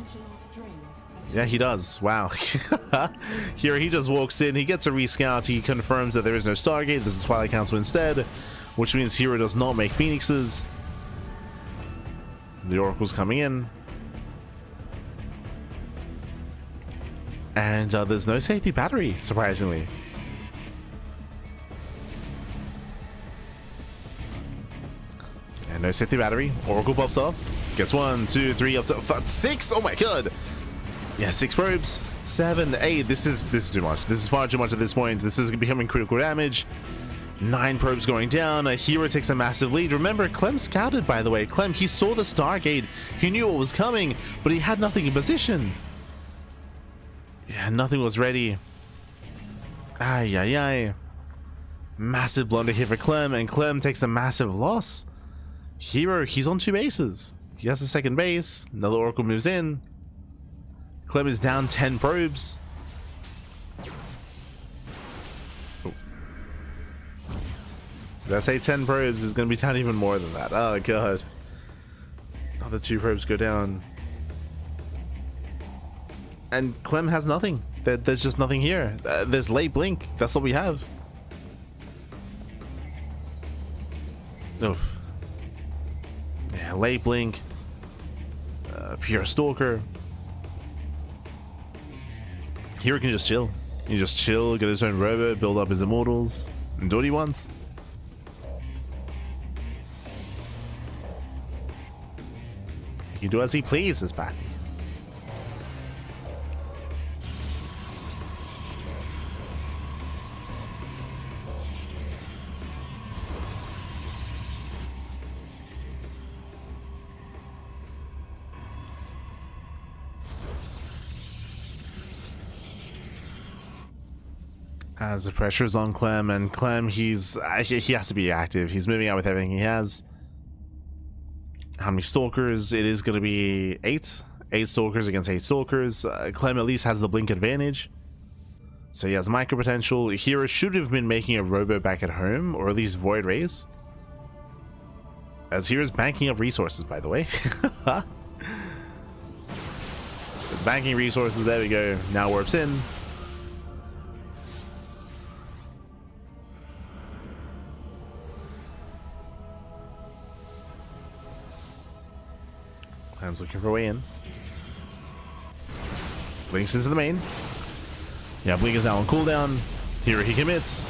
Yeah, he does. Wow. herO, he just walks in, he gets a rescout, he confirms that there is no Stargate, there's a Twilight Council instead, which means herO does not make Phoenixes. The Oracle's coming in. And there's no safety battery, surprisingly. And no safety battery. Oracle pops off. Gets 1, 2, 3, up to 6. Oh my god. Yeah, 6 probes. 7, 8. This is too much. This is far too much at this point. This is becoming critical damage. 9 probes going down. herO takes a massive lead. Remember, Clem scouted, by the way. Clem, he saw the Stargate. He knew what was coming, but he had nothing in position. Yeah, nothing was ready. Ay, ay, ay. Massive blunder here for Clem, and Clem takes a massive loss. herO, he's on 2 bases. He has a second base. Another Oracle moves in. Clem is down 10 probes. Oh. Did I say 10 probes? It's going to be down even more than that. Oh, God. Another 2 probes go down. And Clem has nothing. There's just nothing here. There's late blink. That's all we have. Oof. Yeah, late blink. Pure Stalker. herO can just chill. He can just chill, get his own robot, build up his immortals, and do what he wants. He can do as he pleases, back. As the pressure is on Clem, and Clem, he has to be active. He's moving out with everything he has. How many Stalkers? It is going to be 8. 8 Stalkers against 8 Stalkers. Clem at least has the blink advantage. So he has micro potential. herO should have been making a robo back at home, or at least Void Rays. As hero's banking up resources, by the way. Banking resources, there we go. Now warps in. Clem's looking for a way in. Blinks into the main. Yeah, Blink is now on cooldown. herO, he commits.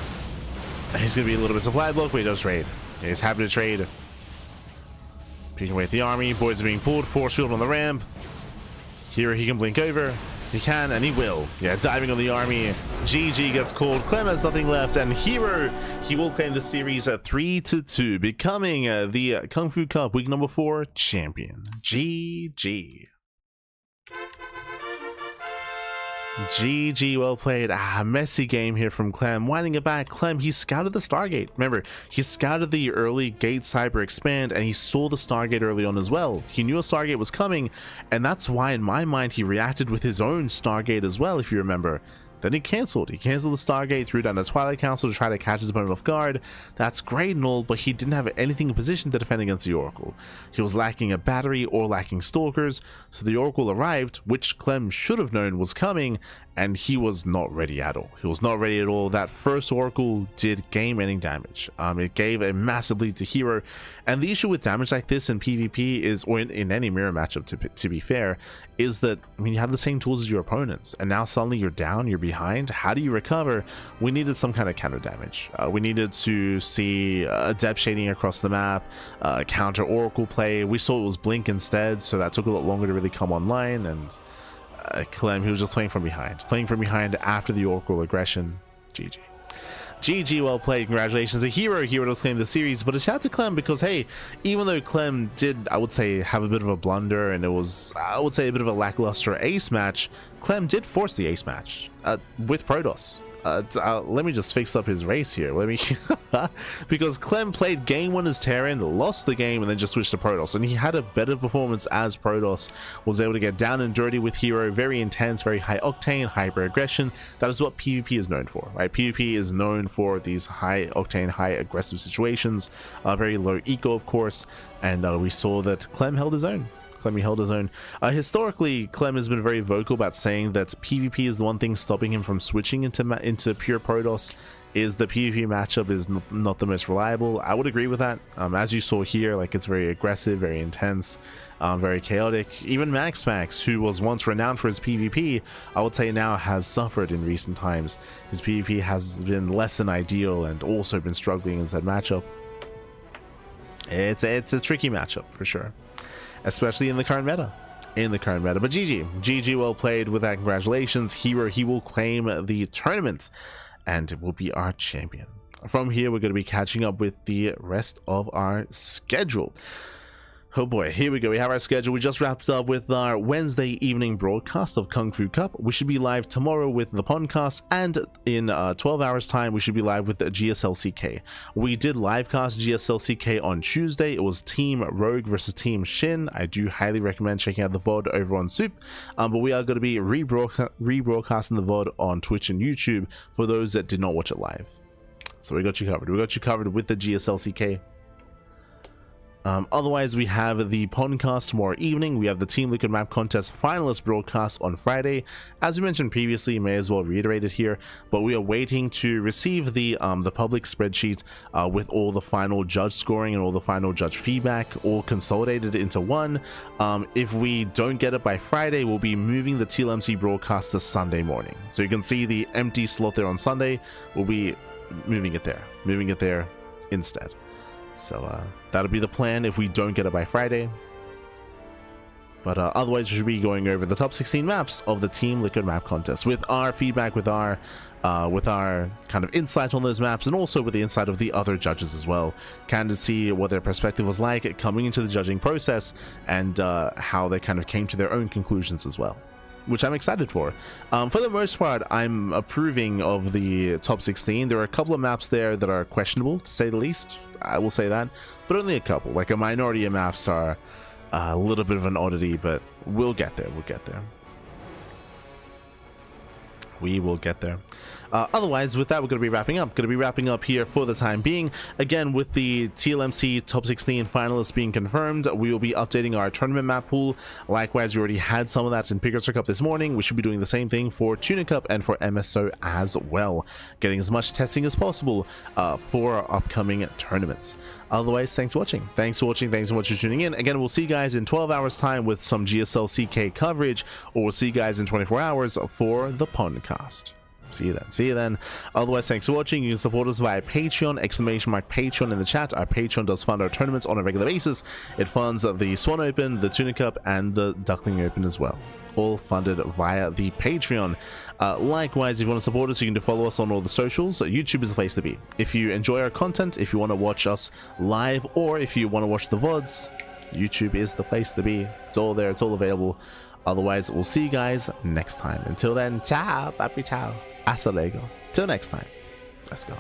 He's going to be a little bit supply block, but he does trade. Yeah, he's happy to trade. Peeking away at the army. Boys are being pulled. Force field on the ramp. herO, he can blink over. He can, and he will. Yeah, diving on the army. GG gets called. Clem has nothing left, and herO, he will claim the series at 3-2, becoming the KungFu Cup week number 4 champion. GG. GG, well played. Messy game here from Clem. Winding it back, Clem, he scouted the Stargate. Remember, he scouted the early Gate Cyber Expand, and he saw the Stargate early on as well. He knew a Stargate was coming, and that's why, in my mind, he reacted with his own Stargate as well, if you remember. Then he canceled. He canceled the Stargate, threw down the Twilight Council to try to catch his opponent off guard. That's great and all, but he didn't have anything in position to defend against the Oracle. He was lacking a battery or lacking Stalkers, so the Oracle arrived, which Clem should have known was coming, and he was not ready at all. He was not ready at all. That first Oracle did game-ending damage. It gave a massive lead to herO, and the issue with damage like this in PvP is, or in any mirror matchup to be fair, is that, I mean, you have the same tools as your opponents, and now suddenly you're down, you're behind. How do you recover? We needed some kind of counter damage. We needed to see depth shading across the map, counter oracle play. We saw it was blink instead, so that took a lot longer to really come online. And Clem, he was just playing from behind after the oracle aggression. GG, well played. Congratulations to herO. herO does claim the series, but a shout out to Clem because, hey, even though Clem did, I would say, have a bit of a blunder and it was, I would say, a bit of a lackluster ace match, Clem did force the ace match with Protoss. Let me just fix up his race here. Let me because Clem played game 1 as Terran, lost the game, and then just switched to Protoss, and he had a better performance as Protoss, was able to get down and dirty with herO, very intense, very high octane, hyper aggression. That is what PvP is known for, right? PvP is known for these high octane, high aggressive situations, very low eco, of course, and we saw that Clem held his own. Clem held his own. Historically, Clem has been very vocal about saying that PvP is the one thing stopping him from switching into pure Protoss, is the PvP matchup is not the most reliable. I would agree with that. As you saw here, like, it's very aggressive, very intense, very chaotic. Even Max, who was once renowned for his PvP, I would say now has suffered in recent times. His PvP has been less than ideal and also been struggling in that matchup. It's a tricky matchup for sure, especially in the current meta. But GG, well played with that. Congratulations, herO. He will claim the tournament and will be our champion. From here, we're going to be catching up with the rest of our schedule. Oh boy, here we go. We have our schedule. We just wrapped up with our Wednesday evening broadcast of KungFu Cup. We should be live tomorrow with the podcast, and in 12 hours time we should be live with the GSLCK. We did livecast GSLCK on Tuesday. It was Team Rogue versus Team SHIN. I do highly recommend checking out the VOD over on Soup, but we are going to be rebroadcasting the VOD on Twitch and YouTube for those that did not watch it live. So we got you covered with the GSLCK. Otherwise, we have the podcast tomorrow evening. We have the Team Liquid Map Contest finalist broadcast on Friday. As we mentioned previously, may as well reiterate it here, but we are waiting to receive the public spreadsheet with all the final judge scoring and all the final judge feedback all consolidated into one. If we don't get it by Friday, we'll be moving the TLMC broadcast to Sunday morning. So you can see the empty slot there on Sunday. We'll be moving it there instead. So that'll be the plan if we don't get it by Friday. But otherwise, we should be going over the top 16 maps of the Team Liquid Map Contest with our feedback, with our kind of insight on those maps, and also with the insight of the other judges as well. Kind of see what their perspective was like coming into the judging process, and how they kind of came to their own conclusions as well, which I'm excited for. For the most part, I'm approving of the top 16. There are a couple of maps there that are questionable, to say the least. I will say that, but only a couple. Like, a minority of maps are a little bit of an oddity, but we'll get there. We will get there. Otherwise, with that, we're going to be wrapping up here for the time being. Again, with the TLMC top 16 finalists being confirmed, we will be updating our tournament map pool. Likewise, we already had some of that in Pickers Cup this morning. We should be doing the same thing for Tuna Cup and for MSO as well, getting as much testing as possible for our upcoming tournaments. Otherwise, thanks for watching. Thanks so much for tuning in. Again, we'll see you guys in 12 hours time with some GSLCK coverage, or we'll see you guys in 24 hours for the podcast. See you then. Otherwise, thanks for watching. You can support us via Patreon, !Patreon in the chat. Our Patreon does fund our tournaments on a regular basis. It funds the Swan Open, the Tuna Cup, and the Duckling Open as well, all funded via the Patreon. Likewise, if you want to support us, you can follow us on all the socials. YouTube is the place to be. If you enjoy our content, if you want to watch us live, or if you want to watch the VODs, YouTube is the place to be. It's all there, it's all available. Otherwise, we'll see you guys next time. Until then, ciao, papi ciao, hasta luego. Till next time, let's go.